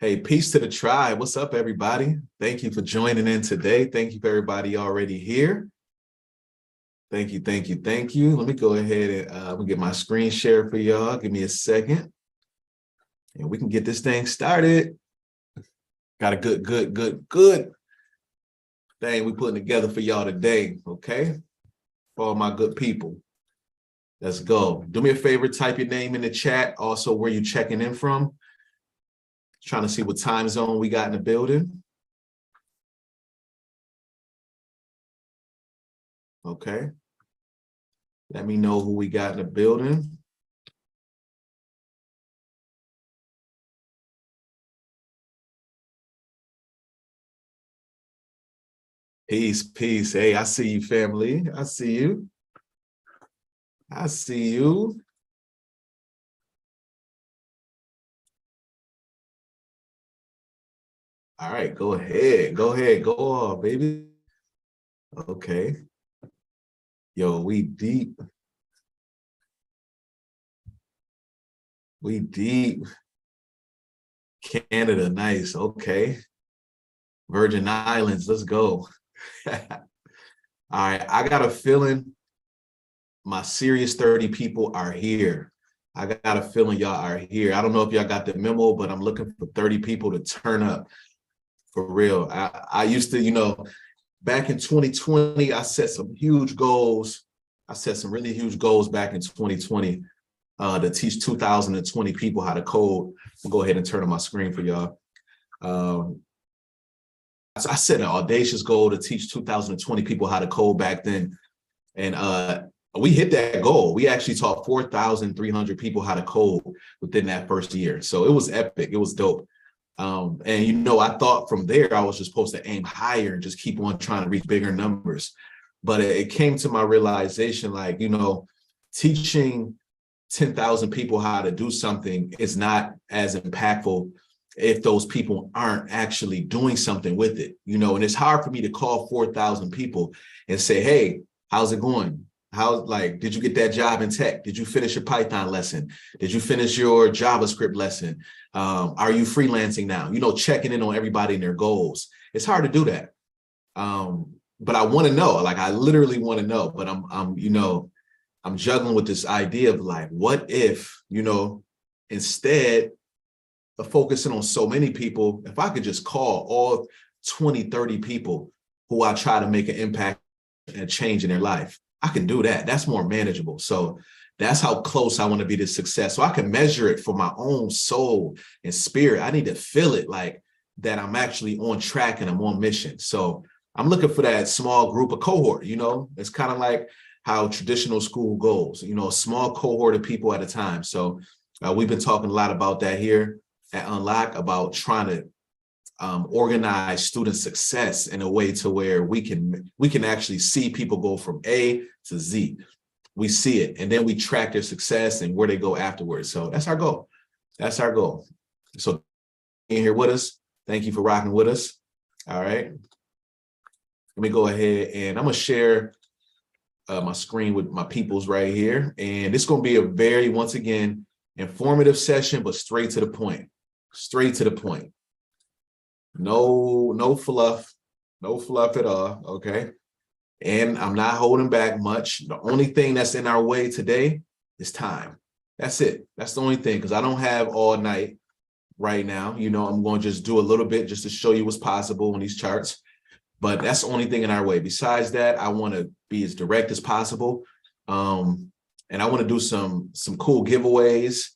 Hey, peace to the tribe. What's up, everybody? Thank you for joining in today. Thank you for everybody already here. Thank you, thank you, thank you. Let me go ahead and get my screen share for y'all. Give me a second. And we can get this thing started. Got a good thing we putting together for y'all today, okay? For all my good people. Let's go. Do me a favor, type your name in the chat. Also, where you checking in from. Trying to see what time zone we got in the building. Okay. Let me know who we got in the building. Peace, peace. Hey, I see you, family. I see you. I see you. All right, go ahead. Go ahead. Go off, baby. Okay. Yo, we deep. We deep. Canada, nice. Okay. Virgin Islands, let's go. All right, I got a feeling my serious 30 people are here. I got a feeling y'all are here. I don't know if y'all got the memo, but I'm looking for 30 people to turn up for real. I used to, back in 2020, I set some huge goals. I set some really huge goals back in 2020 to teach 2,020 people how to code. I'll go ahead and turn on my screen for y'all. I set an audacious goal to teach 2,020 people how to code back then. And we hit that goal. We actually taught 4,300 people how to code within that first year. So it was epic. It was dope. And I thought from there, I was just supposed to aim higher and just keep on trying to reach bigger numbers. But it came to my realization, teaching 10,000 people how to do something is not as impactful if those people aren't actually doing something with it, and it's hard for me to call 4,000 people and say, hey, how's it going? Did you get that job in tech? Did you finish your Python lesson? Did you finish your JavaScript lesson? Are you freelancing now? Checking in on everybody and their goals. It's hard to do that. But I want to know, I literally want to know, but I'm juggling with this idea of what if, instead of focusing on so many people, if I could just call all 20, 30 people who I try to make an impact and a change in their life, I can do that. That's more manageable. So that's how close I want to be to success. So I can measure it for my own soul and spirit. I need to feel it that I'm actually on track and I'm on mission. So I'm looking for that small group, a cohort, it's kind of like how traditional school goes, a small cohort of people at a time. So we've been talking a lot about that here at Unlock, about trying to organize student success in a way to where we can actually see people go from A to Z. We see it, and then we track their success and where they go afterwards. So that's our goal. That's our goal. So being here with us, thank you for rocking with us. All right. Let me go ahead and I'm gonna share my screen with my peoples right here. And it's gonna be a very, once again, informative session, but straight to the point. Straight to the point. No fluff at all, okay? And I'm not holding back much. The only thing that's in our way today is time. That's it. That's the only thing, because I don't have all night right now. I'm going to just do a little bit just to show you what's possible in these charts. But that's the only thing in our way. Besides that, I want to be as direct as possible. And I want to do some cool giveaways.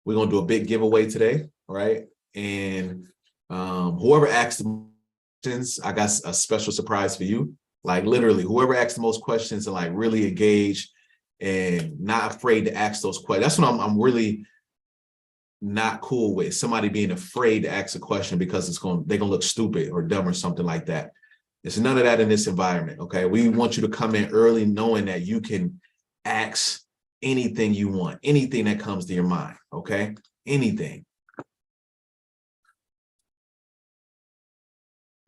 We're going to do a big giveaway today, right? And whoever asks the questions, I got a special surprise for you. Literally, whoever asks the most questions and really engage and not afraid to ask those questions. That's what I'm really not cool with. Somebody being afraid to ask a question because they're gonna look stupid or dumb or something like that. There's none of that in this environment. Okay, we want you to come in early, knowing that you can ask anything you want, anything that comes to your mind. Okay, anything.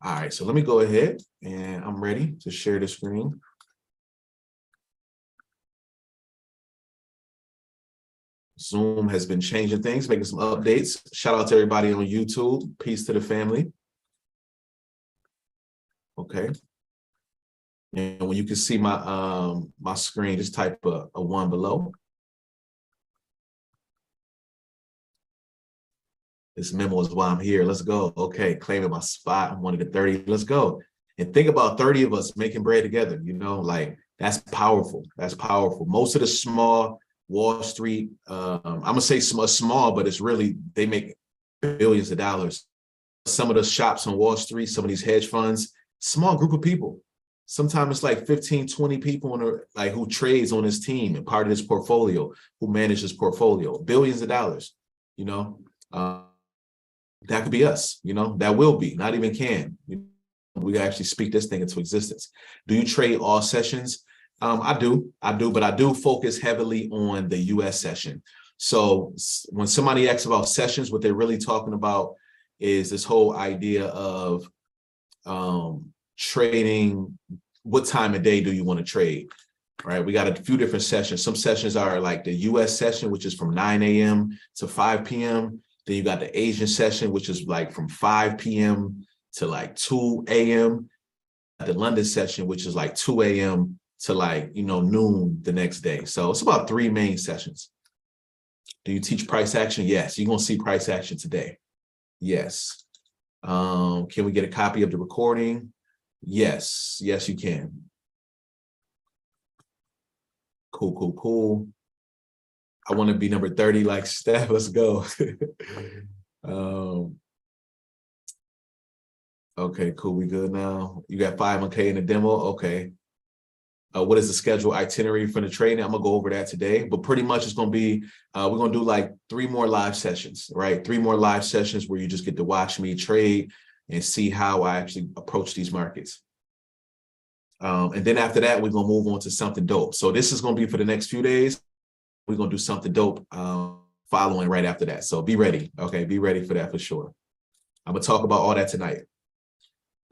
All right, so let me go ahead and I'm ready to share the screen. Zoom has been changing things, making some updates. Shout out to everybody on YouTube. Peace to the family. Okay. And when you can see my my screen, just type a 1 below. This memo is why I'm here. Let's go. Okay, claiming my spot. I'm one of the 30. Let's go. And think about 30 of us making bread together. You know, like that's powerful. That's powerful. Most of the small Wall Street, I'm gonna say small, but it's really, they make billions of dollars. Some of the shops on Wall Street, some of these hedge funds, small group of people. Sometimes it's like 15, 20 people like who trades on his team and part of his portfolio, who manage his portfolio, billions of dollars, you know. That could be us, you know, that will be, not even can. We actually speak this thing into existence. Do you trade all sessions? I do, but I do focus heavily on the US session. So when somebody asks about sessions, what they're really talking about is this whole idea of trading. What time of day do you want to trade? Right, we got a few different sessions. Some sessions are like the US session, which is from 9 a.m. to 5 p.m. Then you got the Asian session, which is like from 5 p.m. to like 2 a.m. The London session, which is like 2 a.m. to like, you know, noon the next day. So it's about 3 main sessions. Do you teach price action? Yes. You're going to see price action today. Yes. Can we get a copy of the recording? Yes. Yes, you can. Cool, cool, cool. I want to be number 30 like Steph. Let's go. Okay, cool. We good now. You got 500K in the demo. Okay. What is the schedule itinerary for the training? I'm gonna go over that today, but pretty much it's gonna be, we're gonna do like 3 more live sessions, right? 3 more live sessions where you just get to watch me trade and see how I actually approach these markets. And then after that, we're gonna move on to something dope. So this is gonna be for the next few days. We're gonna do something dope following right after that. So be ready, okay? Be ready for that for sure. I'm gonna talk about all that tonight.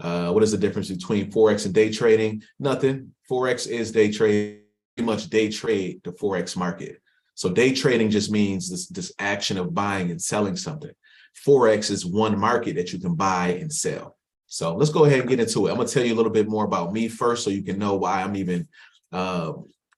What is the difference between Forex and day trading? Nothing. Forex is day trade, pretty much day trade the Forex market. So day trading just means this action of buying and selling something. Forex is one market that you can buy and sell. So let's go ahead and get into it. I'm gonna tell you a little bit more about me first so you can know why I'm even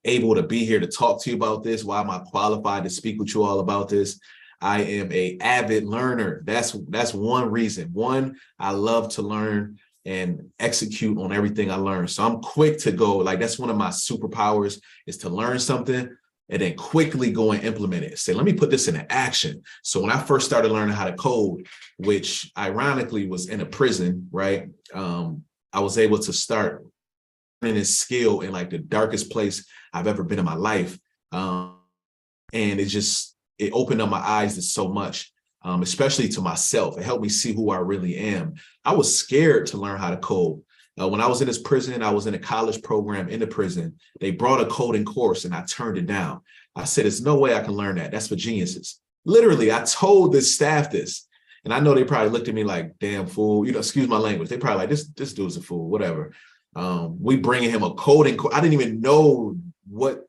able to be here to talk to you about this, why am I qualified to speak with you all about this. I am an avid learner. That's one reason. One, I love to learn and execute on everything I learn. So I'm quick to go, like that's one of my superpowers, is to learn something and then quickly go and implement it. Say, let me put this into action. So when I first started learning how to code, which ironically was in a prison, right? I was able to start learning this skill in like the darkest place I've ever been in my life. And it opened up my eyes to so much. Especially to myself. It helped me see who I really am. I was scared to learn how to code. When I was in this prison, I was in a college program in the prison. They brought a coding course and I turned it down. I said, there's no way I can learn that. That's for geniuses. Literally, I told the staff this. And I know they probably looked at me like, damn fool, you know, excuse my language. They probably like, this dude's a fool, whatever. We bringing him a coding course. I didn't even know what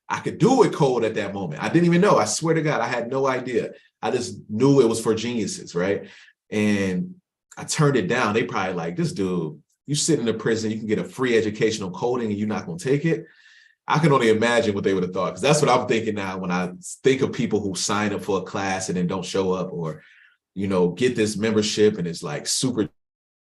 I could do with code at that moment. I didn't even know. I swear to God, I had no idea. I just knew it was for geniuses, right? And I turned it down. They probably like, this dude, you sit in the prison, you can get a free educational coding and you're not going to take it. I can only imagine what they would have thought, because that's what I'm thinking now when I think of people who sign up for a class and then don't show up, or, you know, get this membership and it's like super,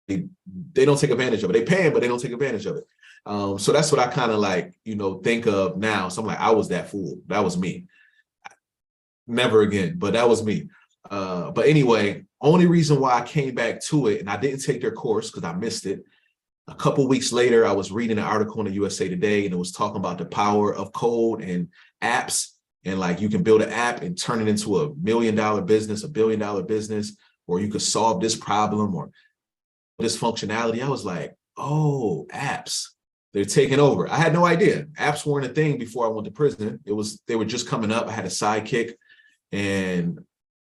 they don't take advantage of it. They pay them, but they don't take advantage of it. So that's what I kind of like, you know, think of now. So I'm like, I was that fool. That was me. Never again, but that was me. But anyway, only reason why I came back to it, and I didn't take their course because I missed it. A couple weeks later, I was reading an article in the USA Today, and it was talking about the power of code and apps. And like, you can build an app and turn it into $1 million business, $1 billion business, or you could solve this problem or this functionality. I was like, oh, apps. They're taking over. I had no idea. Apps weren't a thing before I went to prison. They were just coming up. I had a sidekick and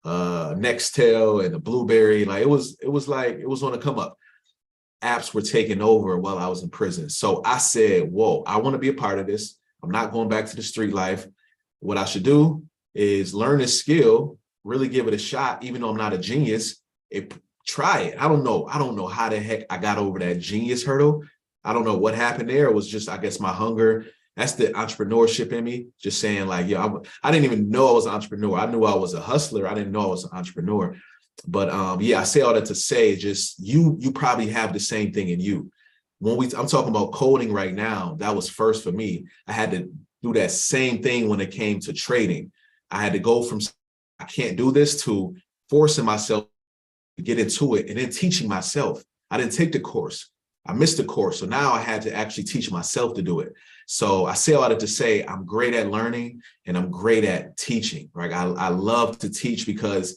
Nextel and the Blueberry. Like it was on the come up. Apps were taking over while I was in prison. So I said, whoa, I want to be a part of this. I'm not going back to the street life. What I should do is learn this skill, really give it a shot, even though I'm not a genius. Try it. I don't know how the heck I got over that genius hurdle. I don't know what happened there. It was just, I guess, my hunger. That's the entrepreneurship in me. Just saying like, yeah, I didn't even know I was an entrepreneur. I knew I was a hustler. I didn't know I was an entrepreneur. But yeah, I say all that to say, just you probably have the same thing in you. I'm talking about coding right now, that was first for me. I had to do that same thing when it came to trading. I had to go from I can't do this to forcing myself to get into it and then teaching myself. I didn't take the course. I missed the course. So now I had to actually teach myself to do it. So I say all that to say I'm great at learning and I'm great at teaching, right? I love to teach because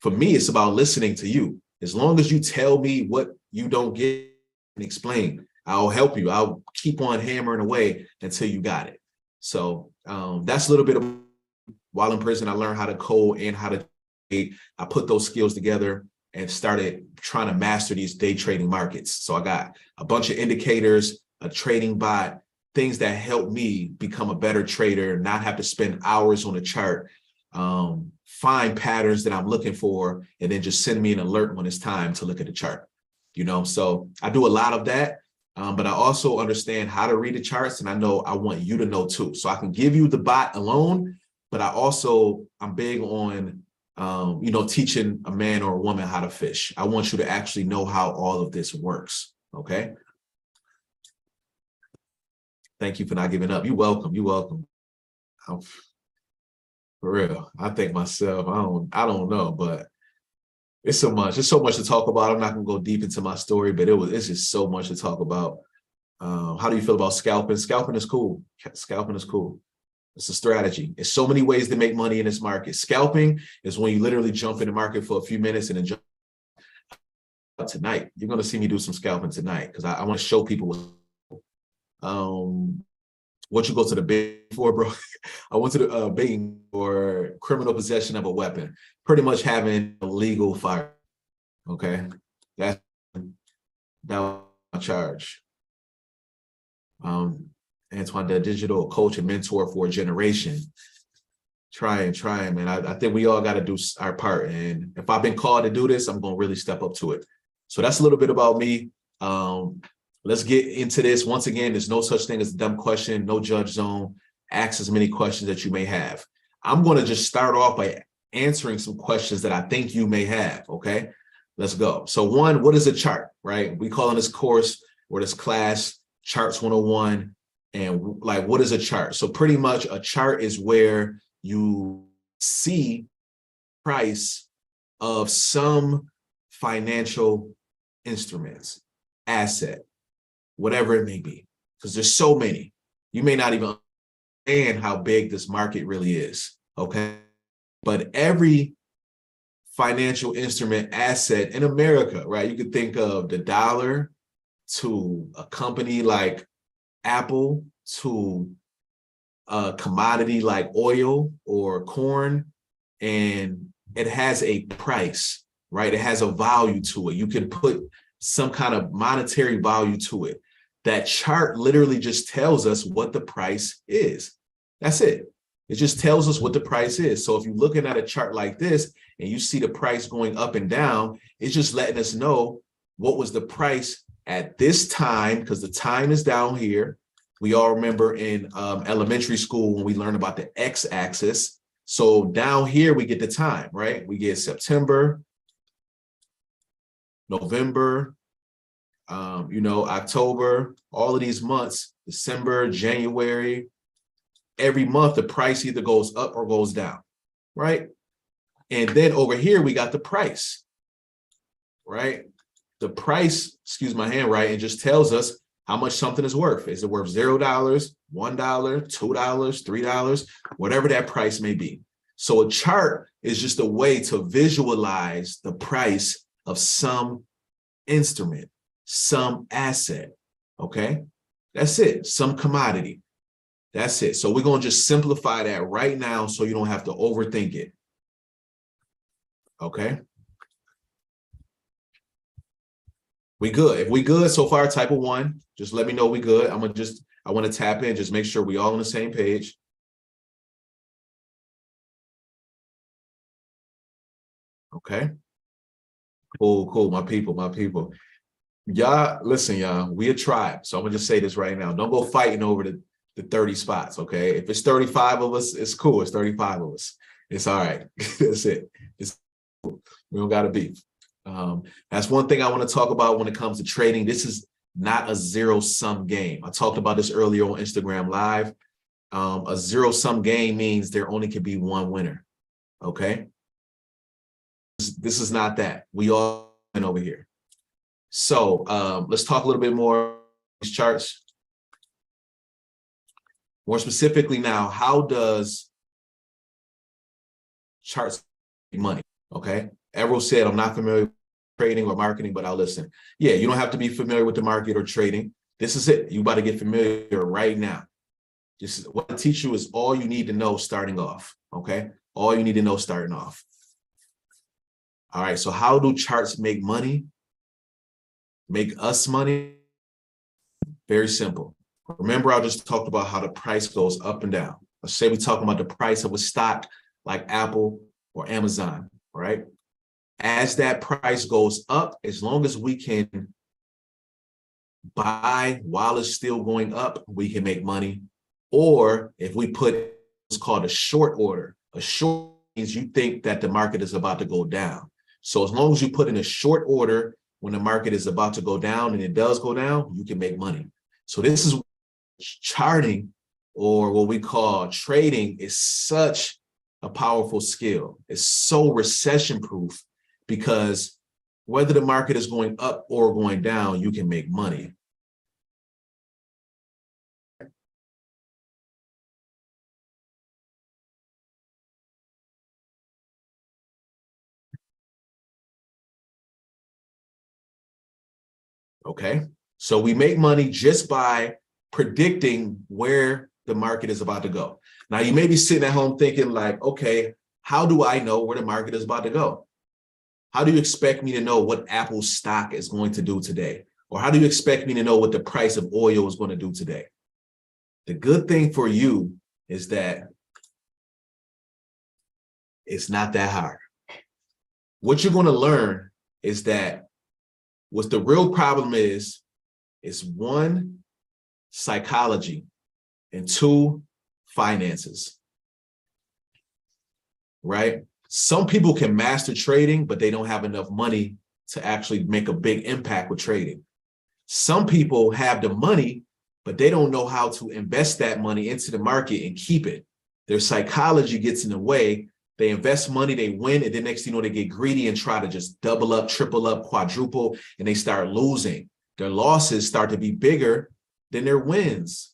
for me, it's about listening to you. As long as you tell me what you don't get and explain, I'll help you. I'll keep on hammering away until you got it. So that's a little bit of, while in prison, I learned how to code and how to trade. I put those skills together and started trying to master these day trading markets. So I got a bunch of indicators, a trading bot, things that help me become a better trader, not have to spend hours on a chart, find patterns that I'm looking for, and then just send me an alert when it's time to look at the chart. So I do a lot of that, but I also understand how to read the charts, and I know I want you to know too. So I can give you the bot alone, but I'm big on teaching a man or a woman how to fish. I want you to actually know how all of this works. Okay. Thank you for not giving up. You're welcome. You're welcome. For real. I think myself, I don't know, but it's so much. There's so much to talk about. I'm not gonna go deep into my story, but it's just so much to talk about. How do you feel about scalping? Scalping is cool. Scalping is cool. It's a strategy. There's so many ways to make money in this market. Scalping is when you literally jump in the market for a few minutes and then jump out tonight. You're going to see me do some scalping tonight because I want to show people what you go to the bank for, bro. I went to the bank for criminal possession of a weapon, pretty much having a legal fire. Okay, that was my charge. Antoine.Digital, coach and mentor for a generation. Trying, man. I think we all got to do our part. And if I've been called to do this, I'm going to really step up to it. So that's a little bit about me. Let's get into this. Once again, there's no such thing as a dumb question, no judge zone. Ask as many questions that you may have. I'm going to just start off by answering some questions that I think you may have. Okay, let's go. So one, what is a chart, right? We call in this course or this class Charts 101. And like, what is a chart? So pretty much a chart is where you see price of some financial instruments, asset, whatever it may be, because there's so many. You may not even understand how big this market really is, okay? But every financial instrument asset in America, right? You could think of the dollar to a company like Apple to a commodity like oil or corn, and it has a price, right? It has a value to it. You can put some kind of monetary value to it. That chart literally just tells us what the price is. That's it. It just tells us what the price is. So if you're looking at a chart like this and you see the price going up and down, it's just letting us know what was the price at this time, because the time is down here. We all remember in elementary school when we learned about the x-axis. So down here, we get the time, right? We get September, November, October, all of these months, December, January. Every month, the price either goes up or goes down, right? And then over here, we got the price, right? The price, excuse my handwriting, just tells us how much something is worth. Is it worth $0, $1, $2, $3, whatever that price may be. So a chart is just a way to visualize the price of some instrument, some asset, okay? That's it, some commodity. That's it. So we're going to just simplify that right now so you don't have to overthink it, okay? We good. If we good so far, type of 1, just let me know we good. I want to tap in, just make sure we all on the same page. Okay. Cool. My people. Y'all, listen, y'all, we a tribe. So I'm gonna just say this right now. Don't go fighting over the 30 spots, okay? If it's 35 of us, it's cool. It's 35 of us. It's all right. That's it. It's cool. We don't gotta beef. That's one thing I want to talk about when it comes to trading. This is not a zero-sum game. I talked about this earlier on Instagram Live. A zero-sum game means there only can be one winner, okay? This is not that. We all win over here. So let's talk a little bit more about these charts. More specifically now, how does charts make money? Okay. Errol said, I'm not familiar with trading or marketing, but I'll listen. Yeah, you don't have to be familiar with the market or trading. This is it. You about to get familiar right now. Just what I teach you is all you need to know starting off. Okay. All you need to know starting off. All right. So how do charts make money? Make us money? Very simple. Remember, I just talked about how the price goes up and down. Let's say we're talking about the price of a stock like Apple or Amazon, right? As that price goes up, as long as we can buy while it's still going up, we can make money. Or if we put what's called a short order, a short means you think that the market is about to go down. So as long as you put in a short order when the market is about to go down and it does go down, you can make money. So this is charting, or what we call trading, is such a powerful skill. It's so recession proof because whether the market is going up or going down, you can make money. Okay, so we make money just by predicting where the market is about to go. Now, you may be sitting at home thinking like, okay, how do I know where the market is about to go? How do you expect me to know what Apple stock is going to do today? Or how do you expect me to know what the price of oil is going to do today? The good thing for you is that it's not that hard. What you're going to learn is that what the real problem is one, psychology, and two, finances, right? Some people can master trading, but they don't have enough money to actually make a big impact with trading. Some people have the money, but they don't know how to invest that money into the market and keep it. Their psychology gets in the way. They invest money, they win, and then next thing you know, they get greedy and try to just double up, triple up, quadruple, and they start losing. Their losses start to be bigger than their wins,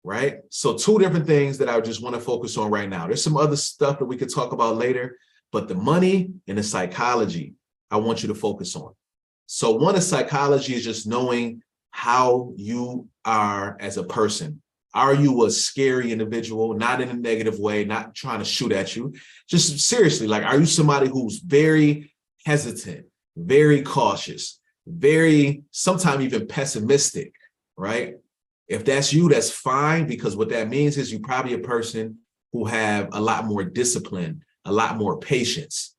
right? So two different things that I just want to focus on right now. There's some other stuff that we could talk about later, but the money and the psychology, I want you to focus on. So one of psychology is just knowing how you are as a person. Are you a scary individual? Not in a negative way, not trying to shoot at you. Just seriously, like, are you somebody who's very hesitant, very cautious, very, sometimes even pessimistic, right? If that's you, that's fine, because what that means is you're probably a person who have a lot more discipline, a lot more patience,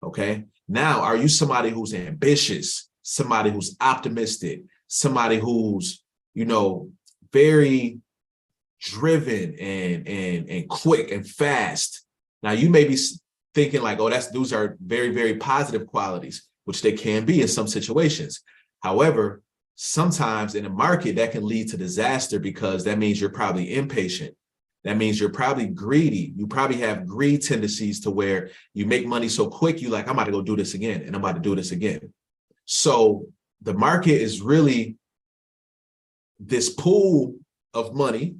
okay? Now, are you somebody who's ambitious, somebody who's optimistic, somebody who's, very driven and quick and fast? Now, you may be thinking like, oh, those are very, very positive qualities, which they can be in some situations. However, sometimes in a market that can lead to disaster, because that means you're probably impatient. That means you're probably greedy. You probably have greed tendencies to where you make money so quick, you're like, I'm about to go do this again, and I'm about to do this again. So the market is really this pool of money,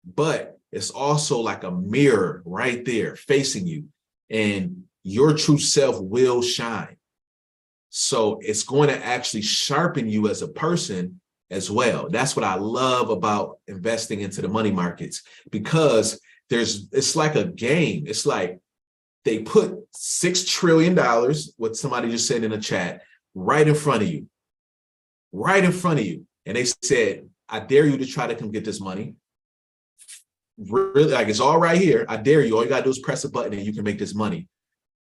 but it's also like a mirror right there facing you, and your true self will shine. So it's going to actually sharpen you as a person as well. That's what I love about investing into the money markets, because it's like a game. It's like they put $6 trillion, what somebody just said in the chat, right in front of you. And they said, I dare you to try to come get this money. Really, like, it's all right here. I dare you. All you got to do is press a button and you can make this money.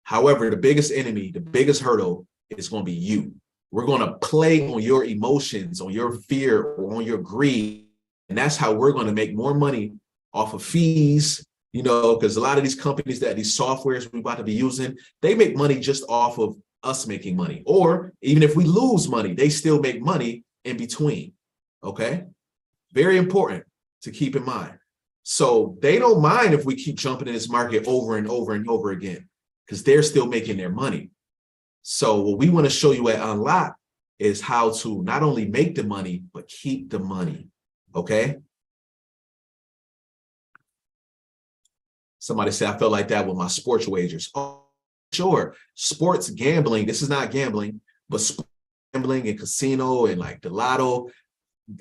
However, the biggest enemy, the biggest hurdle is going to be you. We're going to play on your emotions, on your fear, or on your greed. And that's how we're going to make more money off of fees, because a lot of these companies these softwares we're about to be using, they make money just off of us making money. Or even if we lose money, they still make money in between. Okay? Very important to keep in mind. So they don't mind if we keep jumping in this market over and over and over again, because they're still making their money. So what we want to show you at Unlock is how to not only make the money, but keep the money. Okay? Somebody said, I felt like that with my sports wagers. Oh, sure. Sports gambling. This is not gambling, but gambling and casino and like the lotto,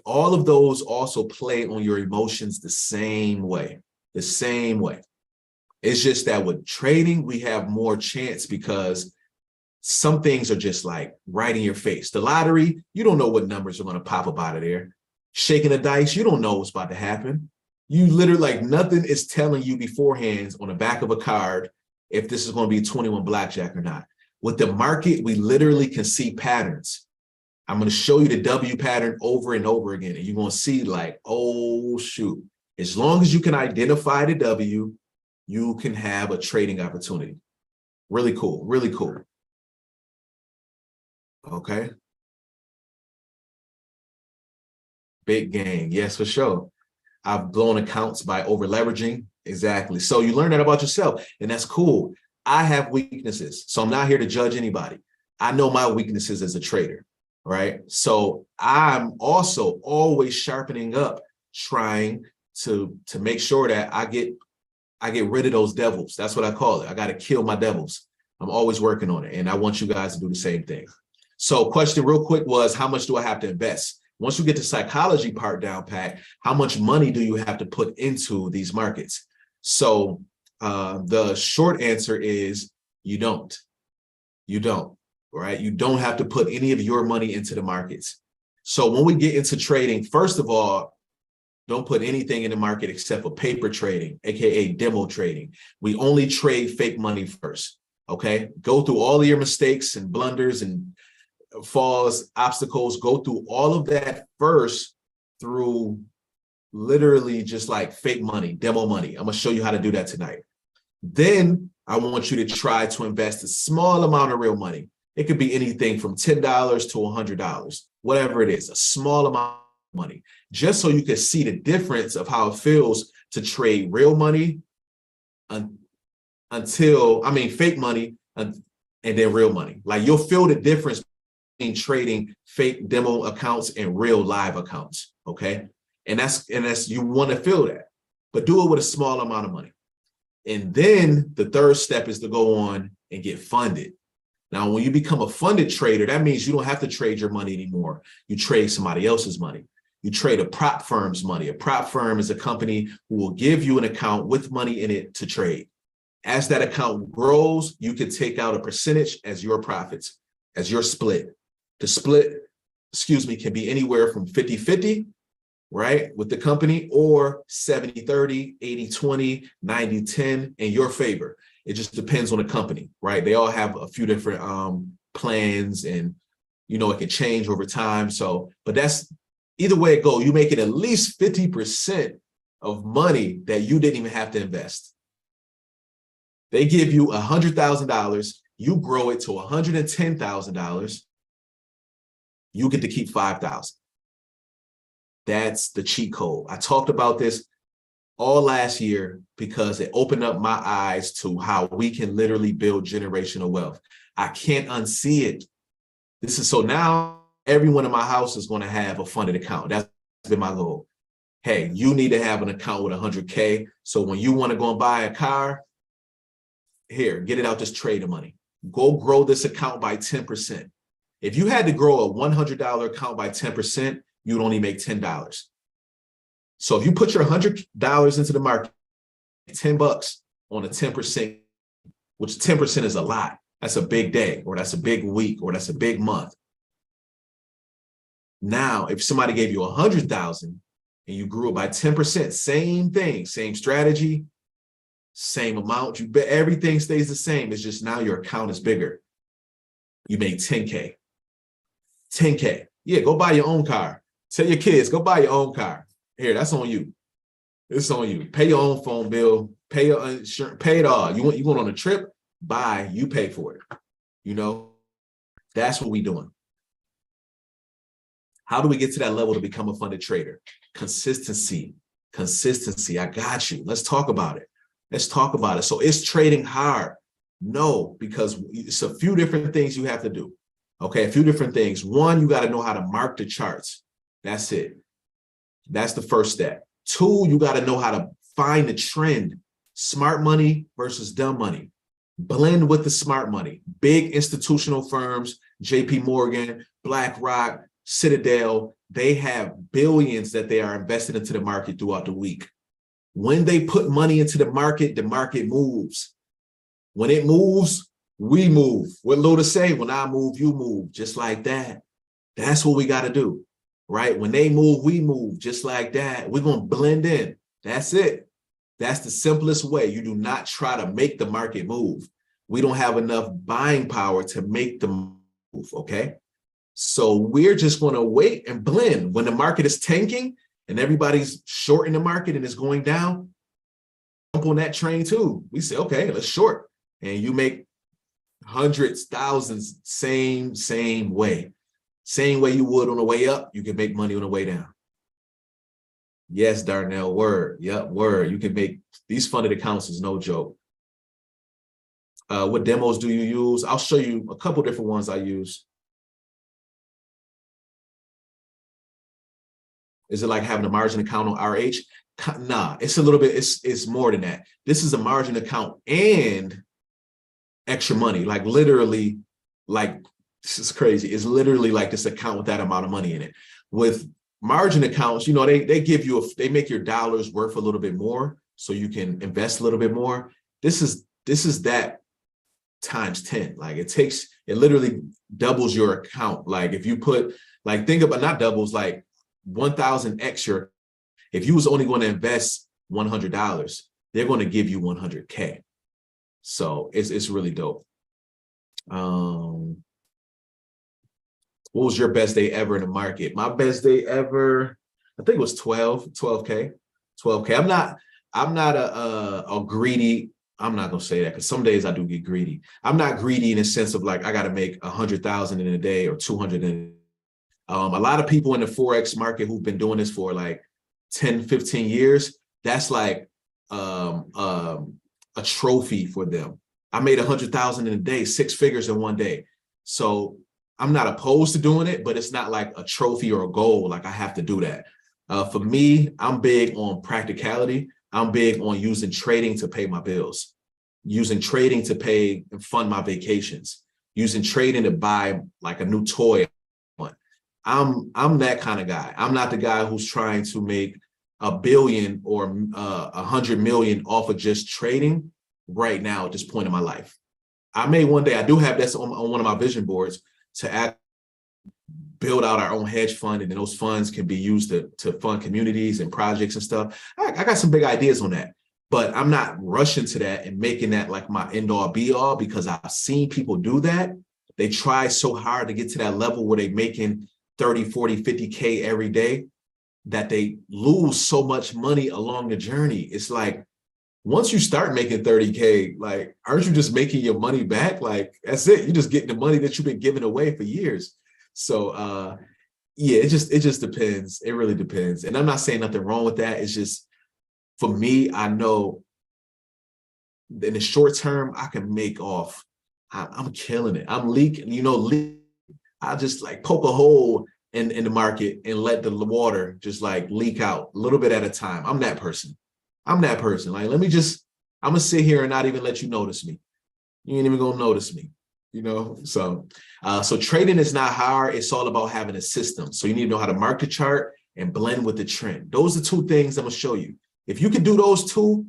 all of those also play on your emotions the same way. The same way. It's just that with trading, we have more chance because some things are just like right in your face. The lottery, you don't know what numbers are going to pop up out of there. Shaking the dice, you don't know what's about to happen. You literally, like, nothing is telling you beforehand on the back of a card if this is going to be 21 blackjack or not. With the market, we literally can see patterns. I'm going to show you the W pattern over and over again, and you're going to see like, oh, shoot. As long as you can identify the W, you can have a trading opportunity. Really cool. Really cool. Okay. Big game. Yes, for sure. I've blown accounts by over leveraging. Exactly. So you learn that about yourself, and that's cool. I have weaknesses, so I'm not here to judge anybody. I know my weaknesses as a trader, right? So I'm also always sharpening up, trying to make sure that I get rid of those devils. That's what I call it. I got to kill my devils. I'm always working on it, and I want you guys to do the same thing. So question real quick was, how much do I have to invest? Once you get the psychology part down pat, how much money do you have to put into these markets? So the short answer is you don't. You don't, right? You don't have to put any of your money into the markets. So when we get into trading, first of all, don't put anything in the market except for paper trading, AKA demo trading. We only trade fake money first, okay? Go through all of your mistakes and blunders and falls, obstacles, go through all of that first through literally just like fake money, demo money. I'm going to show you how to do that tonight. Then I want you to try to invest a small amount of real money. It could be anything from $10 to $100, whatever it is, a small amount of money, just so you can see the difference of how it feels to trade real money fake money and then real money. Like, you'll feel the difference in trading fake demo accounts and real live accounts, okay? And that's you want to feel that, but do it with a small amount of money. And then the third step is to go on and get funded. Now, when you become a funded trader, that means you don't have to trade your money anymore. You trade somebody else's money. You trade a prop firm's money. A prop firm is a company who will give you an account with money in it to trade. As that account grows, you can take out a percentage as your profits, as your split. The split, can be anywhere from 50-50, right, with the company, or 70-30, 80-20, 90-10 in your favor. It just depends on the company, right? They all have a few different plans, and, it can change over time. So, but that's either way it goes, you make it at least 50% of money that you didn't even have to invest. They give you $100,000, you grow it to $110,000. You get to keep $5,000. That's the cheat code. I talked about this all last year because it opened up my eyes to how we can literally build generational wealth. I can't unsee it. So now everyone in my house is going to have a funded account. That's been my goal. Hey, you need to have an account with 100K. So when you want to go and buy a car, here, get it out this trading money. Go grow this account by 10%. If you had to grow a $100 account by 10%, you'd only make $10. So if you put your $100 into the market, $10 on a 10%, which 10% is a lot. That's a big day, or that's a big week, or that's a big month. Now, if somebody gave you 100,000 and you grew it by 10%, same thing, same strategy, same amount. You bet everything stays the same. It's just now your account is bigger. You made 10K. 10K. Yeah, go buy your own car. Tell your kids, go buy your own car. Here, that's on you. It's on you. Pay your own phone bill. Pay your insurance. Pay it all. You going on a trip? Buy. You pay for it. You know, that's what we're doing. How do we get to that level to become a funded trader? Consistency. Consistency. I got you. Let's talk about it. Let's talk about it. So is trading hard? No, because it's a few different things you have to do. Okay, a few different things. One, you got to know how to mark the charts. That's it. That's the first step. Two, you got to know how to find the trend. Smart money versus dumb money. Blend with the smart money. Big institutional firms, JP Morgan, BlackRock, Citadel, they have billions that they are invested into the market throughout the week. When they put money into the market moves. When it moves, we move. What Luda say, when I move, you move, just like that. That's what we got to do, right? When they move, we move, just like that. We're going to blend in. That's it. That's the simplest way. You do not try to make the market move. We don't have enough buying power to make the move, okay? So we're just going to wait and blend. When the market is tanking and everybody's shorting the market and it's going down, jump on that train too. We say, okay, let's short. And you make hundreds, thousands, same way. Same way you would on the way up, you can make money on the way down. Yes, Darnell, word. Yep, word. You can make these funded accounts is no joke. What demos do you use? I'll show you a couple different ones I use. Is it like having a margin account on RH? Nah, it's a little bit, it's more than that. This is a margin account and extra money, like literally, like, this is crazy. It's literally like this account with that amount of money in it. With margin accounts, you know, they give you, they make your dollars worth a little bit more so you can invest a little bit more. This is that times 10. Like it literally doubles your account. Like if you put, like think about, not doubles, like 1,000 extra. If you was only going to invest $100, they're going to give you 100K. So it's really dope. What was your best day ever in the market? My best day ever, I think it was 12K. I'm not a greedy. I'm not gonna say that because some days I do get greedy. I'm not greedy in the sense of like I got to make 100,000 in a day or 200 in a day. A lot of people in the Forex market who've been doing this for like 10, 15 years, that's like a trophy for them. I made 100,000 in a day, 6 figures in one day. So I'm not opposed to doing it, but it's not like a trophy or a goal. Like I have to do that. For me, I'm big on practicality. I'm big on using trading to pay my bills, using trading to pay and fund my vacations, using trading to buy like a new toy. I'm that kind of guy. I'm not the guy who's trying to make $1 billion or 100 million off of just trading right now at this point in my life. I may one day, I do have this on one of my vision boards to build out our own hedge fund, and then those funds can be used to fund communities and projects and stuff. I got some big ideas on that, but I'm not rushing to that and making that like my end all be all, because I've seen people do that. They try so hard to get to that level where they're making 30, 40, 50K every day that they lose so much money along the journey. It's like, once you start making 30K, like, aren't you just making your money back? Like, that's it. You're just getting the money that you've been giving away for years. So, yeah, it just depends. It really depends. And I'm not saying nothing wrong with that. It's just, for me, I know in the short term, I can make off. I'm killing it. I'm leaking, I just like poke a hole in the market and let the water just like leak out a little bit at a time. I'm that person. Like, I'm gonna sit here and not even let you notice me. You ain't even gonna notice me, So trading is not hard. It's all about having a system. So you need to know how to mark the chart and blend with the trend. Those are 2 things I'm gonna show you. If you can do those 2,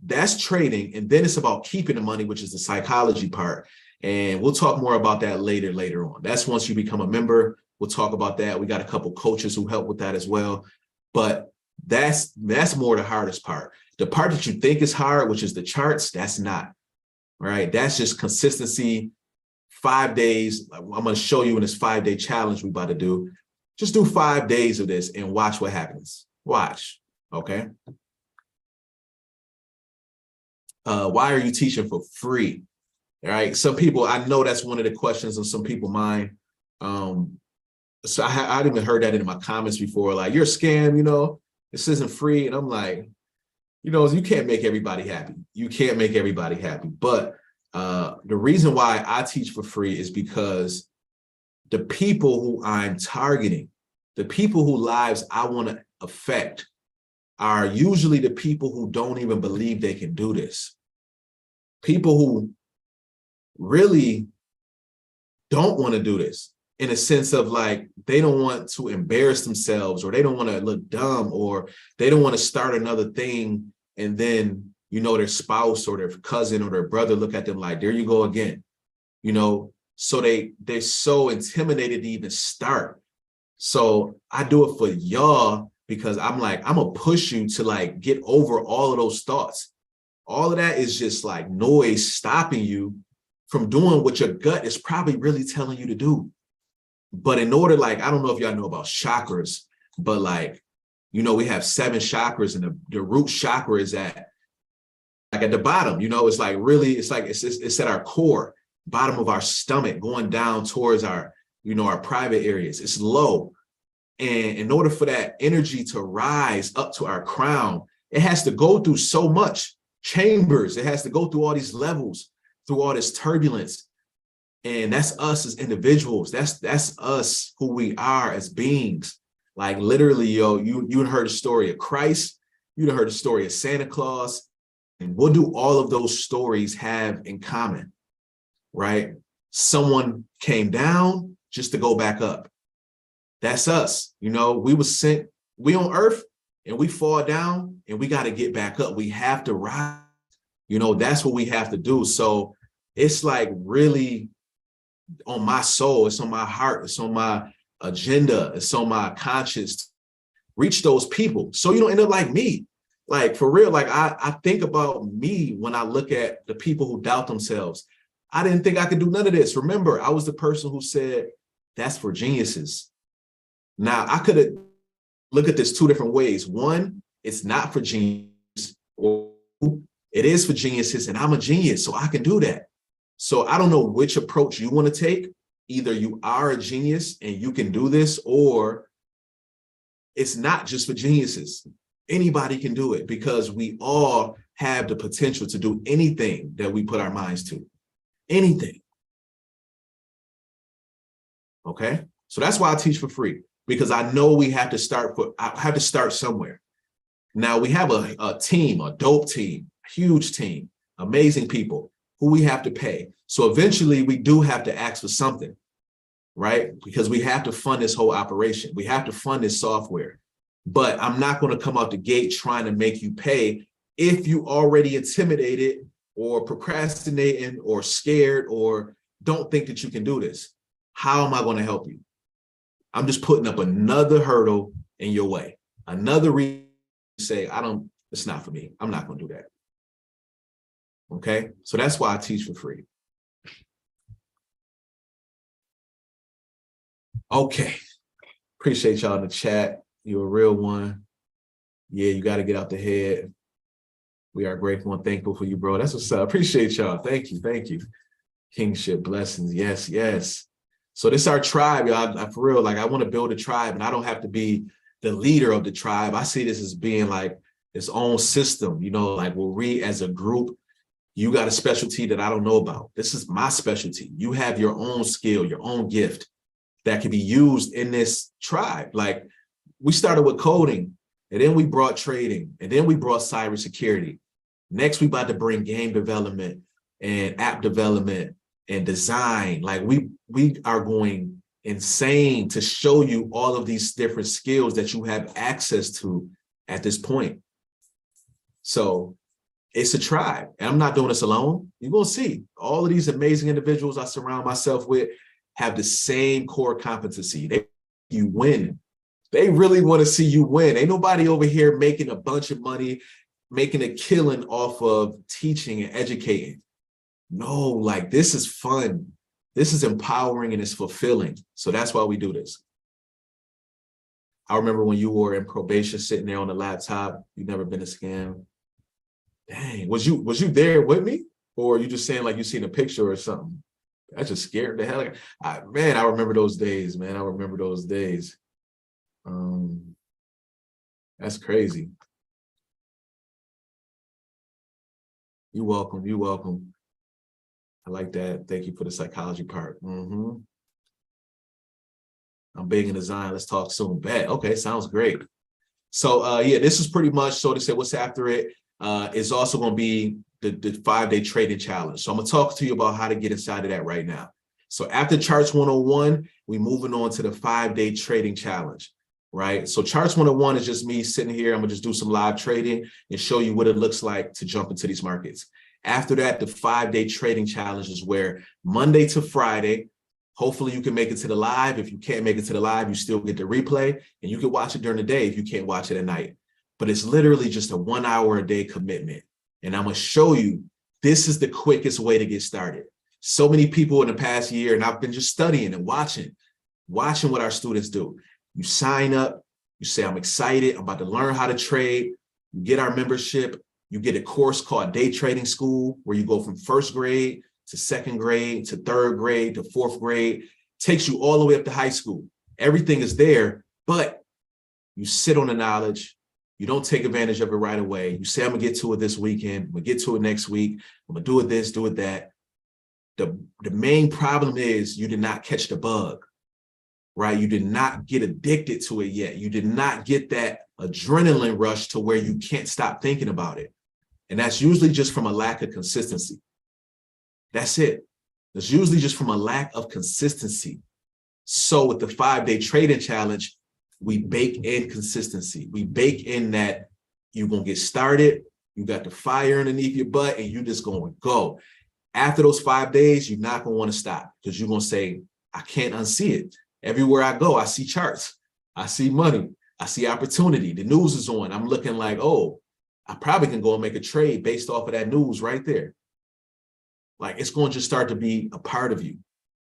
that's trading. And then it's about keeping the money, which is the psychology part. And we'll talk more about that later on. That's once you become a member. We'll talk about that. We got a couple coaches who help with that as well. But That's more the hardest part. The part that you think is hard, which is the charts, that's not, right? That's just consistency, 5 days. I'm going to show you in this 5-day challenge we're about to do. Just do 5 days of this and watch what happens. Watch, okay? Why are you teaching for free? All right, some people, I know that's one of the questions on some people's mind. So I'd even heard that in my comments before, like, you're a scam, you know, this isn't free. And I'm like, you know, you can't make everybody happy. You can't make everybody happy. But the reason why I teach for free is because the people who I'm targeting, the people whose lives I want to affect, are usually the people who don't even believe they can do this. People who really don't want to do this, in a sense of like, they don't want to embarrass themselves, or they don't want to look dumb, or they don't want to start another thing. And then, you know, their spouse or their cousin or their brother look at them like, there you go again, you know? So they're so intimidated to even start. So I do it for y'all because I'm like, I'm gonna push you to like get over all of those thoughts. All of that is just like noise stopping you from doing what your gut is probably really telling you to do. But in order, like, I don't know if y'all know about chakras, but like, you know, we have 7 chakras, and the root chakra is at the bottom, you know, it's like really, it's like, it's at our core, bottom of our stomach, going down towards our, you know, our private areas. It's low. And in order for that energy to rise up to our crown, it has to go through so much chambers. It has to go through all these levels, through all this turbulence. And that's us as individuals. That's us, who we are as beings. Like literally, yo, you heard the story of Christ, you heard the story of Santa Claus, and what do all of those stories have in common, right? Someone came down just to go back up. That's us. You know, we were sent, we on earth, and we fall down, and we got to get back up. We have to rise. You know, that's what we have to do. So it's like really on my soul, it's on my heart, it's on my agenda, it's on my conscience. Reach those people so you don't end up like me. Like for real, like I think about me when I look at the people who doubt themselves. I didn't think I could do none of this. Remember, I was the person who said, that's for geniuses. Now I could have looked at this 2 different ways. One, it's not for geniuses, or it is for geniuses, and I'm a genius, so I can do that. So I don't know which approach you want to take. Either you are a genius and you can do this, or it's not just for geniuses. Anybody can do it, because we all have the potential to do anything that we put our minds to. Anything. Okay? So that's why I teach for free, because I know we have to start somewhere. Now we have a team, a dope team, huge team, amazing people who we have to pay. So eventually we do have to ask for something, right? Because we have to fund this whole operation. We have to fund this software. But I'm not going to come out the gate trying to make you pay if you already intimidated or procrastinating or scared or don't think that you can do this. How am I going to help you? I'm just putting up another hurdle in your way. Another reason to say, it's not for me. I'm not going to do that. Okay, so that's why I teach for free. Okay, appreciate y'all in the chat. You're a real one. Yeah, you got to get out the head. We are grateful and thankful for you, bro. That's what's up. Appreciate y'all. Thank you. Thank you. Kingship, blessings. Yes, yes. So this is our tribe, y'all. For real, like I want to build a tribe, and I don't have to be the leader of the tribe. I see this as being like its own system, you know, like where we as a group, you got a specialty that I don't know about. This is my specialty. You have your own skill, your own gift that can be used in this tribe. Like we started with coding, and then we brought trading, and then we brought cybersecurity. Next, we about to bring game development and app development and design. Like we are going insane to show you all of these different skills that you have access to at this point. So it's a tribe, and I'm not doing this alone. You're gonna see all of these amazing individuals I surround myself with have the same core competency. You win They really want to see you win. Ain't nobody over here making a bunch of money, making a killing off of teaching and educating. No, like this is fun. This is empowering and it's fulfilling. So that's why we do this. I remember when you were in probation sitting there on the laptop, you've never been a scam. Dang, was you there with me? Or are you just saying like you seen a picture or something? That just scared the hell out of me. Man, I remember those days, man. I remember those days. That's crazy. You're welcome. You're welcome. I like that. Thank you for the psychology part. I'm big in design. Let's talk soon. Bet. Okay, sounds great. So yeah, this is pretty much, so to say, what's after it is also going to be the 5-day trading challenge. So I'm going to talk to you about how to get inside of that right now. So after Charts 101, we're moving on to the 5-day trading challenge, right? So Charts 101 is just me sitting here. I'm going to just do some live trading and show you what it looks like to jump into these markets. After that, the 5-day trading challenge is where Monday to Friday, hopefully you can make it to the live. If you can't make it to the live, you still get the replay and you can watch it during the day if you can't watch it at night. But it's literally just a 1 hour a day commitment. And I'm going to show you, this is the quickest way to get started. So many people in the past year, and I've been just studying and watching what our students do. You sign up, you say, I'm excited, I'm about to learn how to trade. You get our membership. You get a course called Day Trading School, where you go from 1st grade to 2nd grade to 3rd grade to 4th grade. Takes you all the way up to high school. Everything is there, but you sit on the knowledge. You don't take advantage of it right away. You say, I'm gonna get to it this weekend. I'm gonna get to it next week. I'm gonna do it this, do it that. The main problem is you did not catch the bug, right? You did not get addicted to it yet. You did not get that adrenaline rush to where you can't stop thinking about it. And that's usually just from a lack of consistency. That's it. It's usually just from a lack of consistency. So with the 5-day trading challenge, we bake in consistency. We bake in that you're going to get started. You got the fire underneath your butt and you're just going to go. After those 5 days, you're not going to want to stop because you're going to say, I can't unsee it. Everywhere I go, I see charts. I see money. I see opportunity. The news is on. I'm looking like, oh, I probably can go and make a trade based off of that news right there. Like it's going to just start to be a part of you.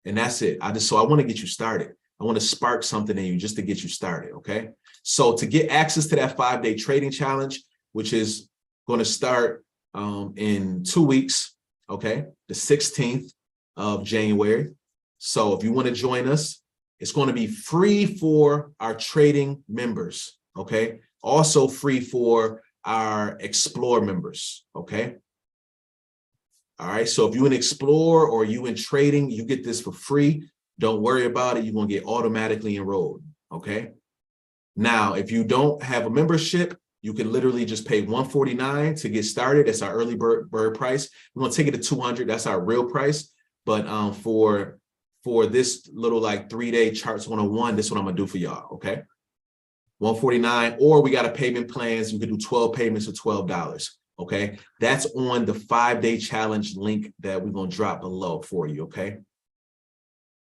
And that's it. So I want to get you started. I want to spark something in you just to get you started. Okay. So to get access to that 5-day trading challenge, which is going to start in 2 weeks. Okay. The 16th of January. So if you want to join us, it's going to be free for our trading members. Okay. Also free for our Explore members. Okay. All right. So if you in Explore or you in trading, you get this for free. Don't worry about it. You're going to get automatically enrolled. Okay. Now, if you don't have a membership, you can literally just pay $149 to get started. That's our early bird price. We're going to take it to $200. That's our real price. But for this little like 3-day Charts 101, this is what I'm going to do for y'all. Okay. $149, or we got a payment plans. You can do 12 payments of $12. Okay. That's on the 5-day challenge link that we're going to drop below for you. Okay.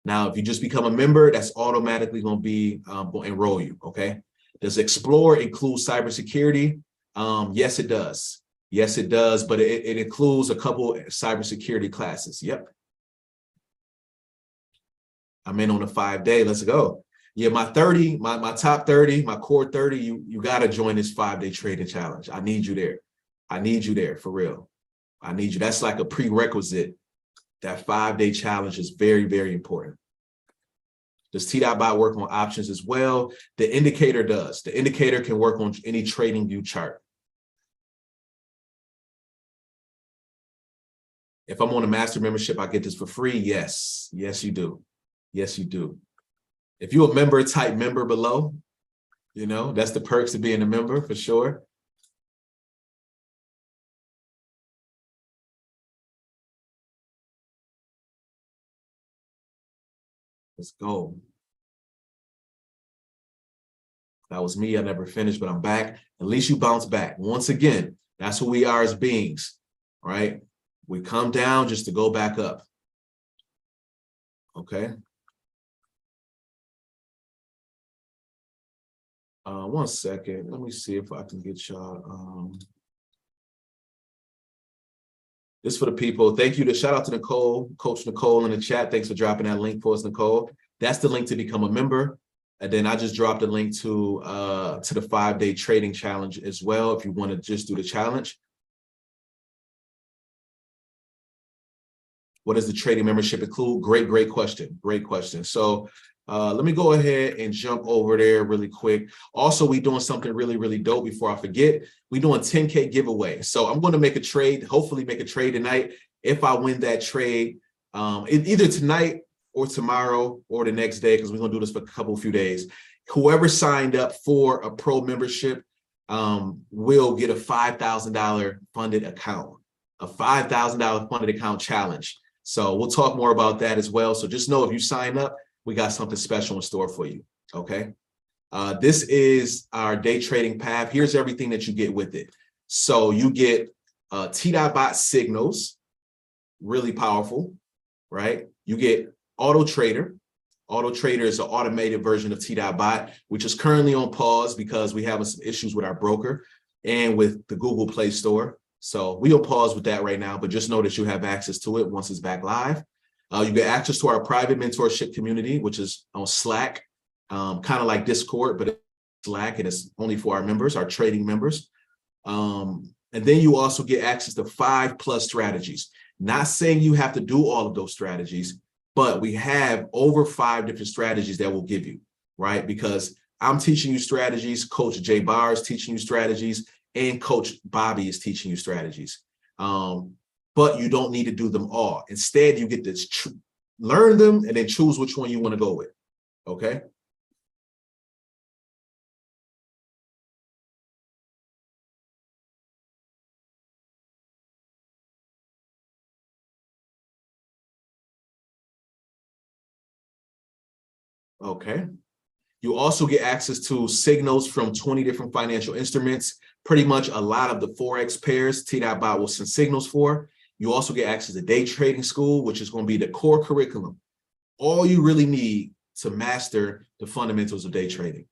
Now, if you just become a member, that's automatically going to be going to enroll you. Okay. Does Explore include cybersecurity? Yes, it does. Yes, it does. But it includes a couple cybersecurity classes. Yep. I'm in on the 5-day. Let's go. Yeah, my 30, my top 30, my core 30, you got to join this 5-day trading challenge. I need you there. I need you there for real. I need you. That's like a prerequisite. That 5-day challenge is very, very important. Does T.Bot work on options as well? The indicator does. The indicator can work on any trading view chart. If I'm on a master membership, I get this for free. Yes. Yes, you do. Yes, you do. If you're a member, type member below. You know, that's the perks of being a member for sure. Let's go. That was me. I never finished, but I'm back. At least you bounce back. Once again, that's who we are as beings, right? We come down just to go back up. Okay. One second. Let me see if I can get y'all. This for the people. Thank you to shout out to Nicole, Coach Nicole in the chat. Thanks for dropping that link for us, Nicole. That's the link to become a member. And then I just dropped a link to the 5-day trading challenge as well, if you want to just do the challenge. What does the trading membership include? Great question. Great question. So let me go ahead and jump over there really quick. Also, we're doing something really dope before I forget. We're doing 10K giveaway. So I'm going to make a trade, hopefully make a trade tonight. If I win that trade, either tonight or tomorrow or the next day, because we're going to do this for a few days. Whoever signed up for a pro membership will get a $5,000 funded account, a $5,000 funded account challenge. So we'll talk more about that as well. So just know if you sign up, we got something special in store for you, okay? This is our day trading path. Here's everything that you get with it. So you get T.bot signals, really powerful, right? You get Auto Trader. Auto Trader is an automated version of T.bot, which is currently on pause because we have some issues with our broker and with the Google Play Store. So we'll pause with that right now, but just know that you have access to it once it's back live. You get access to our private mentorship community, which is on Slack, kind of like Discord, but it's Slack, and it's only for our members, our trading members. And then you also get access to 5+ strategies. Not saying you have to do all of those strategies, but we have over 5 different strategies that we'll give you, right? Because I'm teaching you strategies, Coach Jay Barr is teaching you strategies, and Coach Bobby is teaching you strategies. But you don't need to do them all. Instead, you get to learn them and then choose which one you want to go with, okay? Okay. You also get access to signals from 20 different financial instruments, pretty much a lot of the Forex pairs T.bot will send signals for. You also get access to day trading school, which is going to be the core curriculum. All you really need to master the fundamentals of day trading.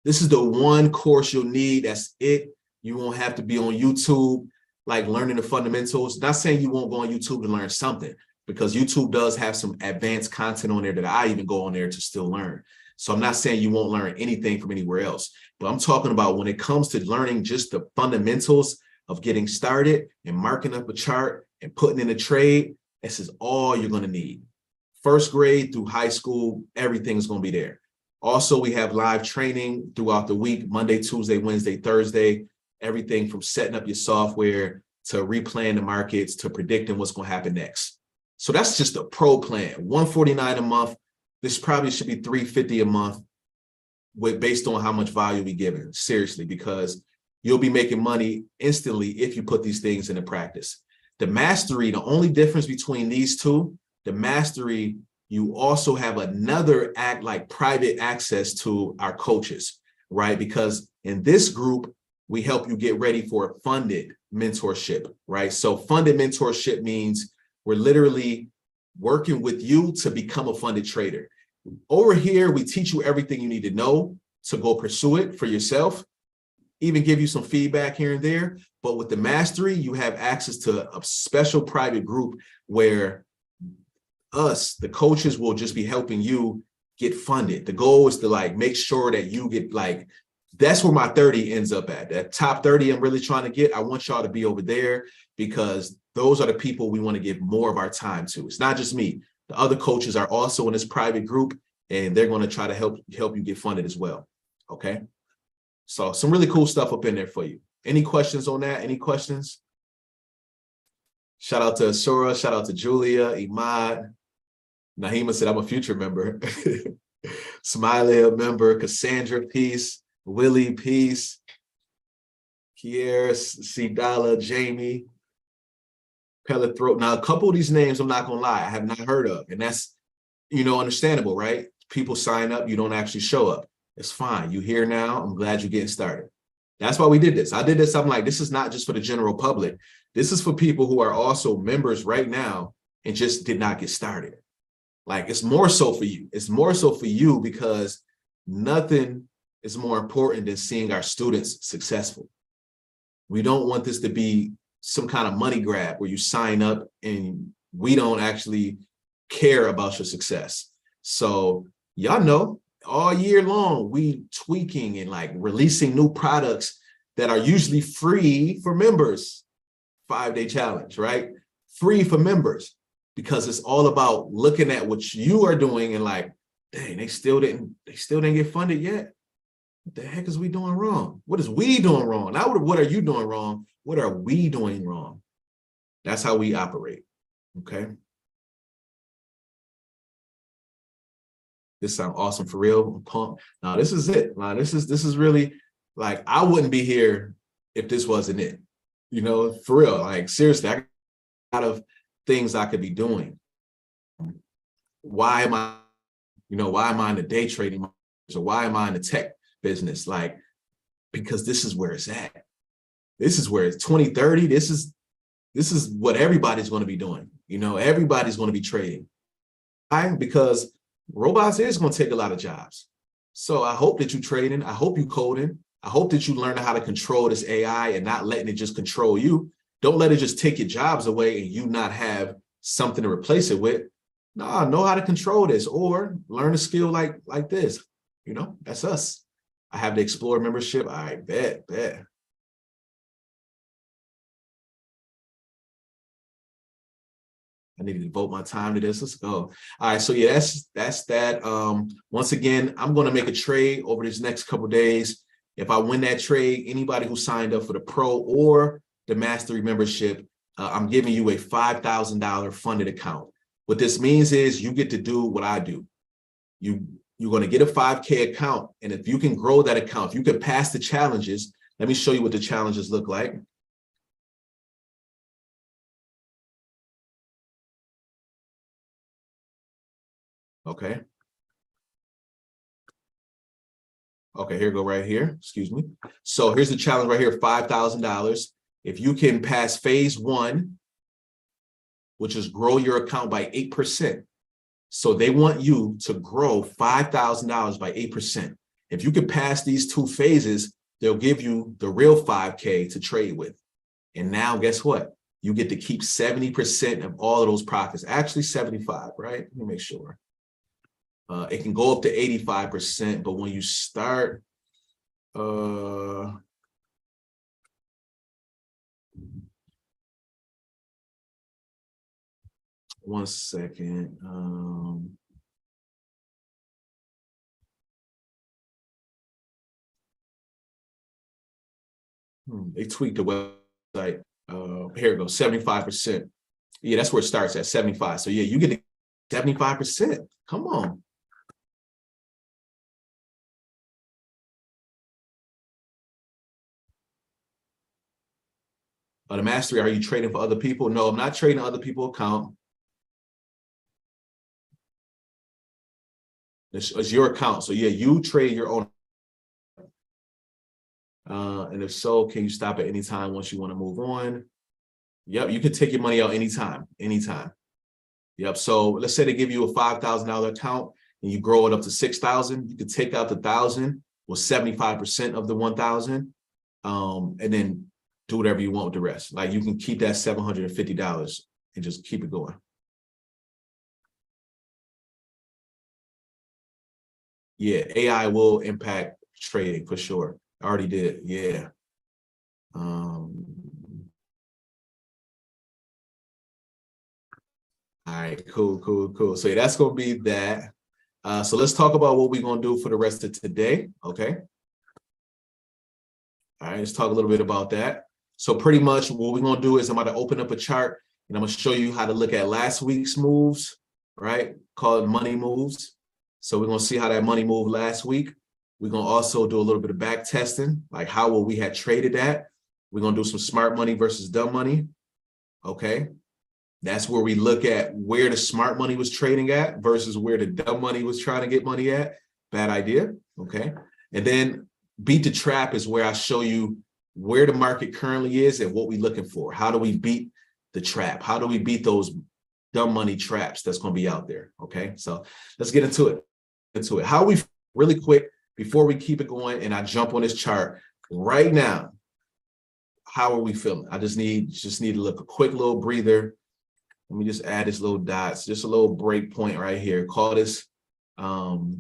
This is the one course you'll need. That's it. You won't have to be on YouTube, like learning the fundamentals. Not saying you won't go on YouTube to learn something, because YouTube does have some advanced content on there that I even go on there to still learn. So I'm not saying you won't learn anything from anywhere else, but I'm talking about when it comes to learning just the fundamentals of getting started and marking up a chart and putting in a trade, this is all you're going to need. First grade through high school, everything's going to be there. Also, we have live training throughout the week, Monday, Tuesday, Wednesday, Thursday, everything from setting up your software to replaying the markets to predicting what's going to happen next. So that's just a pro plan, $149 a month. This probably should be $350 a month based on how much value we give it, seriously, because you'll be making money instantly if you put these things into practice. The mastery, the only difference between these two, the mastery, you also have another private access to our coaches, right? Because in this group, we help you get ready for funded mentorship, right? So funded mentorship means we're literally working with you to become a funded trader. Over here, we teach you everything you need to know to go pursue it for yourself, even give you some feedback here and there. But with the mastery, you have access to a special private group where us, the coaches, will just be helping you get funded. The goal is to make sure that you get that's where my 30 ends up at. That top 30 I'm really trying to get. I want y'all to be over there because those are the people we want to give more of our time to. It's not just me. The other coaches are also in this private group, and they're going to try to help you get funded as well. Okay. So some really cool stuff up in there for you. Any questions on that? Any questions? Shout out to Asura. Shout out to Julia, Imad. Nahima said, I'm a future member. Smiley, a member. Cassandra, peace. Willie, peace. Kier, Sidala, Jamie. Throat. Now, a couple of these names, I'm not going to lie, I have not heard of. And that's, understandable, right? People sign up, you don't actually show up. It's fine. You're here now. I'm glad you're getting started. That's why we did this. I did this. I'm like, this is not just for the general public. This is for people who are also members right now and just did not get started. It's more so for you. It's more so for you because nothing is more important than seeing our students successful. We don't want this to be some kind of money grab where you sign up and we don't actually care about your success. So y'all know all year long, we tweaking and like releasing new products that are usually free for members. 5-day challenge, right? Free for members, because it's all about looking at what you are doing and like, dang, they still didn't get funded yet. What the heck is we doing wrong? What is we doing wrong? Not what are you doing wrong? What are we doing wrong? That's how we operate. Okay. This sounds awesome for real. I'm pumped. Now this is it. Now this is really like, I wouldn't be here if this wasn't it. You know, for real. Like seriously, I got a lot of things I could be doing. Why am I in the day trading market, or why am I in the tech business? Like, because this is where it's at. This is where it's 2030. This is what everybody's going to be doing. You know, everybody's going to be trading. Why? Because robots is going to take a lot of jobs. So I hope that you trading. I hope you coding. I hope that you learn how to control this AI and not letting it just control you. Don't let it just take your jobs away and you not have something to replace it with. No, know how to control this, or learn a skill like this. You know, that's us. I have the Explorer membership. I bet. I need to devote my time to this. Let's go. All right. So yeah, that's that. Once again, I'm going to make a trade over these next couple of days. If I win that trade, anybody who signed up for the Pro or the Mastery membership, I'm giving you a $5,000 funded account. What this means is you get to do what I do. You're going to get a 5K account. And if you can grow that account, if you can pass the challenges, let me show you what the challenges look like. Okay. Okay, here we go right here. Excuse me. So here's the challenge right here, $5,000. If you can pass phase 1, which is grow your account by 8%. So they want you to grow $5,000 by 8%. If you can pass these 2 phases, they'll give you the real 5K to trade with. And now guess what? You get to keep 70% of all of those profits. Actually 75, right? Let me make sure. It can go up to 85%, but when you start, one second. They tweaked the website. Here it goes, 75%. Yeah, that's where it starts at 75. So yeah, you get 75%. Come on. The Mastery, are you trading for other people? No, I'm not trading other people's account. It's your account. So yeah, you trade your own. And if so, can you stop at any time once you want to move on? Yep, you can take your money out anytime. Yep. So let's say they give you a $5,000 account and you grow it up to 6,000. You can take out the 1,000 with 75% of the 1,000, and then do whatever you want with the rest. Like you can keep that $750 and just keep it going. Yeah, AI will impact trading for sure. I already did. Yeah. All right, cool. So yeah, that's going to be that. So let's talk about what we're going to do for the rest of today. Okay. All right, let's talk a little bit about that. So pretty much what we're going to do is I'm going to open up a chart and I'm going to show you how to look at last week's moves, right? Called money moves. So we're going to see how that money moved last week. We're going to also do a little bit of back testing, like how will we have traded at. We're going to do some smart money versus dumb money. Okay. That's where we look at where the smart money was trading at versus where the dumb money was trying to get money at. Bad idea. Okay. And then beat the trap is where I show you where the market currently is and what we're looking for. How do we beat the trap? How do we beat those dumb money traps that's going to be out there? Okay. So let's get into it. How we really quick. before we keep it going and I jump on this chart right now, how are we feeling? I just need to look, a quick little breather. Let me just add this little dots, just a little break point right here. Call this the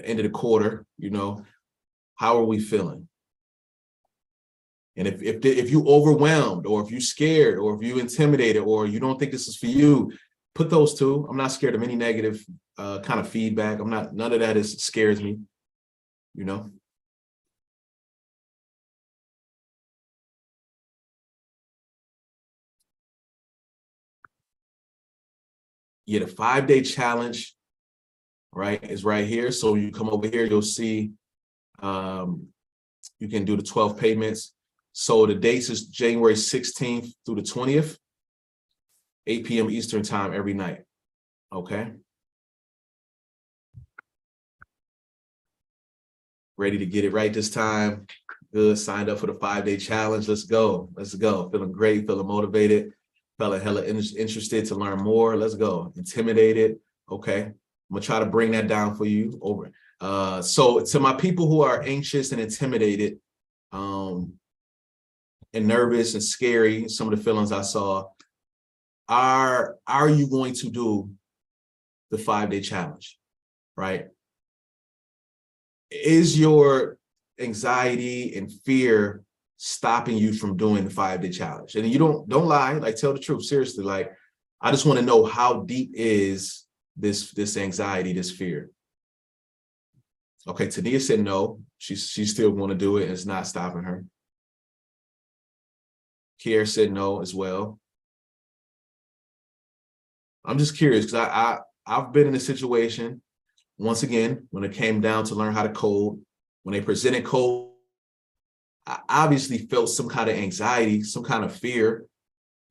end of the quarter, you know. How are we feeling? And if you overwhelmed, or if you scared, or if you intimidated, or you don't think this is for you, put those two. I'm not scared of any negative kind of feedback. None of that scares me, you know. Yeah, the 5-day challenge, right, is right here. So you come over here, you'll see you can do the 12 payments. So the dates is January 16th through the 20th, 8 p.m. Eastern time every night. Okay. Ready to get it right this time. Good. Signed up for the 5-day challenge. Let's go. Let's go. Feeling great, feeling motivated, feeling hella interested to learn more. Let's go. Intimidated. Okay. I'm gonna try to bring that down for you over. So to my people who are anxious and intimidated, and nervous and scary, some of the feelings I saw, are you going to do the 5-day challenge, right? Is your anxiety and fear stopping you from doing the 5-day challenge? And you don't lie, like, tell the truth, seriously. Like, I just want to know, how deep is this anxiety, this fear? Okay, Tania said no, she's still going to do it, and it's not stopping her. Kier said no as well. I'm just curious, because I've been in a situation, once again, when it came down to learn how to code, when they presented code, I obviously felt some kind of anxiety, some kind of fear,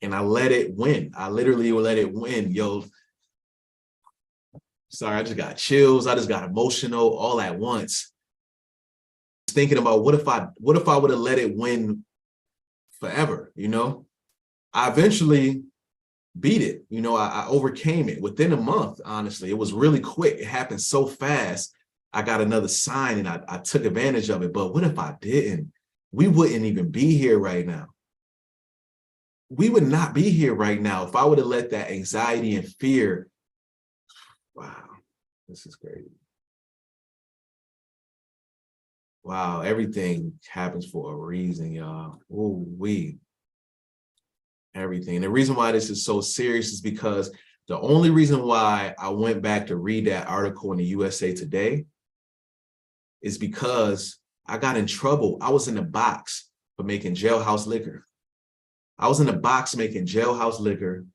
and I let it win. I literally let it win, yo. Sorry, I just got chills. I just got emotional all at once. Thinking about what if I would have let it win forever, you know? I eventually beat it. You know, I overcame it within a month, honestly. It was really quick. It happened so fast. I got another sign and I took advantage of it. But what if I didn't? We wouldn't even be here right now. We would not be here right now if I would have let that anxiety and fear. Wow, this is crazy. Wow, everything happens for a reason, y'all. Ooh-wee. Everything. And the reason why this is so serious is because the only reason why I went back to read that article in the USA Today is because I got in trouble. I was in the box for making jailhouse liquor. I was in the box making jailhouse liquor.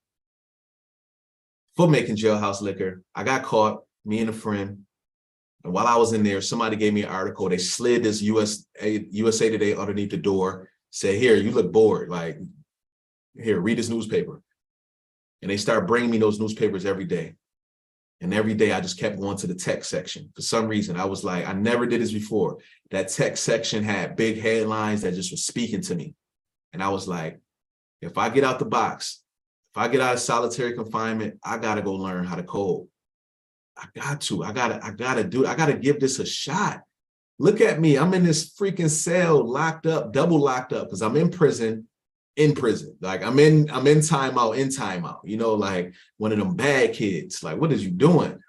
For making jailhouse liquor, I got caught, me and a friend. And while I was in there, somebody gave me an article. They slid this USA Today underneath the door, said, here, you look bored. Like, here, read this newspaper. And they started bringing me those newspapers every day. And every day I just kept going to the tech section. For some reason, I was like, I never did this before. That tech section had big headlines that just were speaking to me. And I was like, if I get out the box, if I get out of solitary confinement, I gotta go learn how to code. I gotta give this a shot. Look at me, I'm in this freaking cell, locked up, double locked up, because I'm in prison. Like I'm in timeout, you know, like one of them bad kids. Like, what is you doing?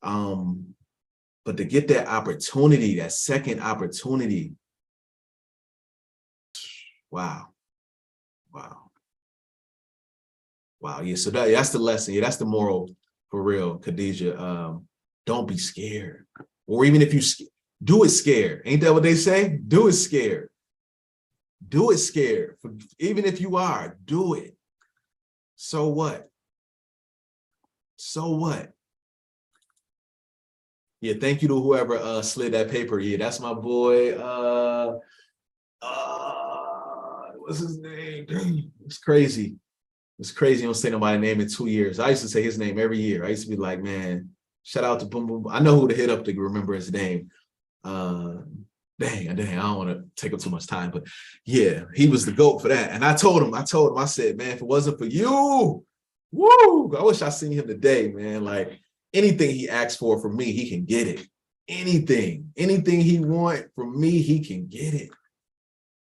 But to get that opportunity, that second opportunity, wow. Yeah, so that's the lesson. Yeah, that's the moral for real, Khadijah. Don't be scared. Or even if you do it scared. Ain't that what they say? Do it scared. Do it scared. Even if you are, do it. So what? So what? Yeah, thank you to whoever slid that paper. Yeah, that's my boy. What's his name? It's crazy. It's crazy. You don't say nobody's name in 2 years. I used to say his name every year. I used to be like, man, shout out to Boom Boom. I know who to hit up to remember his name. Dang, I don't want to take up too much time, but yeah, he was the GOAT for that. And I told him, I said, man, if it wasn't for you, woo, I wish I seen him today, man. Like anything he asks for from me, he can get it. anything he want from me, he can get it.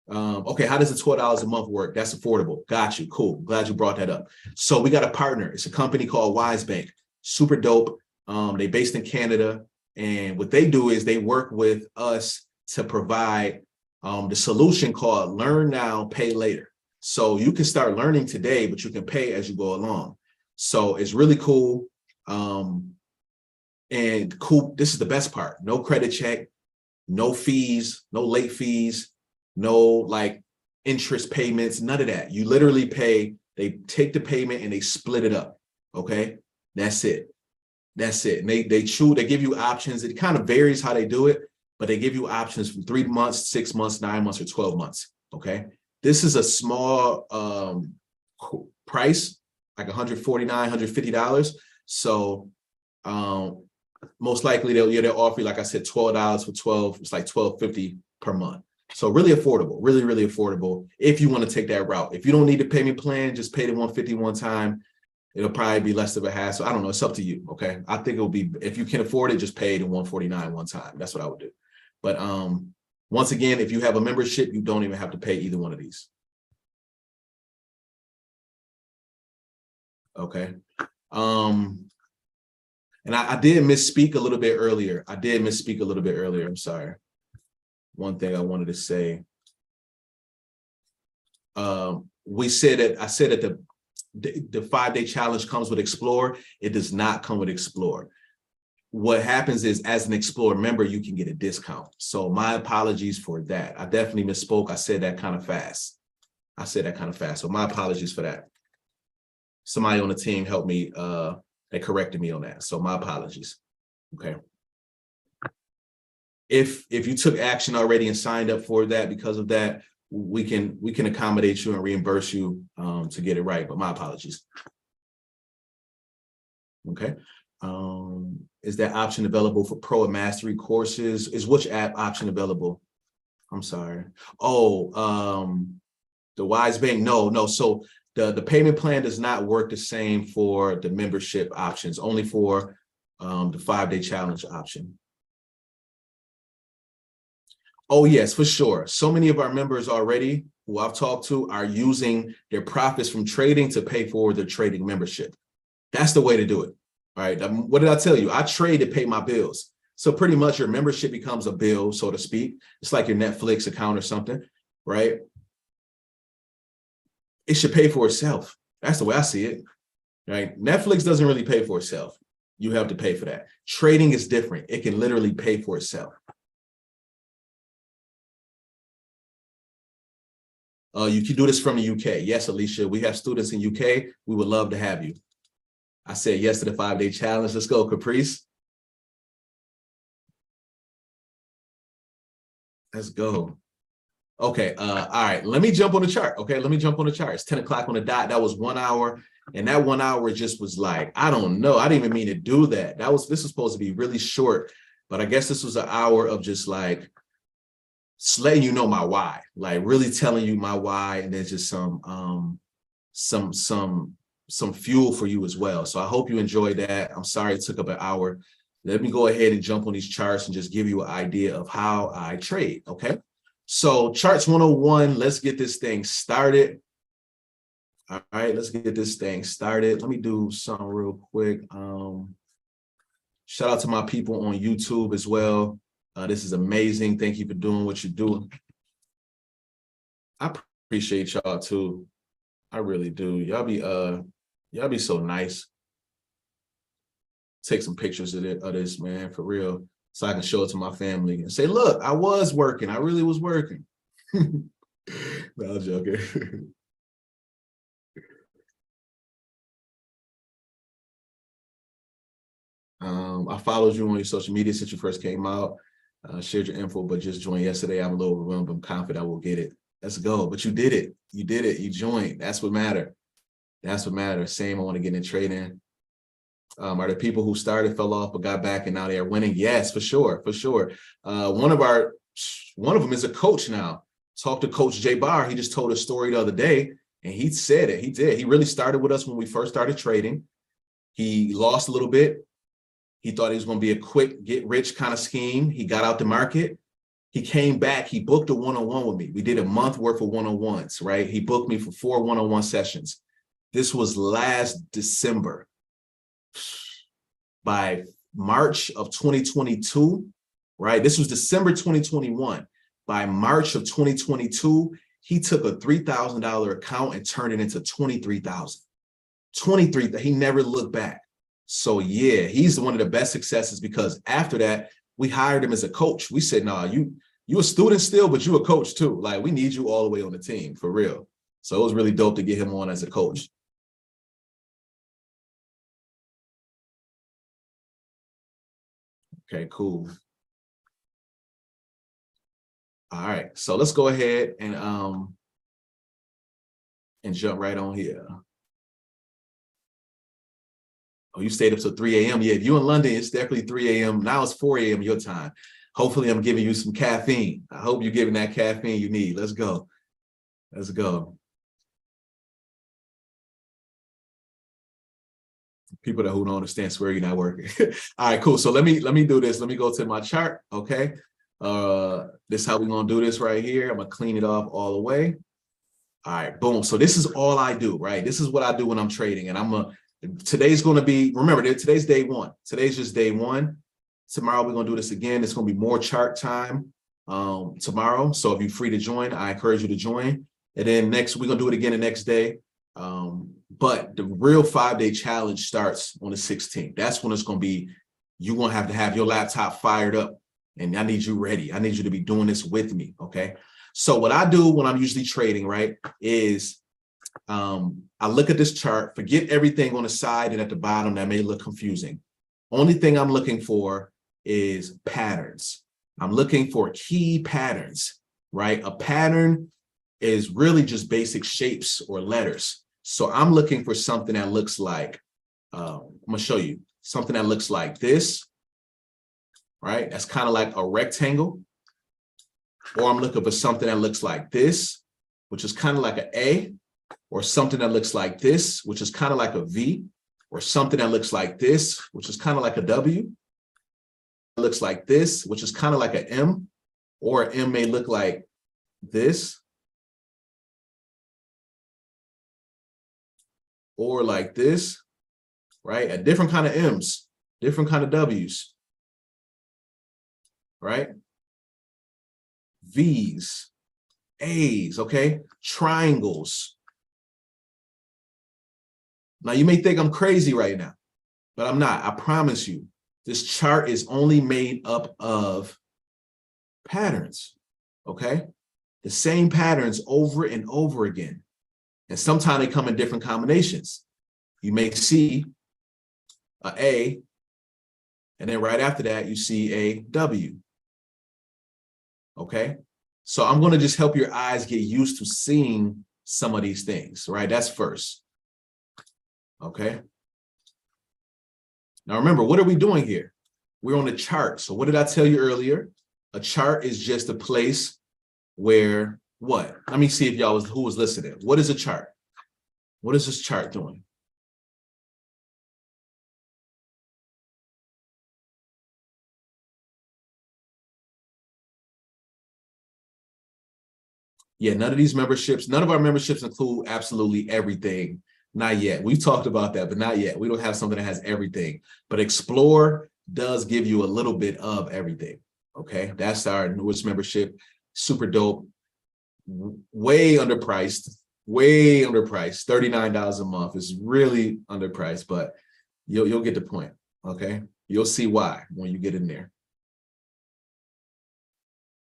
Okay, how does the $12 a month work? That's affordable. Got you. Cool. Glad you brought that up. So we got a partner. It's a company called Wise Bank. Super dope. They based in Canada. And what they do is they work with us to provide the solution called Learn Now, Pay Later. So you can start learning today, but you can pay as you go along. So it's really cool. And cool, this is the best part. No credit check, no fees, no late fees, no like interest payments, none of that. You literally pay, they take the payment and they split it up. Okay, that's it. That's it. And they give you options. It kind of varies how they do it, but they give you options from 3 months, 6 months, 9 months, or 12 months. Okay. This is a small price, like $149, $150. So most likely they'll offer you, like I said, $12 for 12. It's like $12.50 per month. So really affordable, really, really affordable if you want to take that route. If you don't need the payment plan, just pay the $150 one time. It'll probably be less of a hassle. I don't know. It's up to you. Okay. I think it'll be, if you can afford it, just pay the $149 one time. That's what I would do. But once again, if you have a membership, you don't even have to pay either one of these. Okay. And I did misspeak a little bit earlier. I'm sorry. One thing I wanted to say. I said that the 5-day challenge comes with Explore. It does not come with Explore. What happens is, as an Explore member, you can get a discount. So my apologies for that. I definitely misspoke. I said that kind of fast. So my apologies for that. Somebody on the team helped me, they corrected me on that. So my apologies. Okay. If you took action already and signed up for that because of that, we can accommodate you and reimburse you to get it right, but my apologies. Okay. Is that option available for Pro and Mastery courses? Is which app option available? I'm sorry. Oh, the Wise Bank. No. So the payment plan does not work the same for the membership options, only for the 5-day challenge option. Oh, yes, for sure. So many of our members already who I've talked to are using their profits from trading to pay for their trading membership. That's the way to do it. All right. What did I tell you? I trade to pay my bills. So pretty much your membership becomes a bill, so to speak. It's like your Netflix account or something, right? It should pay for itself. That's the way I see it, right? Netflix doesn't really pay for itself. You have to pay for that. Trading is different. It can literally pay for itself. You can do this from the UK. Yes, Alicia, we have students in UK. We would love to have you. I said yes to the 5-day challenge. Let's go, Caprice. Let's go. Okay, all right, let me jump on the chart. Okay, let me jump on the chart. It's 10 o'clock on the dot. That was 1 hour. And that 1 hour just was like, I don't know. I didn't even mean to do that. This was supposed to be really short, but I guess this was an hour of just like, letting you know my why, like really telling you my why, and then just some fuel for you as well. So I hope you enjoyed that. I'm sorry it took up an hour. Let me go ahead and jump on these charts and just give you an idea of how I trade. Okay. So Charts 101, let's get this thing started. All right, let's get this thing started. Let me do something real quick. Shout out to my people on YouTube as well. This is amazing. Thank you for doing what you're doing. I appreciate y'all too. I really do. Y'all be so nice. Take some pictures of this, man, for real, so I can show it to my family and say, look, I was working. I really was working. No, I'm joking. I followed you on your social media since you first came out. Shared your info, but just joined yesterday. I'm a little overwhelmed. I'm confident I will get it. Let's go. But you did it. You did it. You joined. That's what matters. That's what matters. Same, I want to get in trading. Are there people who started, fell off, but got back and now they are winning? Yes, for sure. For sure. One of them is a coach now. Talked to Coach Jay Barr. He just told a story the other day, and he said it. He did. He really started with us when we first started trading. He lost a little bit. He thought he was going to be a quick get rich kind of scheme. He got out the market. He came back. He booked a one-on-one with me. We did a month worth of one-on-ones, right? He booked me for 4 one-on-one sessions. This was last December. By March of 2022, right? This was December 2021. By March of 2022, he took a $3,000 account and turned it into $23,000. 23, he never looked back. So yeah, he's one of the best successes because after that, we hired him as a coach. We said, nah, you a student still, but you a coach too. Like we need you all the way on the team for real. So it was really dope to get him on as a coach. Okay, cool. All right, so let's go ahead and jump right on here. Oh, you stayed up till 3 a.m. Yeah, if you're in London, it's definitely 3 a.m. Now it's 4 a.m. your time. Hopefully I'm giving you some caffeine. I hope you're giving that caffeine you need. Let's go. Let's go. People that who don't understand swear you're not working. All right, cool. So let me do this. Let me go to my chart. Okay. This is how we're gonna do this right here. I'm gonna clean it off all the way. All right, boom. So this is all I do, right? This is what I do when I'm trading. And today's gonna be, remember, today's day one. Today's just day one. Tomorrow we're gonna do this again. It's gonna be more chart time tomorrow. So if you're free to join, I encourage you to join. And then next, we're gonna do it again the next day. But the real 5-day challenge starts on the 16th. That's when it's going to be, you're going to have your laptop fired up and I need you ready. I need you to be doing this with me. Okay. So what I do when I'm usually trading, right, is I look at this chart, forget everything on the side and at the bottom that may look confusing. Only thing I'm looking for is patterns. I'm looking for key patterns, right? A pattern is really just basic shapes or letters. So I'm looking for something that looks like, I'm gonna show you something that looks like this, right? That's kind of like a rectangle. Or I'm looking for something that looks like this, which is kind of like an A, or something that looks like this, which is kind of like a V, or something that looks like this, which is kind of like a W. It looks like this, which is kind of like an M, or an M may look like this, or like this, right? A different kind of M's, different kind of W's, right? V's, A's, okay? Triangles. Now you may think I'm crazy right now, but I'm not. I promise you, this chart is only made up of patterns, okay? The same patterns over and over again. And sometimes they come in different combinations. You may see an A, and then right after that, you see a W. Okay? So I'm going to just help your eyes get used to seeing some of these things, right? That's first. Okay? Now remember, what are we doing here? We're on a chart. So what did I tell you earlier? A chart is just a place where what? Let me see if y'all who was listening. What is a chart? What is this chart doing? Yeah, none of our memberships include absolutely everything. Not yet. We've talked about that, but not yet. We don't have something that has everything. But Explore does give you a little bit of everything. Okay, that's our newest membership. Super dope. Way underpriced. Way underpriced. $39 a month is really underpriced, but you'll get the point. Okay, you'll see why when you get in there.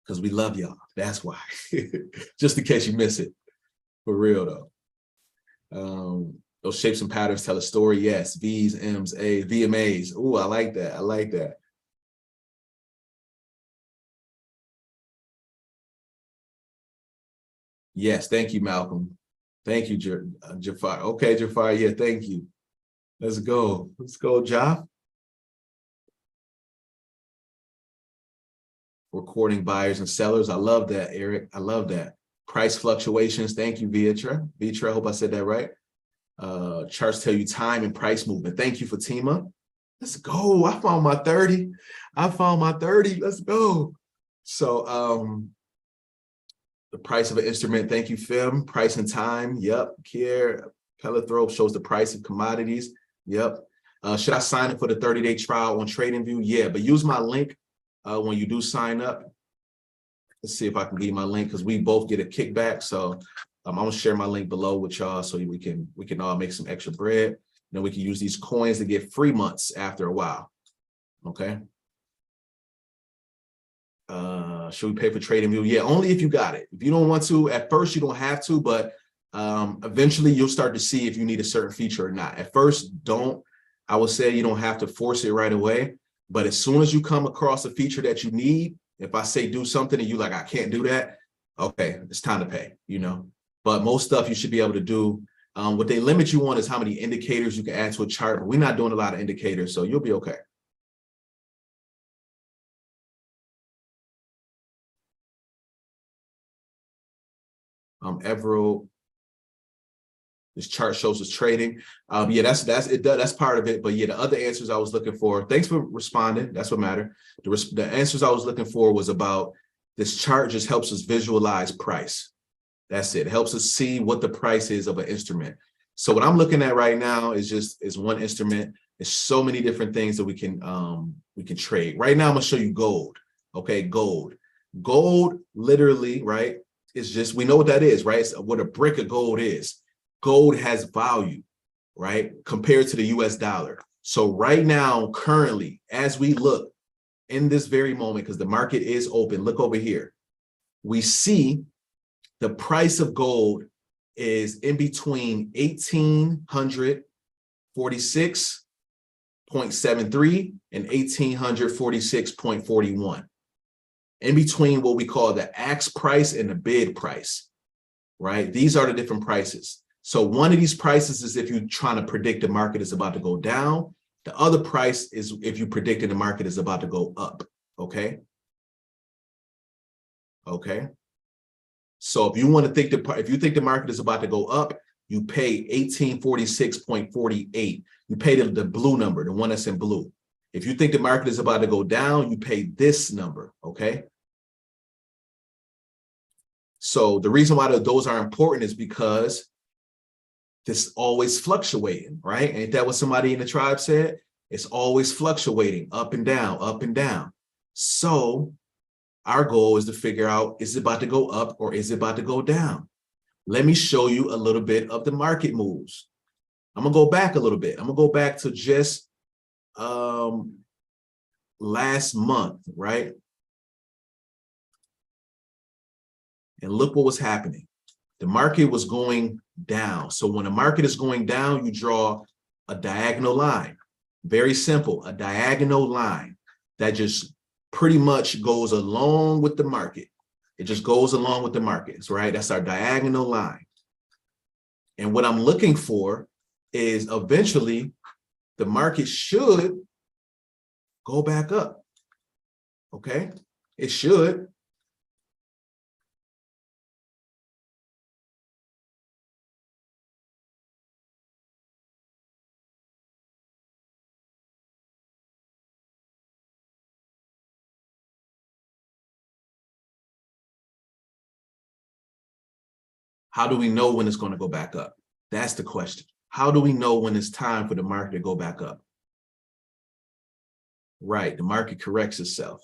Because we love y'all. That's why. Just in case you miss it. For real though. Those shapes and patterns tell a story. Yes. V's, M's, A, VMAs. Ooh, I like that. I like that. Yes. Thank you, Malcolm. Thank you, Jafar. Okay, Jafar. Yeah, thank you. Let's go. Let's go, Ja. Recording buyers and sellers. I love that, Eric. I love that. Price fluctuations. Thank you, Vitra. Vitra, I hope I said that right. Charts tell you time and price movement. Thank you, Fatima. Let's go. I found my 30. I found my 30. Let's go. So the price of an instrument. Thank you, Fim. Price and time. Yep. Care. Pellethrop shows the price of commodities. Yep. Should I sign up for the 30-day trial on TradingView? Yeah, but use my link when you do sign up. Let's see if I can give you my link because we both get a kickback. So I'm gonna share my link below with y'all so we can all make some extra bread. Then we can use these coins to get free months after a while. Okay. Should we pay for TradingView? Yeah, only if you got it. If you don't want to, at first you don't have to, but eventually you'll start to see if you need a certain feature or not. At first, don't. I would say you don't have to force it right away, but as soon as you come across a feature that you need, if I say do something and you like, I can't do that, okay, it's time to pay, you know. But most stuff you should be able to do. What they limit you on is how many indicators you can add to a chart, but we're not doing a lot of indicators, so you'll be okay. Everald, this chart shows us trading. Yeah, that's part of it. But yeah, the other answers I was looking for. Thanks for responding. That's what mattered. The answers I was looking for was about this chart just helps us visualize price. That's it. It helps us see what the price is of an instrument. So what I'm looking at right now is one instrument. There's so many different things that we can trade. Right now, I'm gonna show you gold. Okay, gold. Gold, literally, right? It's just, we know what that is, right? It's what a brick of gold is. Gold has value, right? Compared to the US dollar. So right now, currently, as we look in this very moment, because the market is open, look over here. We see the price of gold is in between 1,846.73 and 1,846.41. In between what we call the ask price and the bid price, right? These are the different prices. So one of these prices is if you're trying to predict the market is about to go down. The other price is if you predicted the market is about to go up, okay? Okay. So if you want to think if you think the market is about to go up, you pay 1846.48. You pay the blue number, the one that's in blue. If you think the market is about to go down, you pay this number, okay? So the reason why those are important is because this always fluctuating, right? Ain't that what somebody in the tribe said? It's always fluctuating up and down, up and down. So our goal is to figure out, is it about to go up or is it about to go down? Let me show you a little bit of the market moves. I'm gonna go back a little bit. I'm gonna go back to just last month, right? And look what was happening. The market was going down. So when the market is going down, you draw a diagonal line. Very simple, a diagonal line that just pretty much goes along with the market. It just goes along with the markets, right? That's our diagonal line. And what I'm looking for is eventually the market should go back up, okay? It should. How do we know when it's going to go back up? That's the question. How do we know when it's time for the market to go back up? Right, the market corrects itself.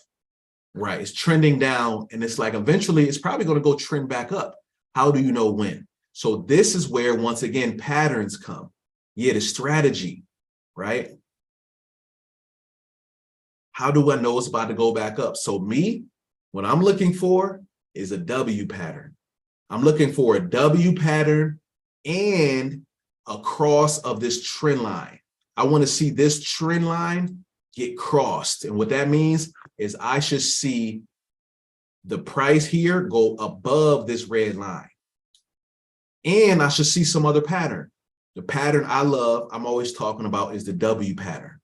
Right, it's trending down and it's like eventually it's probably going to go trend back up. How do you know when? So this is where, once again, patterns come. Yeah, the strategy, right? How do I know it's about to go back up? So me, what I'm looking for is a W pattern. I'm looking for a W pattern and a cross of this trend line. I want to see this trend line get crossed. And what that means is I should see the price here go above this red line. And I should see some other pattern. The pattern I love, I'm always talking about, is the W pattern,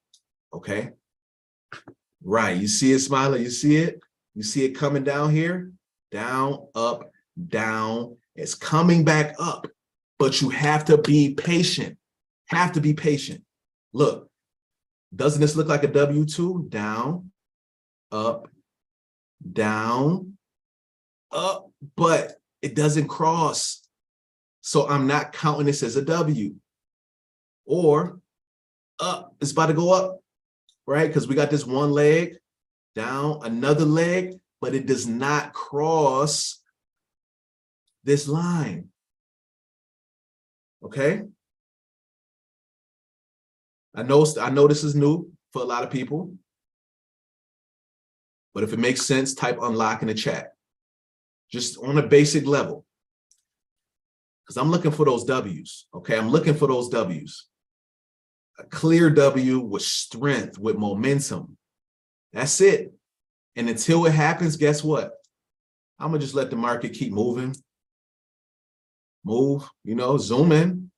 okay? Right, you see it, Smiley, you see it? You see it coming down here? Down, up, down. It's coming back up, but you have to be patient. Have to be patient. Look, Doesn't this look like a W2? Down, up, down, up, but it doesn't cross. So I'm not counting this as a W. Or up, it's about to go up, right? Because we got this one leg, down, another leg, but it does not cross this line. Okay? I know this is new for a lot of people, but if it makes sense, type unlock in the chat. Just on a basic level. Because I'm looking for those W's, okay? I'm looking for those W's. A clear W with strength, with momentum. That's it. And until it happens, guess what? I'm gonna just let the market keep moving. Move, zoom in.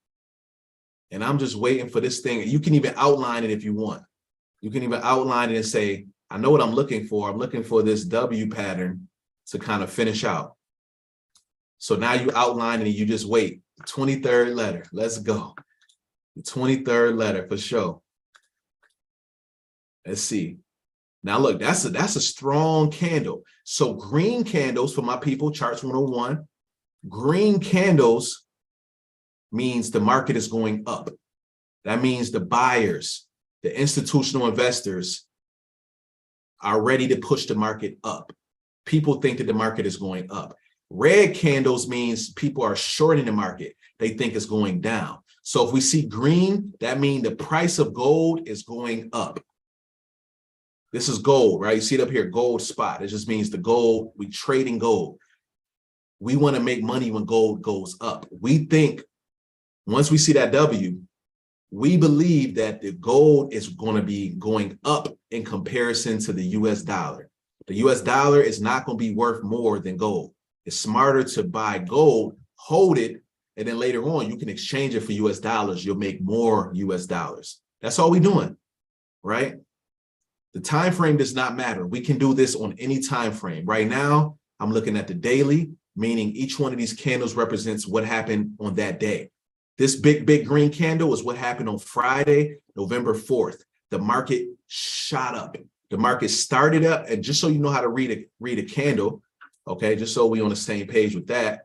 And I'm just waiting for this thing. You can even outline it if you want. You can even outline it and say, I know what I'm looking for. I'm looking for this W pattern to kind of finish out. So now you outline it and you just wait. The 23rd letter, let's go. The 23rd letter for sure. Let's see. Now look, that's a strong candle. So green candles for my people, Charts 101, green candles means the market is going up. That means the buyers, the institutional investors are ready to push the market up. People think that the market is going up. Red candles means people are shorting the market. They think it's going down. So if we see green, that means the price of gold is going up. This is gold, right? You see it up here, gold spot. It just means the gold, we trading gold. We want to make money when gold goes up. We think once we see that W, we believe that the gold is going to be going up in comparison to the US dollar. The US dollar is not going to be worth more than gold. It's smarter to buy gold, hold it, and then later on you can exchange it for US dollars. You'll make more US dollars. That's all we're doing, right? The time frame does not matter. We can do this on any time frame. Right now, I'm looking at the daily, meaning each one of these candles represents what happened on that day. This big green candle is what happened on Friday, November 4th. The market shot up. The market started up, and just so you know how to read a candle, okay, just so we're on the same page with that.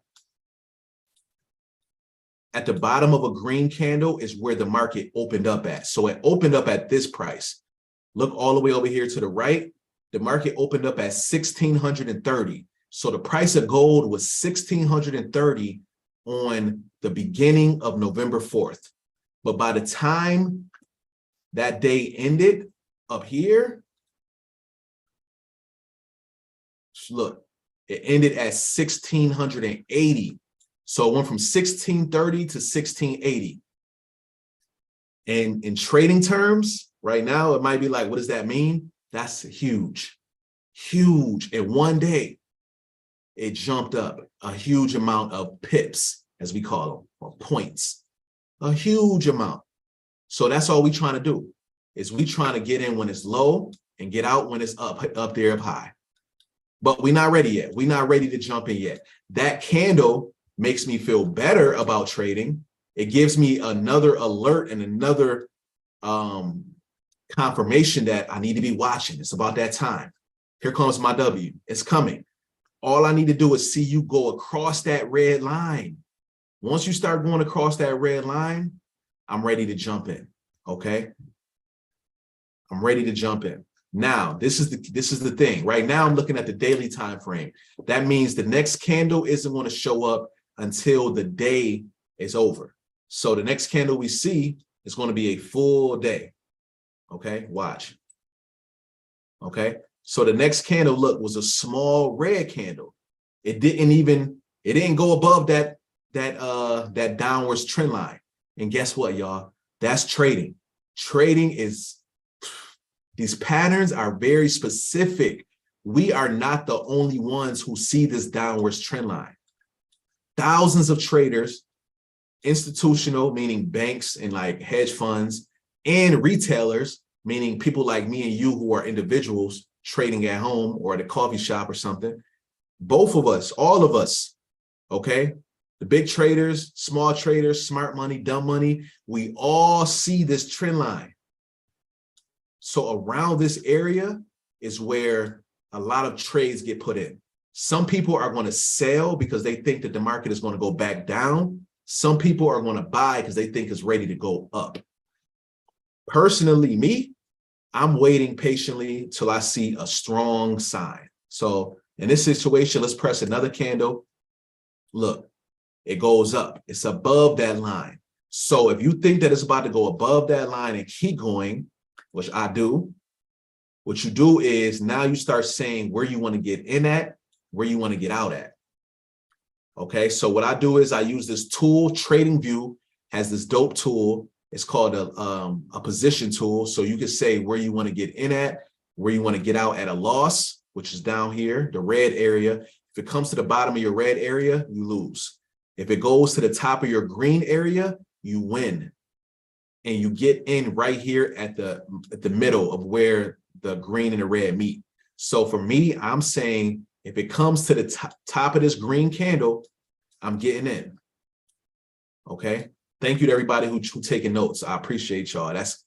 At the bottom of a green candle is where the market opened up at. So it opened up at this price. Look all the way over here to the right. The market opened up at 1,630. So the price of gold was 1,630 on the beginning of November 4th. But by the time that day ended up here, look, it ended at 1,680. So it went from 1,630 to 1,680. And in trading terms, right now, it might be like, what does that mean? That's huge, huge. In one day, it jumped up a huge amount of pips, as we call them, or points, a huge amount. So that's all we're trying to do, is we trying to get in when it's low and get out when it's up there up high. But we're not ready yet. We're not ready to jump in yet. That candle makes me feel better about trading. It gives me another alert and another confirmation that I need to be watching. It's about that time. Here comes my W. It's coming. All I need to do is see you go across that red line. Once you start going across that red line, I'm ready to jump in. Okay? I'm ready to jump in. Now, this is the thing. Right now, I'm looking at the daily time frame. That means the next candle isn't going to show up until the day is over. So the next candle we see is going to be a full day. Okay, watch. Okay, so the next candle, look, was a small red candle. It didn't go above that downwards trend line. And guess what, y'all? That's trading. Trading is, these patterns are very specific. We are not the only ones who see this downwards trend line. Thousands of traders, institutional, meaning banks and like hedge funds, and retailers, meaning people like me and you who are individuals trading at home or at a coffee shop or something. Both of us, all of us, okay? The big traders, small traders, smart money, dumb money, we all see this trend line. So around this area is where a lot of trades get put in. Some people are going to sell because they think that the market is going to go back down. Some people are going to buy because they think it's ready to go up. Personally, me, I'm waiting patiently till I see a strong sign. So in this situation, let's press another candle. Look, it goes up. It's above that line. So if you think that it's about to go above that line and keep going, which I do, what you do is now you start saying where you want to get in at, where you want to get out at. Okay, so what I do is I use this tool. TradingView has this dope tool. It's called a position tool. So you can say where you want to get in at, where you want to get out at a loss, which is down here, the red area. If it comes to the bottom of your red area, you lose. If it goes to the top of your green area, you win. And you get in right here at the middle of where the green and the red meet. So for me, I'm saying if it comes to the top of this green candle, I'm getting in. Okay. Thank you to everybody who taking notes. I appreciate y'all. That's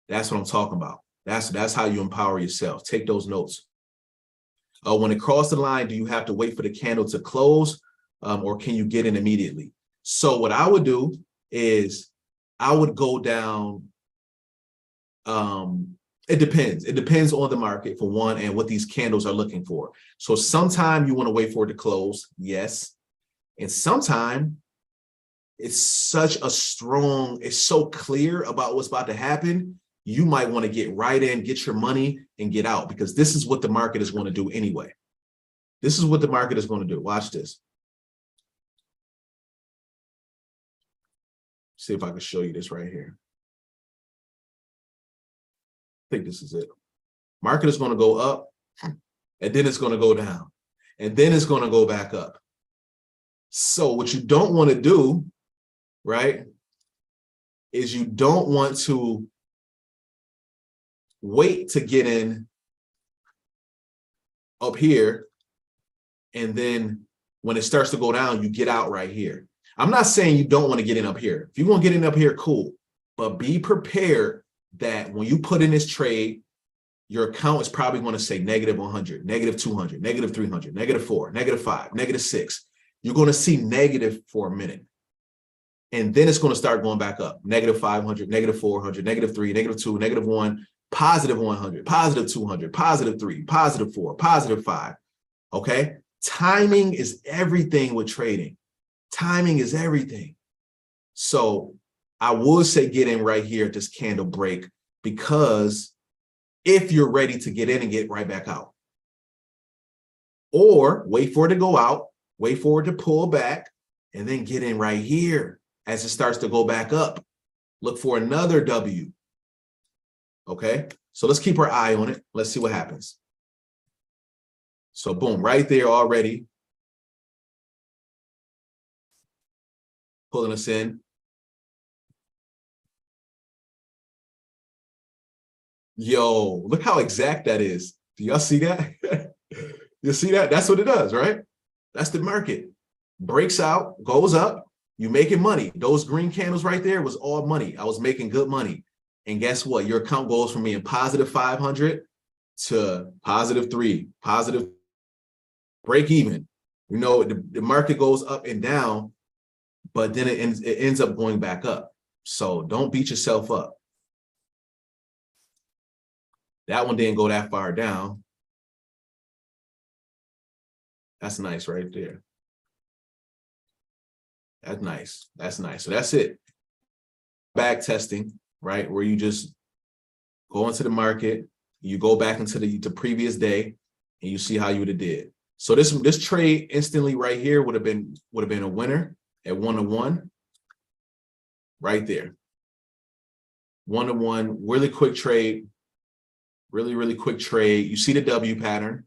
what I'm talking about. That's how you empower yourself. Take those notes. When it crosses the line, do you have to wait for the candle to close, or can you get in immediately? So what I would do is I would go down. It depends. It depends on the market, for one, and what these candles are looking for. So sometime you want to wait for it to close, yes. And sometime it's so clear about what's about to happen, you might want to get right in, get your money, and get out, because this is what the market is going to do anyway. This is what the market is going to do. Watch this. See if I can show you this right here. I think this is it. Market is going to go up, and then it's going to go down, and then it's going to go back up. So what you don't want to do, right, is you don't want to wait to get in up here, and then when it starts to go down, you get out right here. I'm not saying you don't want to get in up here. If you want to get in up here, cool. But be prepared that when you put in this trade, your account is probably going to say -100, -200, -300, -4, -5, -6. You're going to see negative for a minute. And then it's going to start going back up. -500, -400, -3, -2, -1, +100, +200, +3, +4, +5. Okay? Timing is everything with trading. Timing is everything. So I would say get in right here at this candle break, because if you're ready to get in and get right back out, or wait for it to go out, wait for it to pull back, and then get in right here as it starts to go back up. Look for another W. Okay, so let's keep our eye on it. Let's see what happens. So boom, right there already. Pulling us in. Yo, look how exact that is. Do y'all see that? You see that? That's what it does, right? That's the market. Breaks out, goes up, you making money. Those green candles right there was all money. I was making good money. And guess what? Your account goes from being +500 to +3, positive break even. You know, the market goes up and down, but then it ends up going back up. So don't beat yourself up. That one didn't go that far down. That's nice right there. That's nice. That's nice. So that's it. Back testing, right? Where you just go into the market, you go back into the previous day, and you see how you would have did. So this trade instantly right here would have been a winner at 1-to-1. Right there. 1-to-1, really quick trade. Really quick trade. You see the W pattern.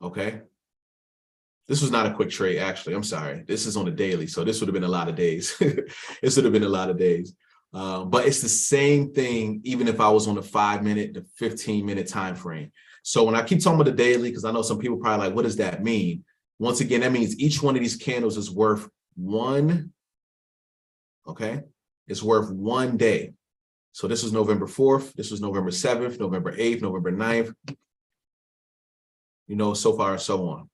Okay. This was not a quick trade, actually. I'm sorry. This is on the daily, so this would have been a lot of days. This would have been a lot of days. But it's the same thing, even if I was on the 5-minute to 15-minute time frame. So when I keep talking about the daily, because I know some people probably like, what does that mean? Once again, that means each one of these candles is worth one. Okay, it's worth 1 day. So this was November 4th. This was November 7th, November 8th, November 9th, you know, so far and so on.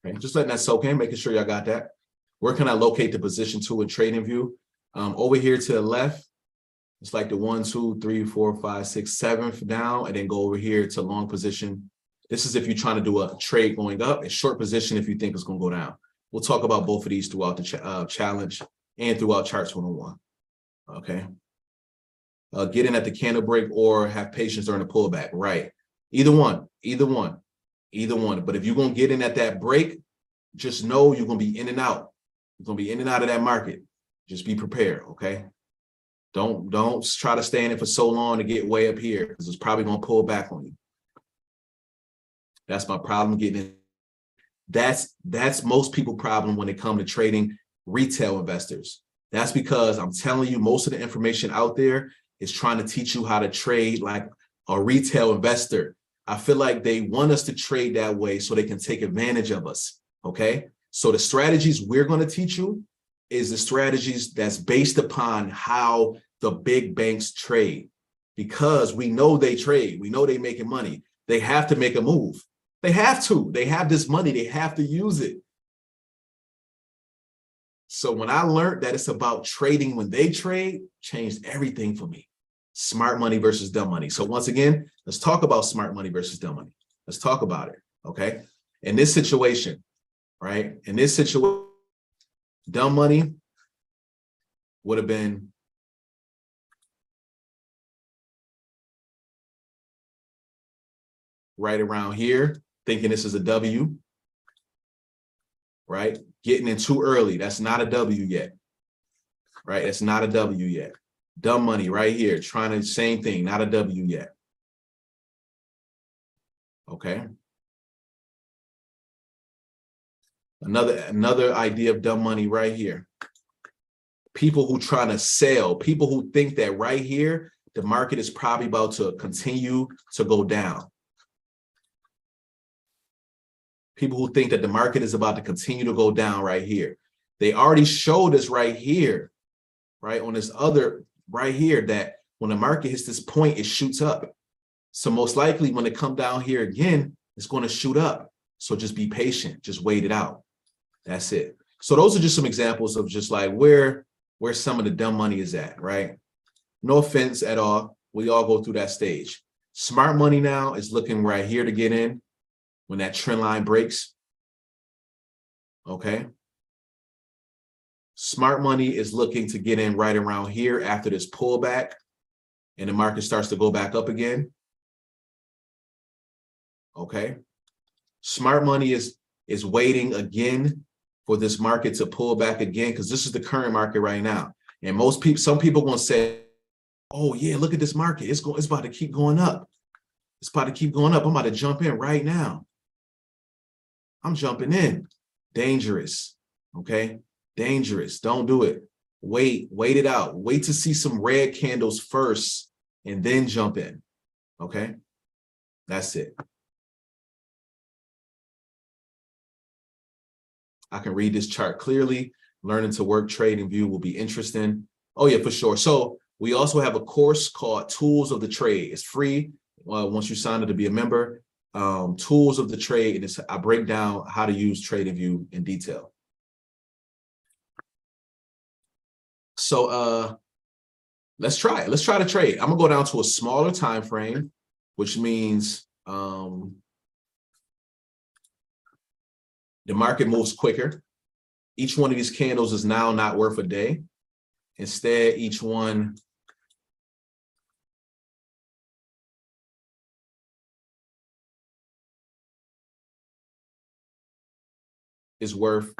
Okay, just letting that soak in, making sure y'all got that. Where can I locate the position to in trading view? Over here to the left, it's like the 1, 2, 3, 4, 5, 6, 7th down, and then go over here to long position. This is if you're trying to do a trade going up, and short position if you think it's going to go down. We'll talk about both of these throughout the challenge and throughout Charts 101. Okay. Get in at the candle break or have patience during the pullback. Right. Either one. But if you're going to get in at that break, just know you're going to be in and out. You're going to be in and out of that market. Just be prepared. Okay. Don't try to stay in it for so long to get way up here because it's probably going to pull back on you. That's my problem getting in. That's most people's problem when it comes to trading retail investors. That's because I'm telling you, most of the information out there is trying to teach you how to trade like a retail investor. I feel like they want us to trade that way so they can take advantage of us. Okay. So the strategies we're going to teach you is the strategies that's based upon how the big banks trade, because we know they trade. We know they're making money. They have to make a move. They have to. They have this money. They have to use it. So when I learned that it's about trading when they trade, changed everything for me. Smart money versus dumb money. So once again, let's talk about smart money versus dumb money. Let's talk about it. Okay. In this situation, right? In this situation, dumb money would have been right around here, thinking this is a W, right? Getting in too early. That's not a W yet, right? It's not a W yet. Dumb money right here, trying to same thing, not a W yet. Okay. Another idea of dumb money right here. People who trying to sell, people who think that right here, the market is probably about to continue to go down. People who think that the market is about to continue to go down right here. They already showed us right here, right, on this other right here, that when the market hits this point, it shoots up. So most likely when it come down here again, it's going to shoot up. So just be patient, just wait it out. That's it. So those are just some examples of just like where some of the dumb money is at, right? No offense at all. We all go through that stage. Smart money now is looking right here to get in when that trend line breaks. Okay. Smart money is looking to get in right around here after this pullback and the market starts to go back up again. Okay. Smart money is waiting again for this market to pull back again, because this is the current market right now. And most people, some people going to say, oh yeah, look at this market. It's about to keep going up. It's about to keep going up. I'm about to jump in right now. I'm jumping in. Dangerous. Okay. Dangerous. Don't do it. Wait it out. Wait to see some red candles first and then jump in. Okay. That's it. I can read this chart clearly. Learning to work, trade, and view will be interesting. Oh yeah, for sure. So we also have a course called Tools of the Trade. It's free once you sign up to be a member. Tools of the Trade, and I break down how to use TradingView in detail. So let's try it. Let's try to trade. I'm gonna go down to a smaller time frame, which means the market moves quicker. Each one of these candles is now not worth a day. Instead, each one is worth,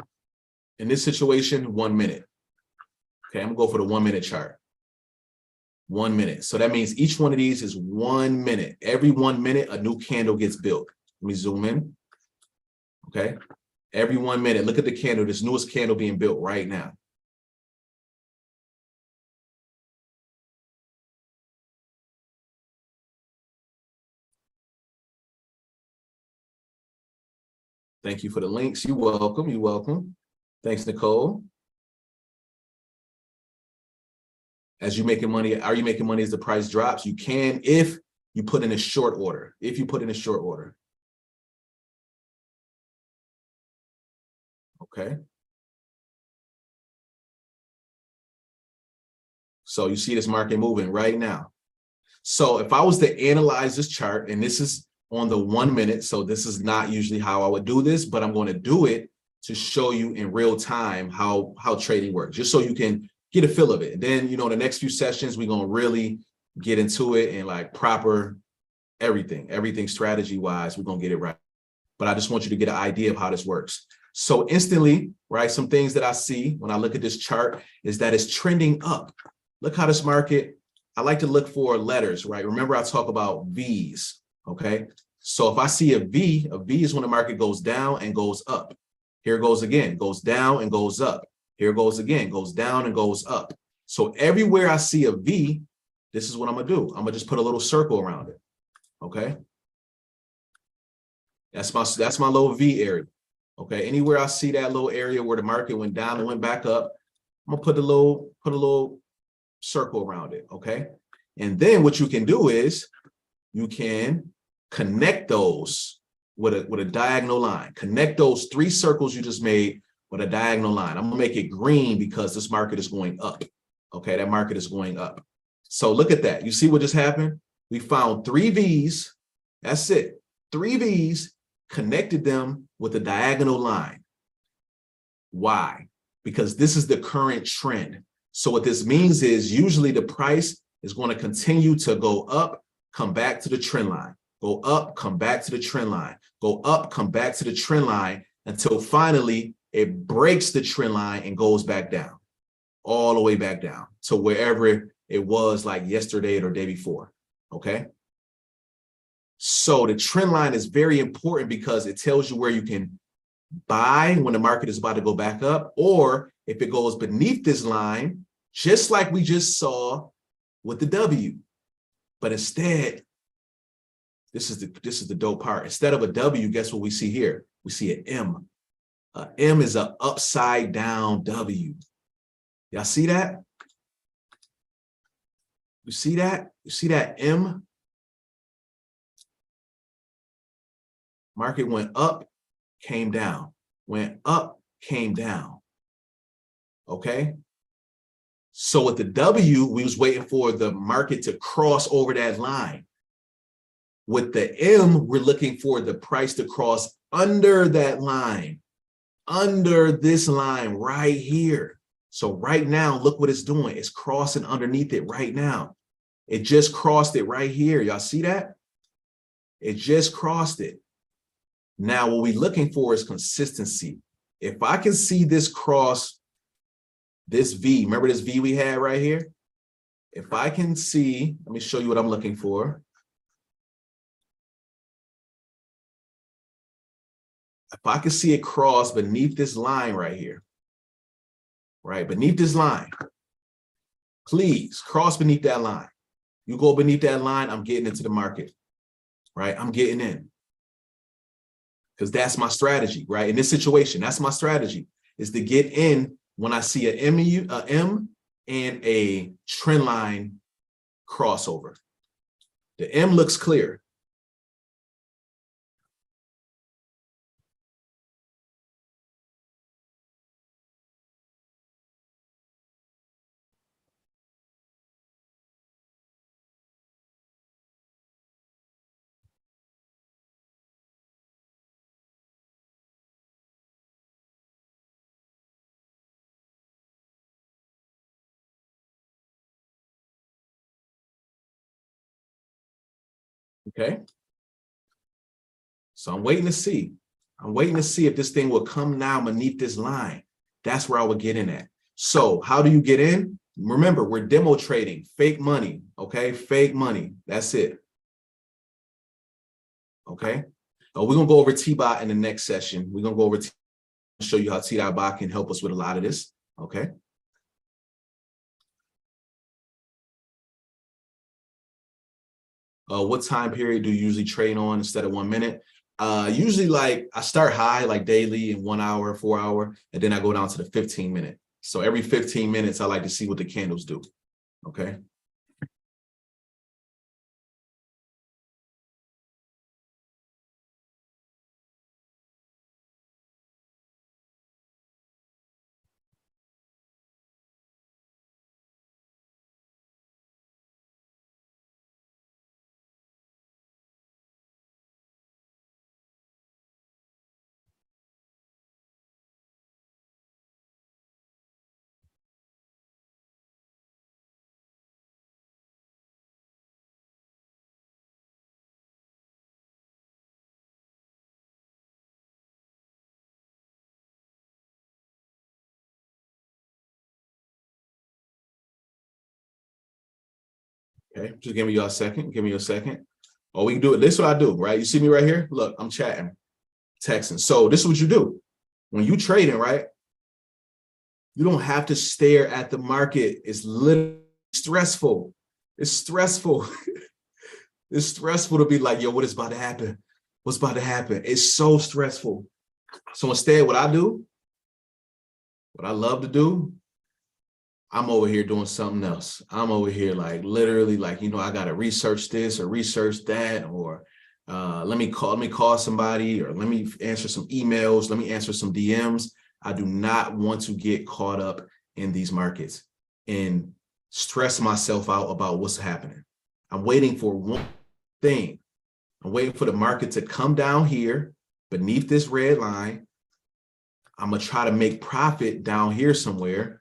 in this situation, 1 minute. Okay, I'm gonna go for the 1 minute chart. 1 minute. So that means each one of these is 1 minute. Every 1 minute, a new candle gets built. Let me zoom in. Okay. Every 1 minute, look at the candle, this newest candle being built right now. Thank you for the links. You're welcome. You're welcome. Thanks, Nicole. As you're making money, are you making money as the price drops? You can if you put in a short order. If you put in a short order. Okay. So you see this market moving right now. So if I was to analyze this chart, and this is on the 1 minute, so this is not usually how I would do this, but I'm going to do it to show you in real time how trading works, just so you can get a feel of it. And then, the next few sessions, we're going to really get into it and like proper everything strategy wise, we're going to get it right. But I just want you to get an idea of how this works. So instantly, right, some things that I see when I look at this chart is that it's trending up. Look how this market, I like to look for letters, right? Remember, I talk about V's, okay? So if I see a V is when the market goes down and goes up. Here it goes again, goes down and goes up. Here it goes again, goes down and goes up. So everywhere I see a V, this is what I'm gonna do. I'm gonna just put a little circle around it, okay? That's my little V area, okay? Anywhere I see that little area where the market went down and went back up, I'm gonna put a little circle around it, okay? And then what you can do is you can connect those with a diagonal line. Connect those 3 circles you just made with a diagonal line. I'm gonna make it green because this market is going up, okay? That market is going up. So look at that. You see what just happened? We found 3 V's. That's it. 3 V's, connected them with a diagonal line. Why? Because this is the current trend. So what this means is usually the price is going to continue to go up, come back to the trend line, go up, come back to the trend line, go up, come back to the trend line until finally it breaks the trend line and goes back down, all the way back down to wherever it was like yesterday or day before, okay? So the trend line is very important because it tells you where you can buy when the market is about to go back up, or if it goes beneath this line, just like we just saw with the W. But instead, this is the dope part. Instead of a W, guess what we see here? We see an M. M is an upside down W. Y'all see that? You see that? You see that M? Market went up, came down, went up, came down. Okay? So with the W, we was waiting for the market to cross over that line. With the M, we're looking for the price to cross under that line, under this line right here. So right now, look what it's doing. It's crossing underneath it right now. It just crossed it right here. Y'all see that? It just crossed it. Now, what we're looking for is consistency. If I can see this cross this V, remember this V we had right here? If I can see, let me show you what I'm looking for. If I can see it cross beneath this line right here, right, beneath this line, please cross beneath that line. You go beneath that line, I'm getting into the market, right? I'm getting in. Because that's my strategy, right? In this situation, that's my strategy, is to get in when I see M and a trend line crossover. The M looks clear. Okay. So I'm waiting to see. I'm waiting to see if this thing will come now beneath this line. That's where I would get in at. So how do you get in? Remember, we're demo trading, fake money, okay? Fake money, that's it, okay? We're gonna go over T-Bot in the next session. We're gonna go over show you how T-Bot can help us with a lot of this, okay? What time period do you usually trade on instead of 1 minute? Usually like I start high, like daily in 1 hour, 4 hour, and then I go down to the 15 minute. So every 15 minutes, I like to see what the candles do, okay? Okay, just give me y'all a second. Give me a second. Oh, we can do it. This is what I do, right? You see me right here? Look, I'm chatting, texting. So this is what you do. When you trading, right? You don't have to stare at the market. It's literally stressful. It's stressful. It's stressful to be like, yo, what is about to happen? What's about to happen? It's so stressful. So instead, what I do, what I love to do, I'm over here doing something else. I'm over here like literally like, I got to research this or research that, or let me call somebody, or let me answer some emails. Let me answer some DMs. I do not want to get caught up in these markets and stress myself out about what's happening. I'm waiting for one thing. I'm waiting for the market to come down here beneath this red line. I'm going to try to make profit down here somewhere.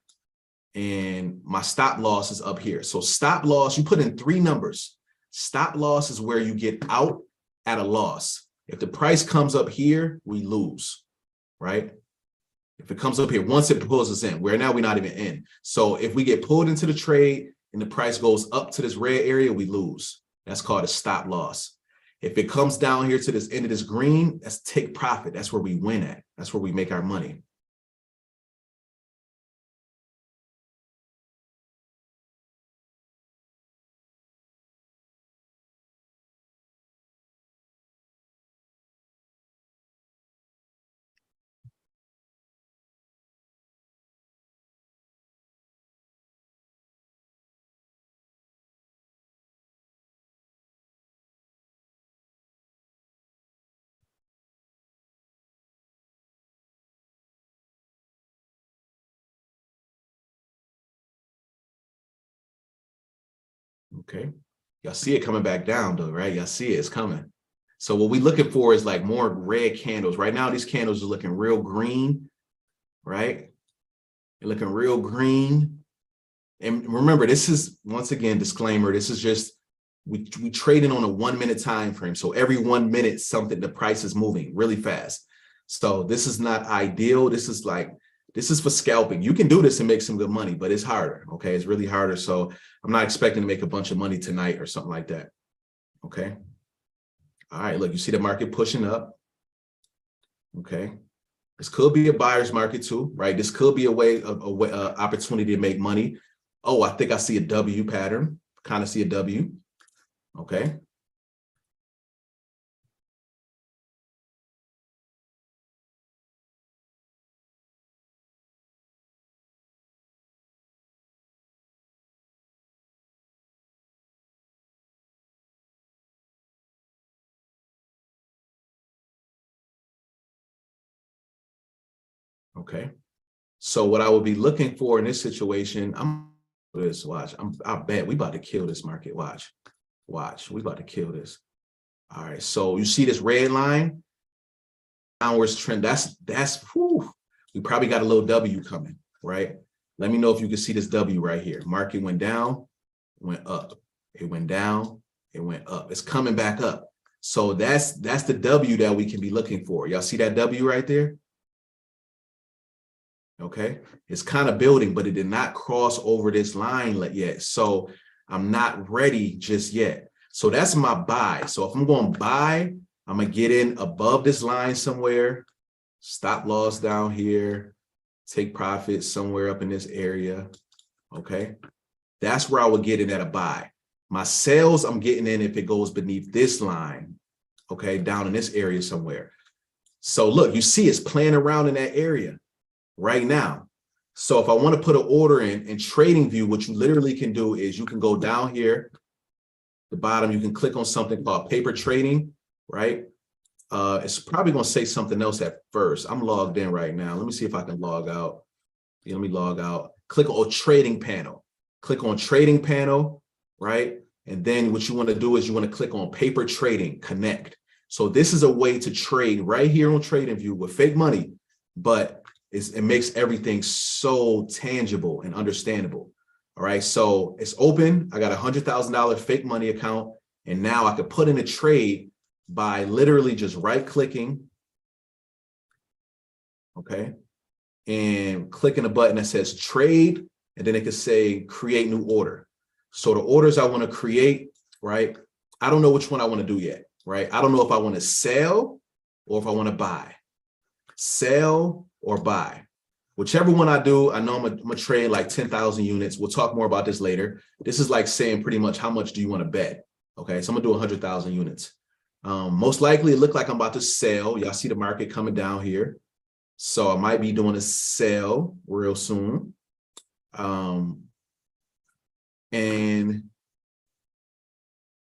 And my stop loss is up here. So stop loss, you put in 3 numbers. Stop loss is where you get out at a loss. If the price comes up here, we lose, right? If it comes up here, once it pulls us in, we're not even in. So if we get pulled into the trade and the price goes up to this red area, we lose. That's called a stop loss. If it comes down here to this end of this green, that's take profit. That's where we win at. That's where we make our money. Okay. Y'all see it coming back down though, right? Y'all see it, it's coming. So what we're looking for is like more red candles. Right now, these candles are looking real green, right? They're looking real green. And remember, this is, once again, disclaimer, this is just, we trading on a 1 minute time frame. So every 1 minute, the price is moving really fast. So this is not ideal. This is for scalping. You can do this and make some good money, but it's harder, okay? It's really harder. So I'm not expecting to make a bunch of money tonight or something like that, okay? All right, look, you see the market pushing up, okay? This could be a buyer's market too, right? This could be a way, opportunity to make money. Oh, I think I see a W pattern, kind of see a W, okay? Okay. So what I would be looking for in this situation, I bet we about to kill this market. Watch, we about to kill this. All right, so you see this red line, downwards trend, whew, we probably got a little W coming, right? Let me know if you can see this W right here. Market went down, went up. It went down, it went up. It's coming back up. So that's the W that we can be looking for. Y'all see that W right there? Okay, it's kind of building, but it did not cross over this line yet. So I'm not ready just yet. So that's my buy. So if I'm going to buy, I'm going to get in above this line somewhere, stop loss down here, take profit somewhere up in this area. Okay, that's where I would get in at a buy. My sales, I'm getting in if it goes beneath this line, okay, down in this area somewhere. So look, you see it's playing around in that area right now. So if I want to put an order in trading view, what you literally can do is you can go down here, the bottom, you can click on something called paper trading, right? It's probably going to say something else at first. I'm logged in right now. Let me see if I can log out. Yeah, let me log out. Click on trading panel. Click on trading panel, right? And then what you want to do is you want to click on paper trading, connect. So this is a way to trade right here on TradingView with fake money, but it makes everything so tangible and understandable. All right, so it's open. I got $100,000 fake money account, and now I could put in a trade by literally just right-clicking, okay, and clicking a button that says trade, and then it could say create new order. So the orders I want to create, right? I don't know which one I want to do yet, right? I don't know if I want to sell or if I want to buy. Sell or buy. Whichever one I do, I know I'm gonna trade like 10,000 units. We'll talk more about this later. This is like saying pretty much how much do you want to bet? Okay, so I'm gonna do 100,000 units. Most likely it looked like I'm about to sell. Y'all see the market coming down here. So I might be doing a sell real soon. And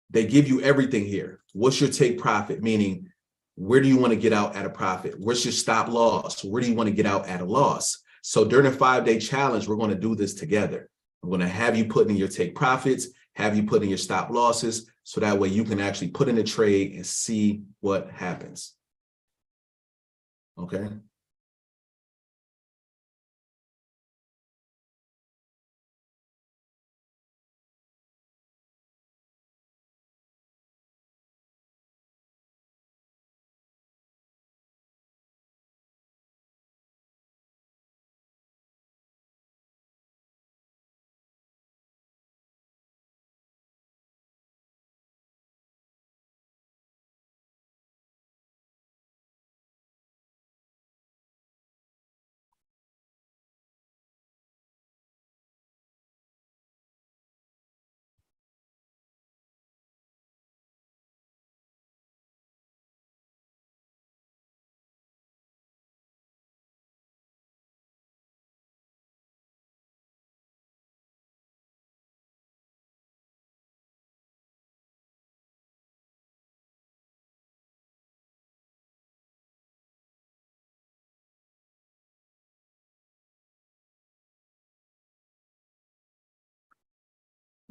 they give you everything here. What's your take profit? Meaning, where do you want to get out at a profit? Where's your stop loss? Where do you want to get out at a loss? So during a 5-day challenge, we're going to do this together. I'm going to have you put in your take profits, have you put in your stop losses, so that way you can actually put in a trade and see what happens. Okay.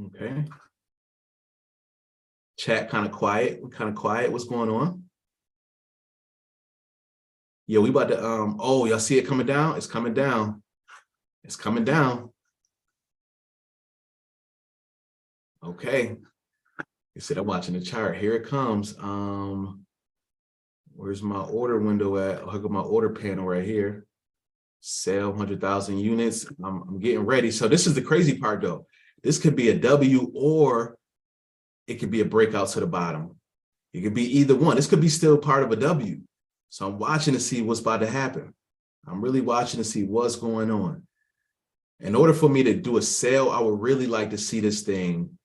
Okay. Chat kind of quiet. What's going on? Yeah, we about to oh, y'all see it coming down? It's coming down. It's coming down. Okay. You said I'm watching the chart. Here it comes. Where's my order window at? I'll hook up my order panel right here. Sell 100,000 units. I'm getting ready. So this is the crazy part though. This could be a W or it could be a breakout to the bottom. It could be either one. This could be still part of a W. So I'm watching to see what's about to happen. I'm really watching to see what's going on. In order for me to do a sale, I would really like to see this thing.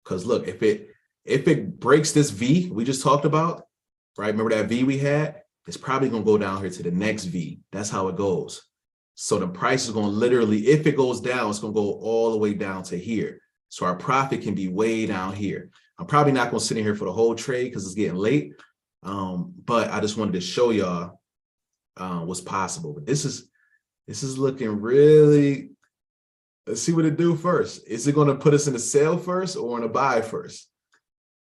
Because look, if it breaks this V we just talked about, right? Remember that V we had? It's probably going to go down here to the next V. That's how it goes. So the price is going to literally, if it goes down, it's going to go all the way down to here. So our profit can be way down here. I'm probably not going to sit in here for the whole trade because it's getting late. But I just wanted to show y'all what's possible. But this is looking really, let's see what it do first. Is it going to put us in a sell first or in a buy first?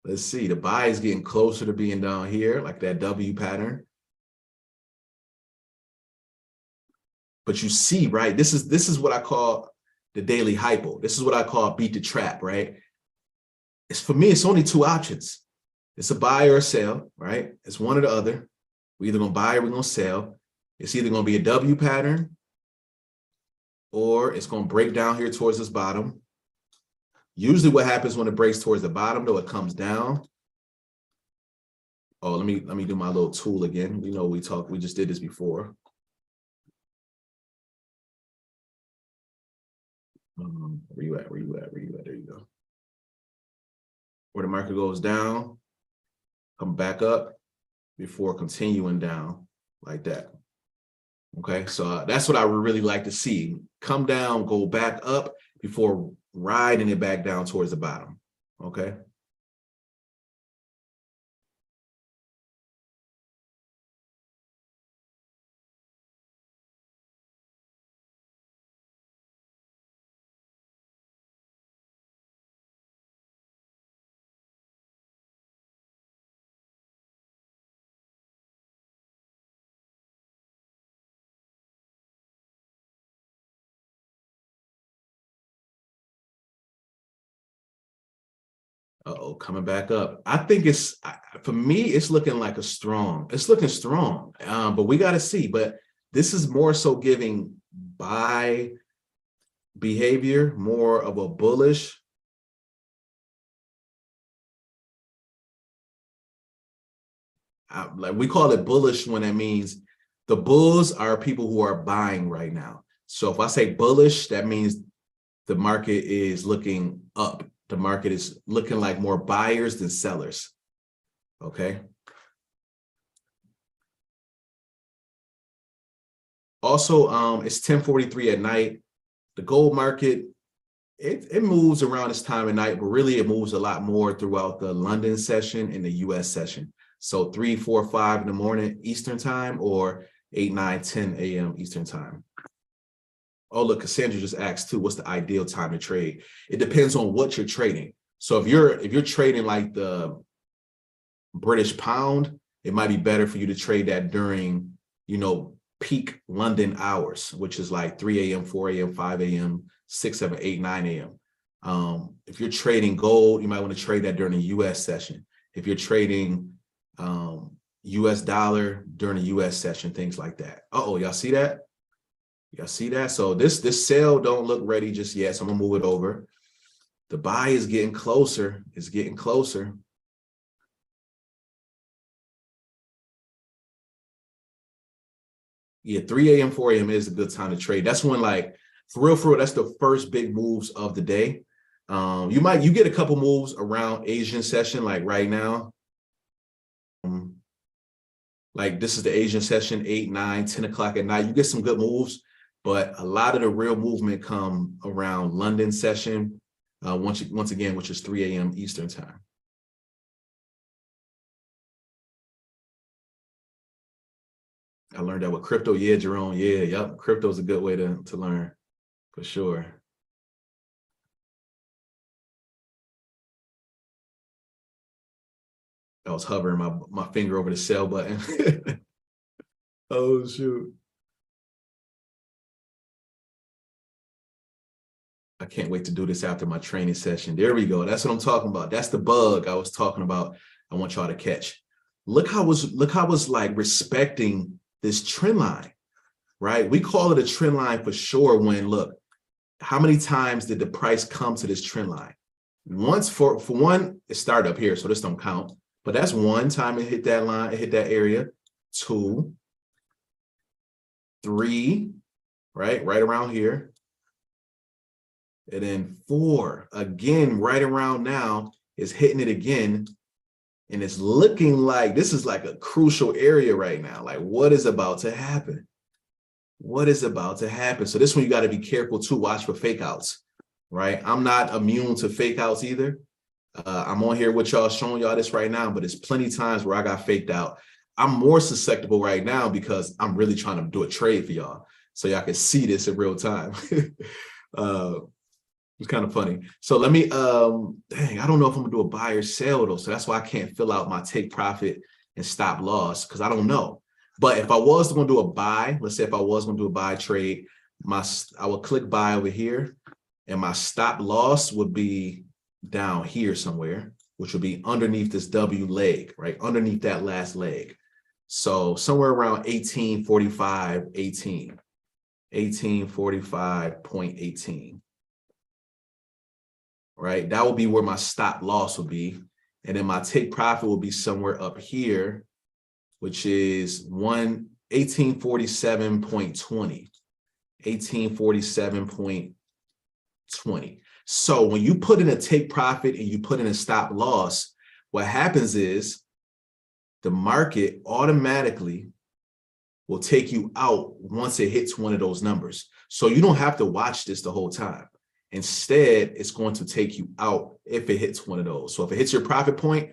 Let's see. The buy is getting closer to being down here, like that W pattern. But you see, right? This is what I call the daily hypo. This is what I call beat the trap, right? It's for me, it's only two options. It's a buy or a sell, right? It's one or the other. We're either gonna buy or we're gonna sell. It's either going to be a W pattern or it's going to break down here towards this bottom. Usually what happens when it breaks towards the bottom, though, it comes down. Oh, let me do my little tool again. We know we just did this before. Where you at? There you go. Where the market goes down, come back up before continuing down like that. Okay, so that's what I would really like to see. Come down, go back up before riding it back down towards the bottom. Okay. Uh-oh, coming back up. I think for me, it's looking like it's looking strong, but we got to see. But this is more so giving buy behavior, more of a bullish. Like we call it bullish when that means the bulls are people who are buying right now. So if I say bullish, that means the market is looking up. The market is looking like more buyers than sellers. Okay. Also, it's 10:43 at night. The gold market, it moves around this time of night, but really it moves a lot more throughout the London session and the US session. So 3, 4, 5 in the morning Eastern time, or 8, 9, 10 a.m. Eastern time. Oh, look, Cassandra just asked too, what's the ideal time to trade? It depends on what you're trading. So if you're trading like the British pound, it might be better for you to trade that during, peak London hours, which is like 3 a.m., 4 a.m., 5 a.m., 6, 7, 8, 9 a.m. If you're trading gold, you might want to trade that during the US session. If you're trading US dollar during the US session, things like that. Uh-oh, y'all see that? Y'all see that? So this sell don't look ready just yet. So I'm gonna move it over. The buy is getting closer. It's getting closer. Yeah, 3 a.m., 4 a.m. is a good time to trade. That's when, like, for real, that's the first big moves of the day. You get a couple moves around Asian session, like right now. Like this is the Asian session, 8, 9, 10 o'clock at night. You get some good moves. But a lot of the real movement come around London session, once again, which is 3 a.m. Eastern time. I learned that with crypto. Yeah, Jerome. Yeah, yep. Crypto is a good way to learn, for sure. I was hovering my finger over the sell button. Oh, shoot. I can't wait to do this after my training session. There we go. That's what I'm talking about. That's the bug I was talking about. I want y'all to catch. Look how it's like respecting this trend line, right? We call it a trend line for sure when, look, how many times did the price come to this trend line? Once for one, it started up here, so this don't count. But that's one time it hit that line, it hit that area. 2, 3, right around here. And then 4, again, right around now, is hitting it again. And it's looking like this is like a crucial area right now. Like, what is about to happen? What is about to happen? So this one, you got to be careful to watch for fake outs, right? I'm not immune to fake outs either. I'm on here with y'all showing y'all this right now, but there's plenty of times where I got faked out. I'm more susceptible right now because I'm really trying to do a trade for y'all, so y'all can see this in real time. It's kind of funny. So let me, dang, I don't know if I'm gonna do a buy or sell though. So that's why I can't fill out my take profit and stop loss, because I don't know. But if I was going to do a buy, let's say if I was going to do a buy trade, I would click buy over here, and my stop loss would be down here somewhere, which would be underneath this W leg, right? Underneath that last leg. So somewhere around 1845, 1845.18, right? That will be where my stop loss will be. And then my take profit will be somewhere up here, which is 1847.20, 1847.20. So when you put in a take profit and you put in a stop loss, what happens is the market automatically will take you out once it hits one of those numbers. So you don't have to watch this the whole time. Instead, it's going to take you out if it hits one of those. So if it hits your profit point,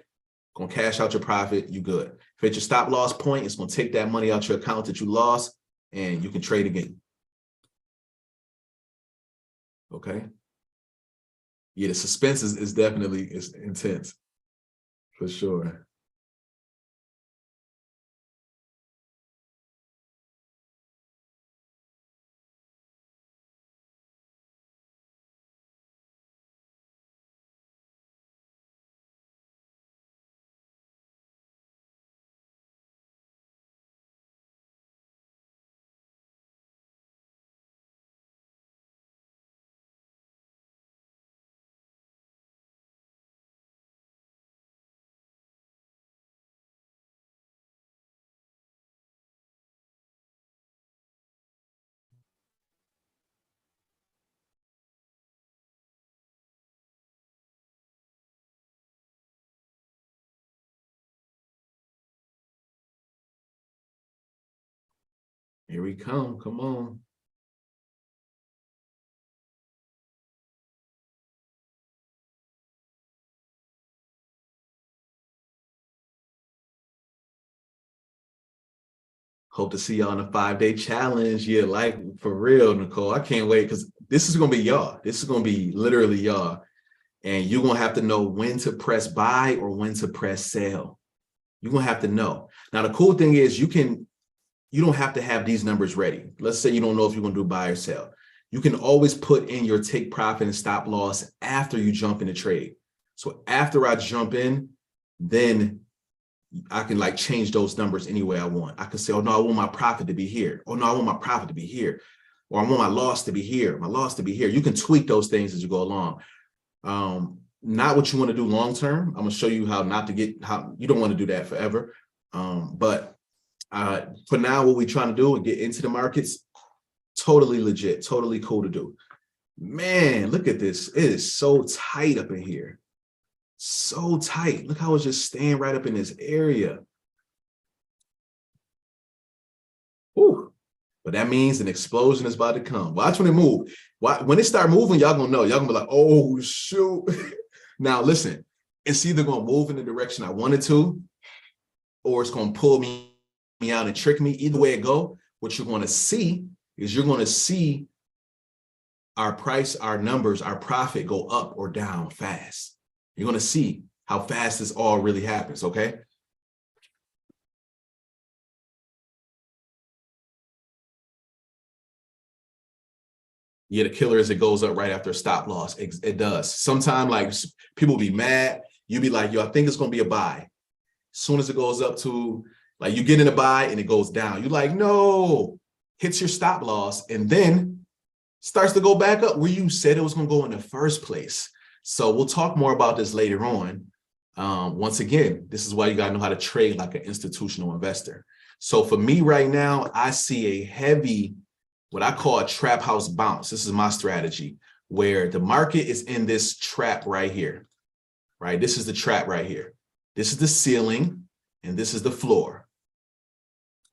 going to cash out your profit, you good. If it's your stop loss point, it's going to take that money out your account that you lost, and you can trade again. Okay. Yeah, the suspense is definitely intense, for sure. Here we come. Come on. Hope to see y'all on the 5-day challenge. Yeah, like for real, Nicole. I can't wait because this is going to be y'all. This is going to be literally y'all. And you're going to have to know when to press buy or when to press sell. You're going to have to know. Now, the cool thing is you don't have to have these numbers ready. Let's say you don't know if you're going to do buy or sell. You can always put in your take profit and stop loss after you jump in the trade. So after I jump in, then I can like change those numbers any way I want. I can say, oh no, I want my profit to be here. Oh no, I want my profit to be here. Or I want my loss to be here, my loss to be here. You can tweak those things as you go along. Not what you want to do long term. I'm gonna show you how not to get, how you don't want to do that forever. But for now, what we're trying to do and get into the markets, totally legit, totally cool to do. Man, look at this. It is so tight up in here. So tight. Look how it's just staying right up in this area. Ooh. But that means an explosion is about to come. Watch when it move. When it start moving, y'all gonna know. Y'all gonna be like, oh shoot. Now listen, it's either gonna move in the direction I wanted to, or it's gonna pull me out and trick me. Either way it go, what you're gonna see is you're gonna see our price, our numbers, our profit go up or down fast. You're gonna see how fast this all really happens, okay? Yeah, the killer is it goes up right after a stop loss. It does. Sometimes like people be mad. You be like, yo, I think it's gonna be a buy. As soon as it goes up to, like you get in a buy and it goes down. You're like, no, hits your stop loss and then starts to go back up where you said it was gonna go in the first place. So we'll talk more about this later on. Once again, this is why you gotta know how to trade like an institutional investor. So for me right now, I see a heavy, what I call a trap house bounce. This is my strategy where the market is in this trap right here, right? This is the trap right here. This is the ceiling and this is the floor.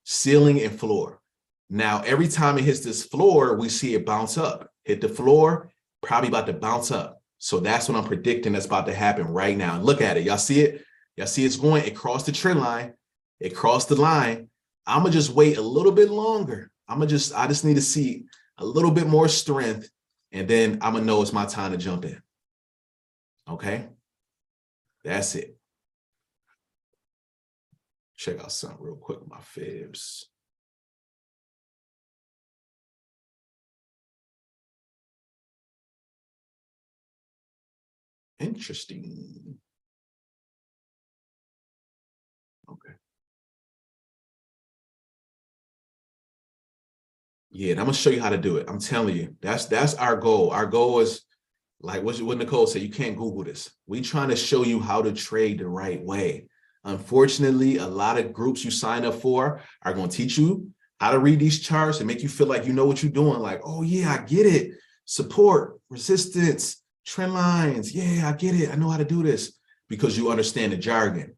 Ceiling and floor. Now, every time it hits this floor, we see it bounce up. Hit the floor, probably about to bounce up. So that's what I'm predicting that's about to happen right now. And look at it. Y'all see it? Y'all see it's going, it crossed the trend line. It crossed the line. I'm going to just wait a little bit longer. I just need to see a little bit more strength. And then I'm going to know it's my time to jump in. Okay? That's it. Check out something real quick with my fibs. Interesting. Okay. Yeah, and I'm gonna show you how to do it. I'm telling you, that's our goal. Our goal is like what Nicole said, you can't Google this. We trying to show you how to trade the right way. Unfortunately, a lot of groups you sign up for are going to teach you how to read these charts and make you feel like you know what you're doing. Like, oh yeah, I get it. Support, resistance, trend lines. Yeah, I get it. I know how to do this because you understand the jargon.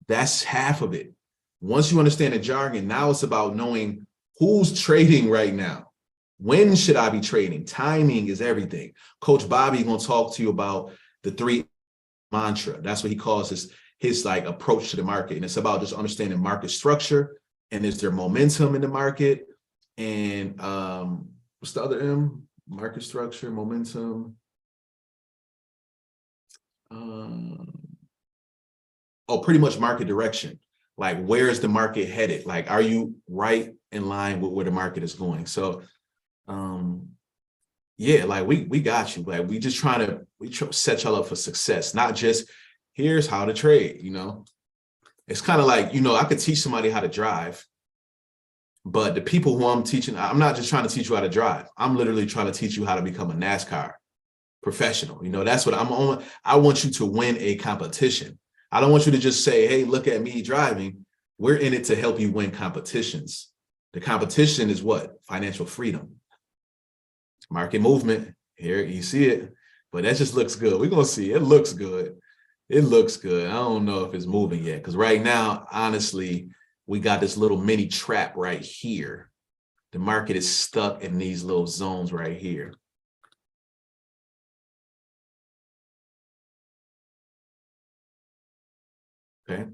That's half of it. Once you understand the jargon, now it's about knowing who's trading right now. When should I be trading? Timing is everything. Coach Bobby going to talk to you about the 3 mantra. That's what he calls his like approach to the market. And it's about just understanding market structure and is there momentum in the market? And what's the other M? Market structure, momentum. Pretty much market direction. Like, where is the market headed? Like, are you right in line with where the market is going? So, yeah, like we got you. Like, we just trying to set y'all up for success, not just here's how to trade. It's kind of like, I could teach somebody how to drive, but the people who I'm teaching, I'm not just trying to teach you how to drive. I'm literally trying to teach you how to become a NASCAR professional. That's what I'm on. I want you to win a competition. I don't want you to just say, hey, look at me driving. We're in it to help you win competitions. The competition is what? Financial freedom. Market movement. Here, you see it. But that just looks good. We're going to see. It looks good. It looks good. I don't know if it's moving yet. Because right now, honestly, we got this little mini trap right here. The market is stuck in these little zones right here. Okay.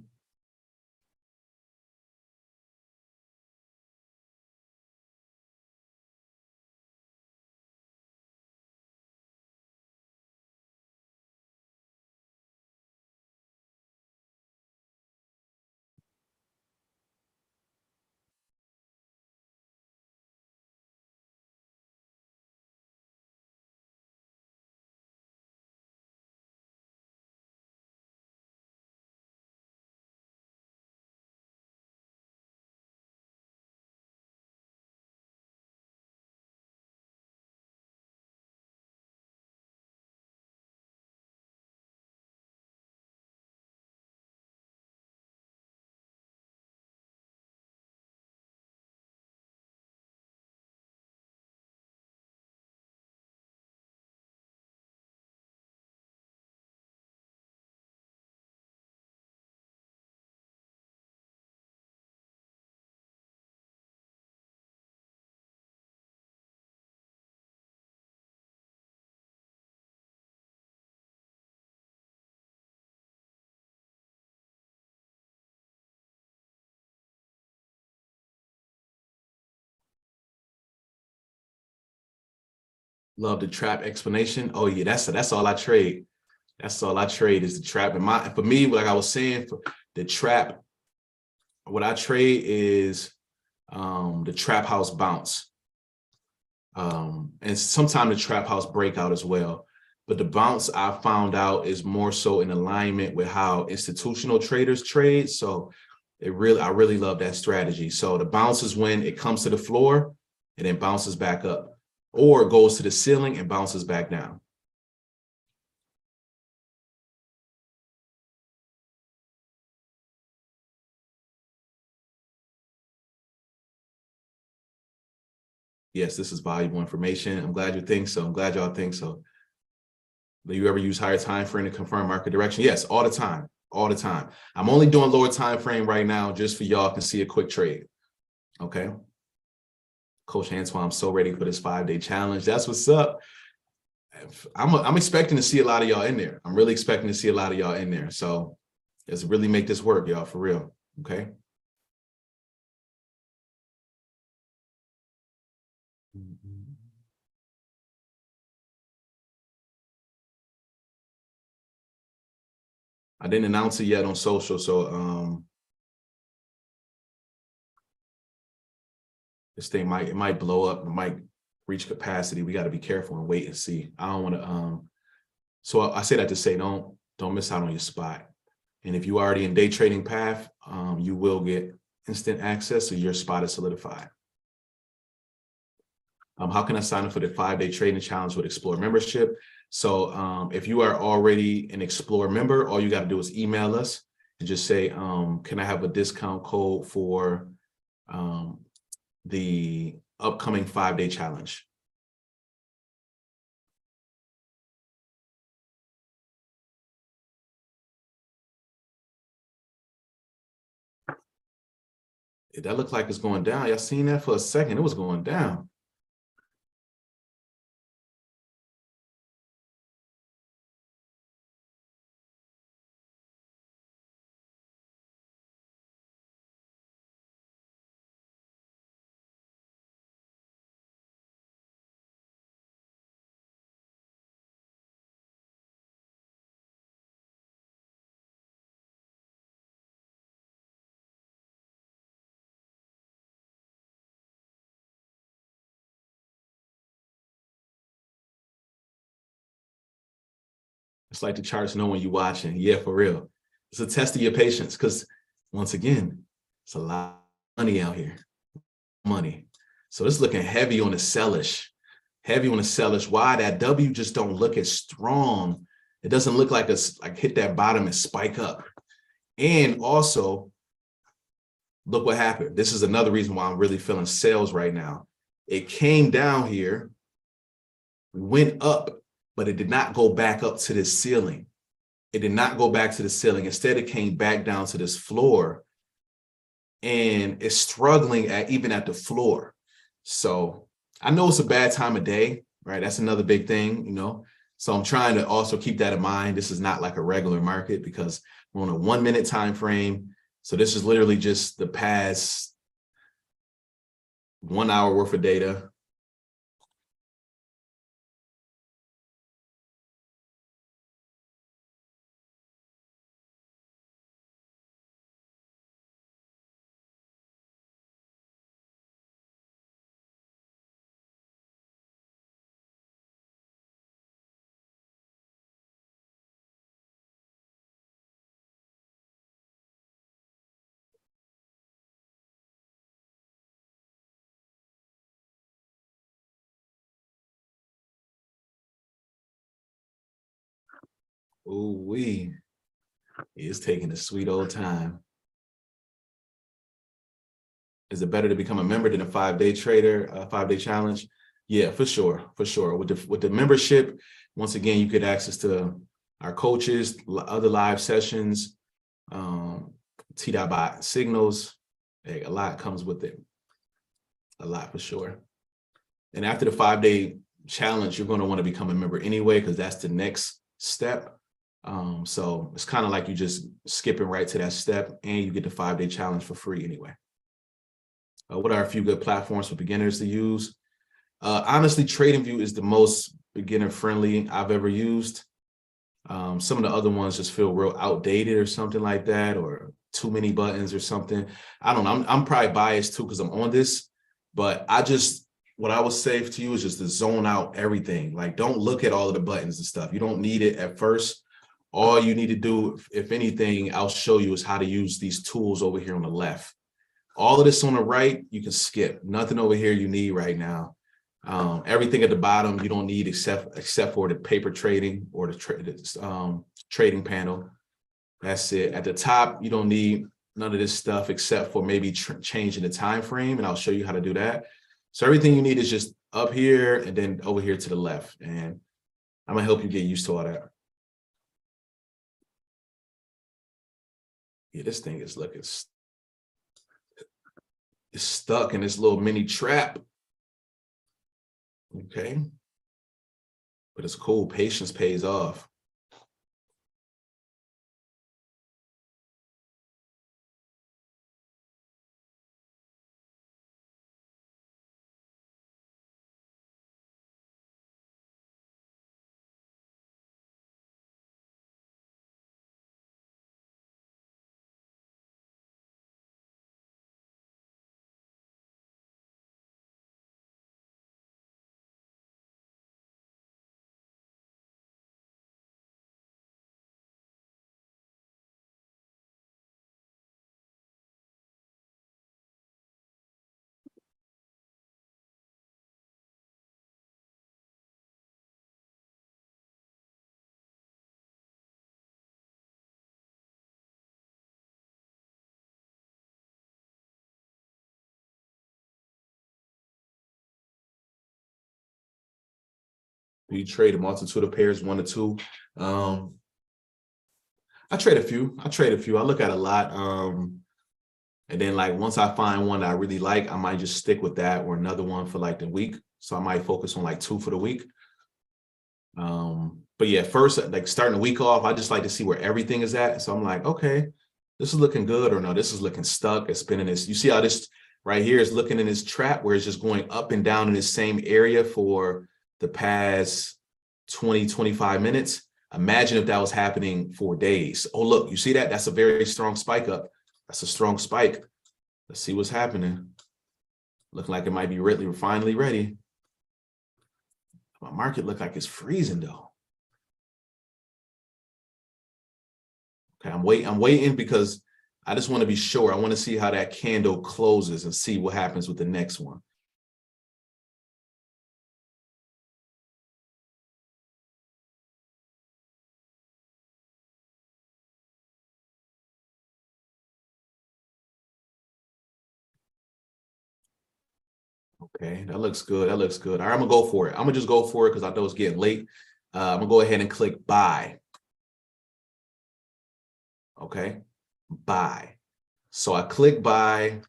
Love the trap explanation. Oh yeah, that's all I trade. That's all I trade is the trap. And for me, like I was saying, for the trap, what I trade is the trap house bounce. And sometimes the trap house breakout as well. But the bounce I found out is more so in alignment with how institutional traders trade. So I really love that strategy. So the bounce is when it comes to the floor and then bounces back up, or it goes to the ceiling and bounces back down. Yes, this is valuable information. I'm glad you think so. I'm glad y'all think so. Do you ever use higher time frame to confirm market direction? Yes, all the time, all the time. I'm only doing lower time frame right now just for y'all can see a quick trade. Okay. Coach Antoine, I'm so ready for this 5-day challenge. That's what's up. I'm expecting to see a lot of y'all in there. I'm really expecting to see a lot of y'all in there. So let's really make this work, y'all, for real. Okay. I didn't announce it yet on social, so this thing might blow up, it might reach capacity. We got to be careful and wait and see. I don't want to so I say that to say don't miss out on your spot. And if you are already in day trading path, you will get instant access, so your spot is solidified. How can I sign up for the 5-day trading challenge with Explore membership? So if you are already an Explore member, all you got to do is email us and just say, can I have a discount code for the upcoming 5-day challenge? That looked like it's going down. Y'all seen that for a second? It was going down. It's like the charts know when you're watching. Yeah, for real. It's a test of your patience because once again, it's a lot of money out here. Money. So it's looking heavy on the sellish. Heavy on the sellish. Why? That W just don't look as strong. It doesn't look like it's like hit that bottom and spike up. And also, look what happened. This is another reason why I'm really feeling sales right now. It came down here, went up, but it did not go back up to this ceiling. It did not go back to the ceiling. Instead, it came back down to this floor and it's struggling even at the floor. So I know it's a bad time of day, right? That's another big thing, you know? So I'm trying to also keep that in mind. This is not like a regular market because we're on a 1-minute time frame. So this is literally just the past 1 hour worth of data. Ooh-wee. It's taking a sweet old time. Is it better to become a member than a 5-day trader, a 5-day challenge? Yeah, for sure, for sure. With the membership, once again, you get access to our coaches, other live sessions, T.bot signals. Hey, a lot comes with it. A lot for sure. And after the 5-day challenge, you're going to want to become a member anyway, because that's the next step. So it's kind of like you just skipping right to that step and you get the 5-day challenge for free anyway. What are a few good platforms for beginners to use? Honestly, TradingView is the most beginner friendly I've ever used. Some of the other ones just feel real outdated or something like that, or too many buttons or something. I don't know. I'm probably biased too because I'm on this, but what I would say to you is just to zone out everything. Like, don't look at all of the buttons and stuff. You don't need it at first. All you need to do, if anything, I'll show you is how to use these tools over here on the left. All of this on the right, you can skip. Nothing over here you need right now. Everything at the bottom you don't need except for the paper trading or the trading panel. That's it. At the top, you don't need none of this stuff except for maybe changing the time frame, and I'll show you how to do that. So everything you need is just up here and then over here to the left, and I'm gonna help you get used to all that. Yeah, this thing is looking it's stuck in this little mini trap. Okay. But it's cool. Patience pays off. Do you trade a multitude of pairs, 1 to 2? I trade a few. I look at a lot. And then like once I find one that I really like, I might just stick with that or another one for like the week. So I might focus on like 2 for the week. But yeah, first, like starting the week off, I just like to see where everything is at. So I'm like, okay, this is looking good, or no, this is looking stuck. It's been in this. You see how this right here is looking in this trap where it's just going up and down in this same area for the past 20, 25 minutes. Imagine if that was happening for days. Oh, look, you see that? That's a very strong spike up. That's a strong spike. Let's see what's happening. Looking like it might be really finally ready. My market look like it's freezing though. Okay, I'm waiting because I just want to be sure. I want to see how that candle closes and see what happens with the next one. Okay, that looks good. That looks good. All right, I'm gonna go for it. I'm gonna just go for it because I know it's getting late. I'm gonna go ahead and click buy. Okay, buy. So I click buy.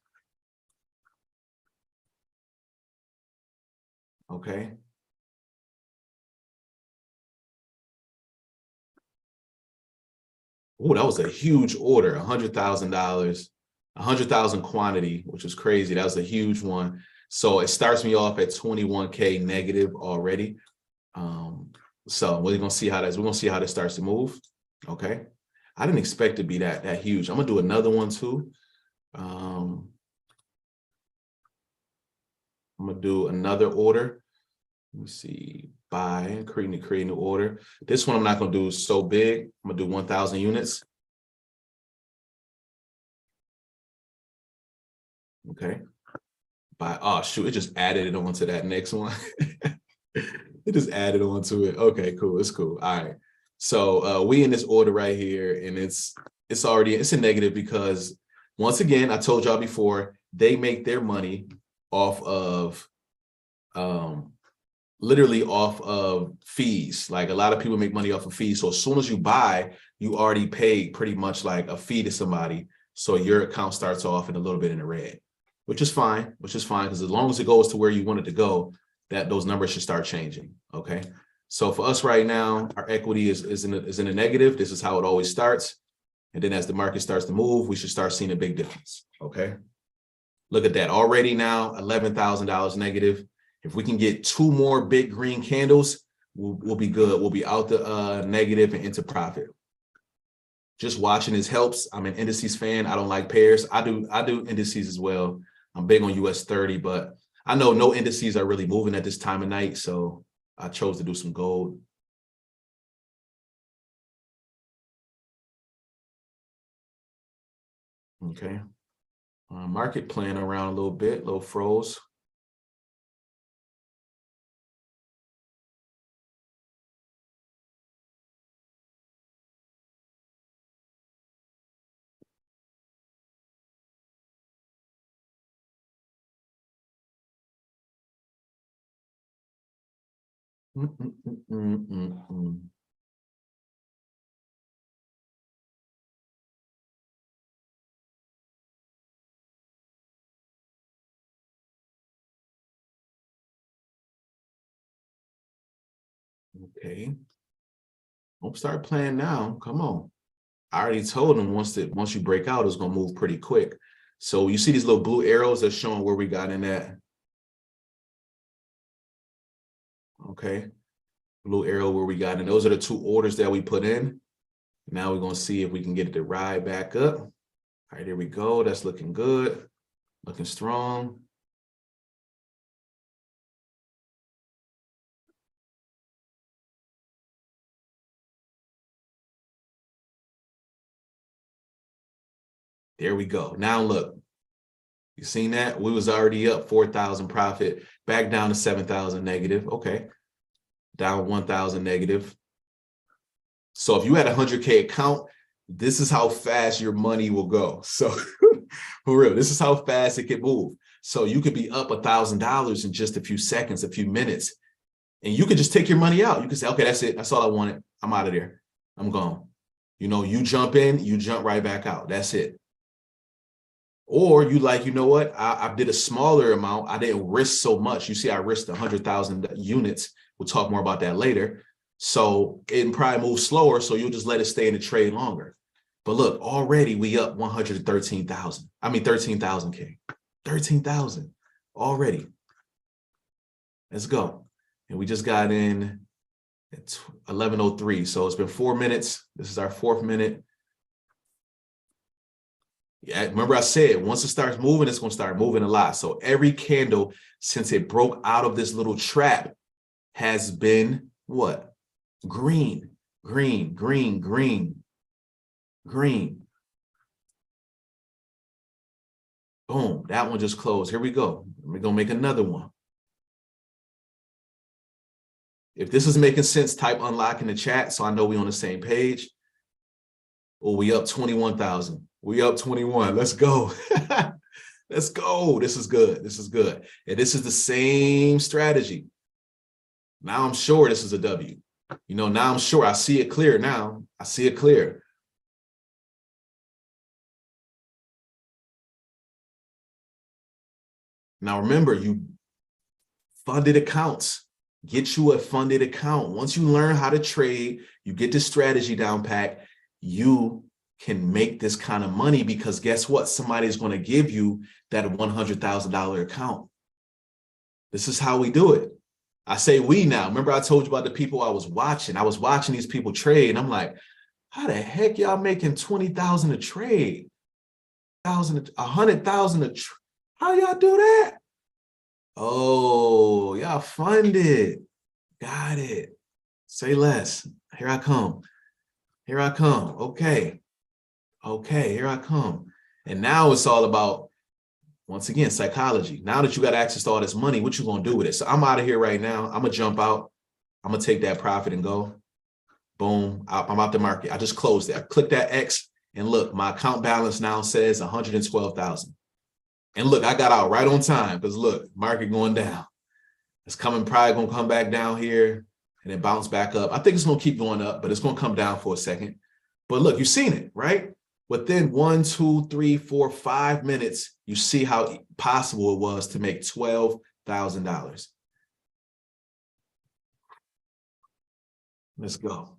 Okay. Oh, that was a huge order, $100,000, 100,000 quantity, which was crazy. That was a huge one. So it starts me off at 21K negative already. So we're gonna see how this starts to move. Okay. I didn't expect it to be that huge. I'm gonna do another one too. I'm gonna do another order. Let me see, buy, create a new order. This one I'm not gonna do so big. I'm gonna do 1,000 units. Okay. Buy. Oh shoot! It just added it onto that next one. It just added onto it. Okay, cool. It's cool. All right. So we in this order right here, and it's a negative because once again, I told y'all before, they make their money off of literally off of fees. Like a lot of people make money off of fees. So as soon as you buy, you already paid pretty much like a fee to somebody. So your account starts off in a little bit in the red, which is fine, because as long as it goes to where you want it to go, that those numbers should start changing. Okay. So for us right now, our equity is in a negative. This is how it always starts. And then as the market starts to move, we should start seeing a big difference. Okay. Look at that already now, $11,000 negative. If we can get 2 more big green candles, we'll be good. We'll be out the negative and into profit. Just watching this helps. I'm an indices fan. I don't like pairs. I do indices as well. I'm big on US 30, but I know no indices are really moving at this time of night. So I chose to do some gold. Okay. Market playing around a little bit, little froze. Okay. Don't start playing now. Come on. I already told them once you break out, it's gonna move pretty quick. So you see these little blue arrows that's showing where we got in that. Okay. Blue arrow where we got in. Those are the 2 orders that we put in. Now we're gonna see if we can get it to ride back up. All right, here we go. That's looking good. Looking strong. There we go. Now look, you seen that? We was already up 4,000 profit, back down to 7,000 negative. Okay. Down 1,000 negative. So if you had a 100K account, this is how fast your money will go. So for real, this is how fast it can move. So you could be up $1,000 in just a few seconds, a few minutes. And you could just take your money out. You can say, okay, that's it. That's all I wanted. I'm out of there. I'm gone. You know, you jump in, you jump right back out. That's it. Or you like, you know what? I did a smaller amount. I didn't risk so much. You see, I risked 100,000 units. We'll talk more about that later. So it probably moves slower. So you'll just let it stay in the trade longer. But look, already we up 113,000. I mean, 13,000 K. 13,000 already. Let's go. And we just got in at 11:03. So it's been 4 minutes. This is our 4th minute. Yeah, remember I said, once it starts moving, it's going to start moving a lot. So every candle since it broke out of this little trap has been what? Green, green, green, green, green. Boom, that one just closed. Here we go. We're going to make another one. If this is making sense, type unlock in the chat so I know we're on the same page. Oh, we up 21,000. We up 21. Let's go. Let's go. This is good. This is good. And this is the same strategy. Now I'm sure this is a W. You know, now I'm sure I see it clear now. I see it clear. Now remember, you funded accounts. Get you a funded account. Once you learn how to trade, you get the strategy down pat, you can make this kind of money because guess what? Somebody's going to give you that $100,000 account. This is how we do it. I say we now. Remember I told you about the people I was watching. I was watching these people trade and I'm like, how the heck y'all making 20,000 a trade? 100,000 a trade? How y'all do that? Oh, y'all funded. Got it. Say less. Here I come. Here I come. Okay. Okay, here I come. And now it's all about, once again, psychology. Now that you got access to all this money, what you gonna do with it? So I'm out of here right now. I'm gonna jump out. I'm gonna take that profit and go. Boom, I'm out the market. I just closed that. Click that X and look, my account balance now says 112,000. And look, I got out right on time because look, market going down. It's coming, probably gonna come back down here and then bounce back up. I think it's gonna keep going up, but it's gonna come down for a second. But look, you've seen it, right? Within 1, 2, 3, 4, 5 minutes, you see how possible it was to make $12,000. Let's go.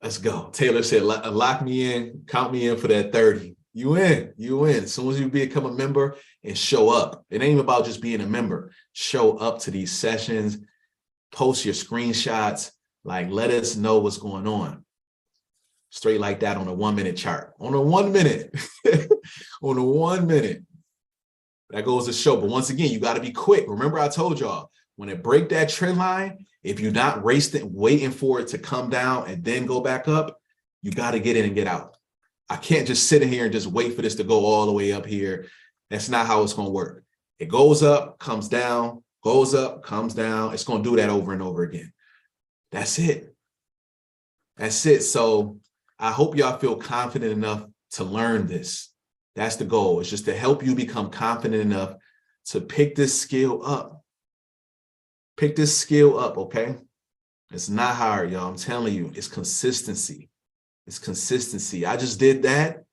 Let's go. Taylor said, lock me in, count me in for that 30. You in, you in. As soon as you become a member and show up. It ain't even about just being a member. Show up to these sessions, post your screenshots, like let us know what's going on. Straight like that on a 1 minute chart. On a 1 minute. On a 1 minute. That goes to show. But once again, you got to be quick. Remember, I told y'all, when it break that trend line, if you're not waiting for it to come down and then go back up, you got to get in and get out. I can't just sit in here and just wait for this to go all the way up here. That's not how it's going to work. It goes up, comes down, goes up, comes down. It's going to do that over and over again. That's it. That's it. So I hope y'all feel confident enough to learn this. That's the goal. It's just to help you become confident enough to pick this skill up. Pick this skill up, okay? It's not hard, y'all. I'm telling you, it's consistency. It's consistency. I just did that.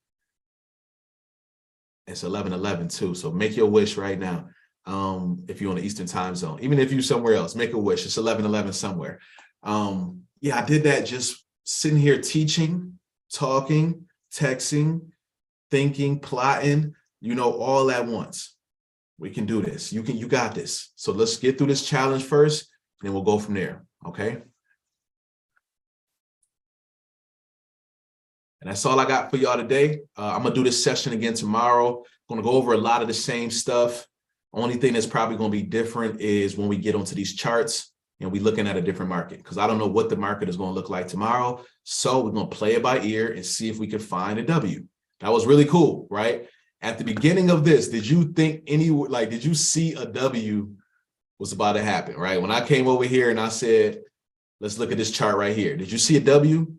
It's 11:11 too. So make your wish right now. If you're on the Eastern time zone, even if you're somewhere else, make a wish. It's 11:11 somewhere. Yeah, I did that just sitting here teaching, talking, texting, thinking, plotting, you know, all at once. We can do this. You got this. So let's get through this challenge first, and then we'll go from there. Okay. And that's all I got for y'all today. I'm gonna do this session again tomorrow. I'm gonna go over a lot of the same stuff. Only thing that's probably gonna be different is when we get onto these charts and we're looking at a different market, because I don't know what the market is gonna look like tomorrow. So we're gonna play it by ear and see if we can find a W. That was really cool, right? At the beginning of this, did you think did you see a W was about to happen, right? When I came over here and I said, let's look at this chart right here. Did you see a W?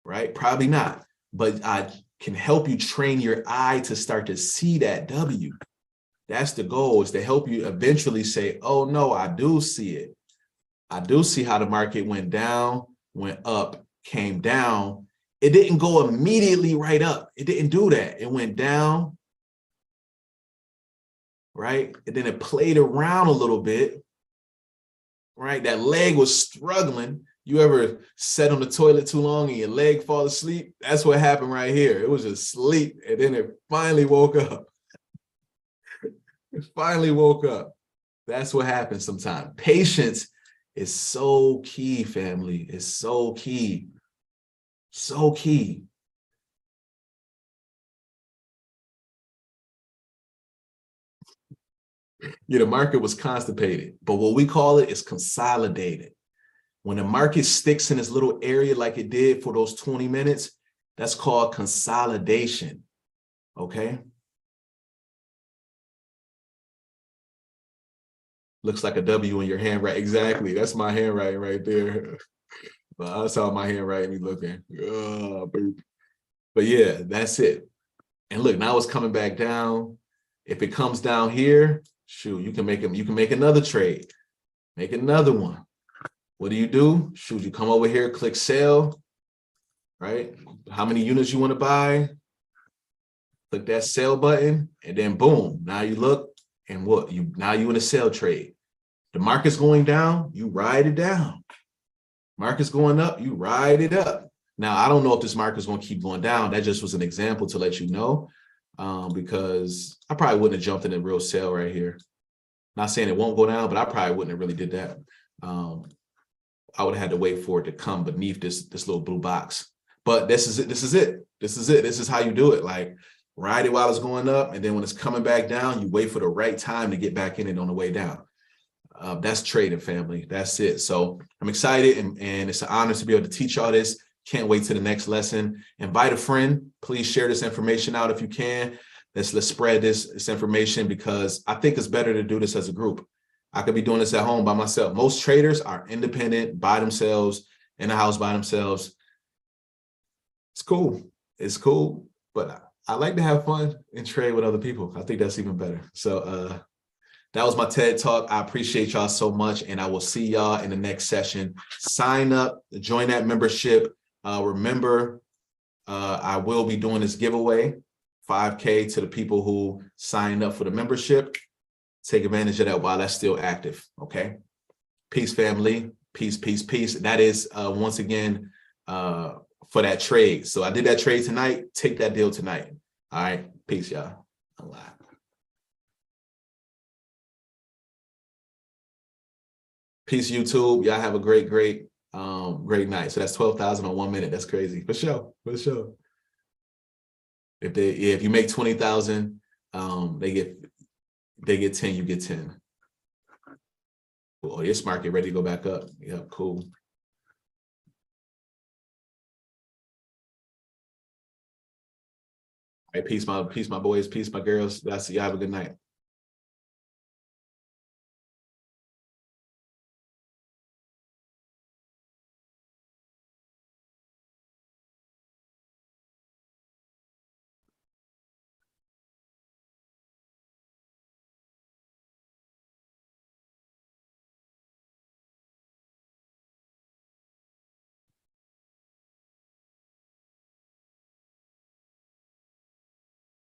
Right? Probably not. But I can help you train your eye to start to see that W. That's the goal, is to help you eventually say, oh no, I do see it. I do see how the market went down, went up, came down. It didn't go immediately right up. It didn't do that. It went down, right? And then it played around a little bit, right? That leg was struggling. You ever sat on the toilet too long and your leg fall asleep? That's what happened right here. It was just sleep, and then it finally woke up. It finally woke up. That's what happens sometimes. Patience is so key, family. It's so key. So key. Yeah, the market was constipated, but what we call it is consolidated. When the market sticks in this little area like it did for those 20 minutes, that's called consolidation, okay? Looks like a W in your handwriting. Exactly, that's my handwriting right there. But that's how my handwriting be looking. But yeah, that's it. And look, now it's coming back down. If it comes down here, shoot, you can make another trade, make another one. What do? Shoot, you come over here, click sell, right? How many units you want to buy? Click that sell button, and then boom, now you look, and what? Now you in a sell trade. The market's going down, you ride it down. Market's going up, you ride it up. Now, I don't know if this market's going to keep going down. That just was an example to let you know, because I probably wouldn't have jumped in a real sell right here. Not saying it won't go down, but I probably wouldn't have really did that. I would have had to wait for it to come beneath this little blue box. But this is it. This is it. This is it. This is how you do it. Like, ride it while it's going up, and then when it's coming back down, you wait for the right time to get back in it on the way down. That's trading, family. That's it. So I'm excited, and it's an honor to be able to teach y'all this. Can't wait to the next lesson. Invite a friend. Please share this information out if you can. Let's spread this information, because I think it's better to do this as a group. I could be doing this at home by myself. Most traders are independent, by themselves, in the house by themselves. It's cool. It's cool. But I like to have fun and trade with other people. I think that's even better. So that was my TED Talk. I appreciate y'all so much, and I will see y'all in the next session. Sign up, join that membership. Remember, I will be doing this giveaway, 5K to the people who sign up for the membership. Take advantage of that while that's still active, okay? Peace, family. Peace, peace, peace. That is, once again, for that trade. So I did that trade tonight. Take that deal tonight. All right? Peace, y'all. A lot. Peace, YouTube. Y'all have a great night. So that's 12,000 on 1 minute. That's crazy. For sure. For sure. If you make 20,000, they get 10, you get 10. Oh, this market ready to go back up. Yeah, cool. All right, peace, my boys, peace, my girls. That's, y'all have a good night.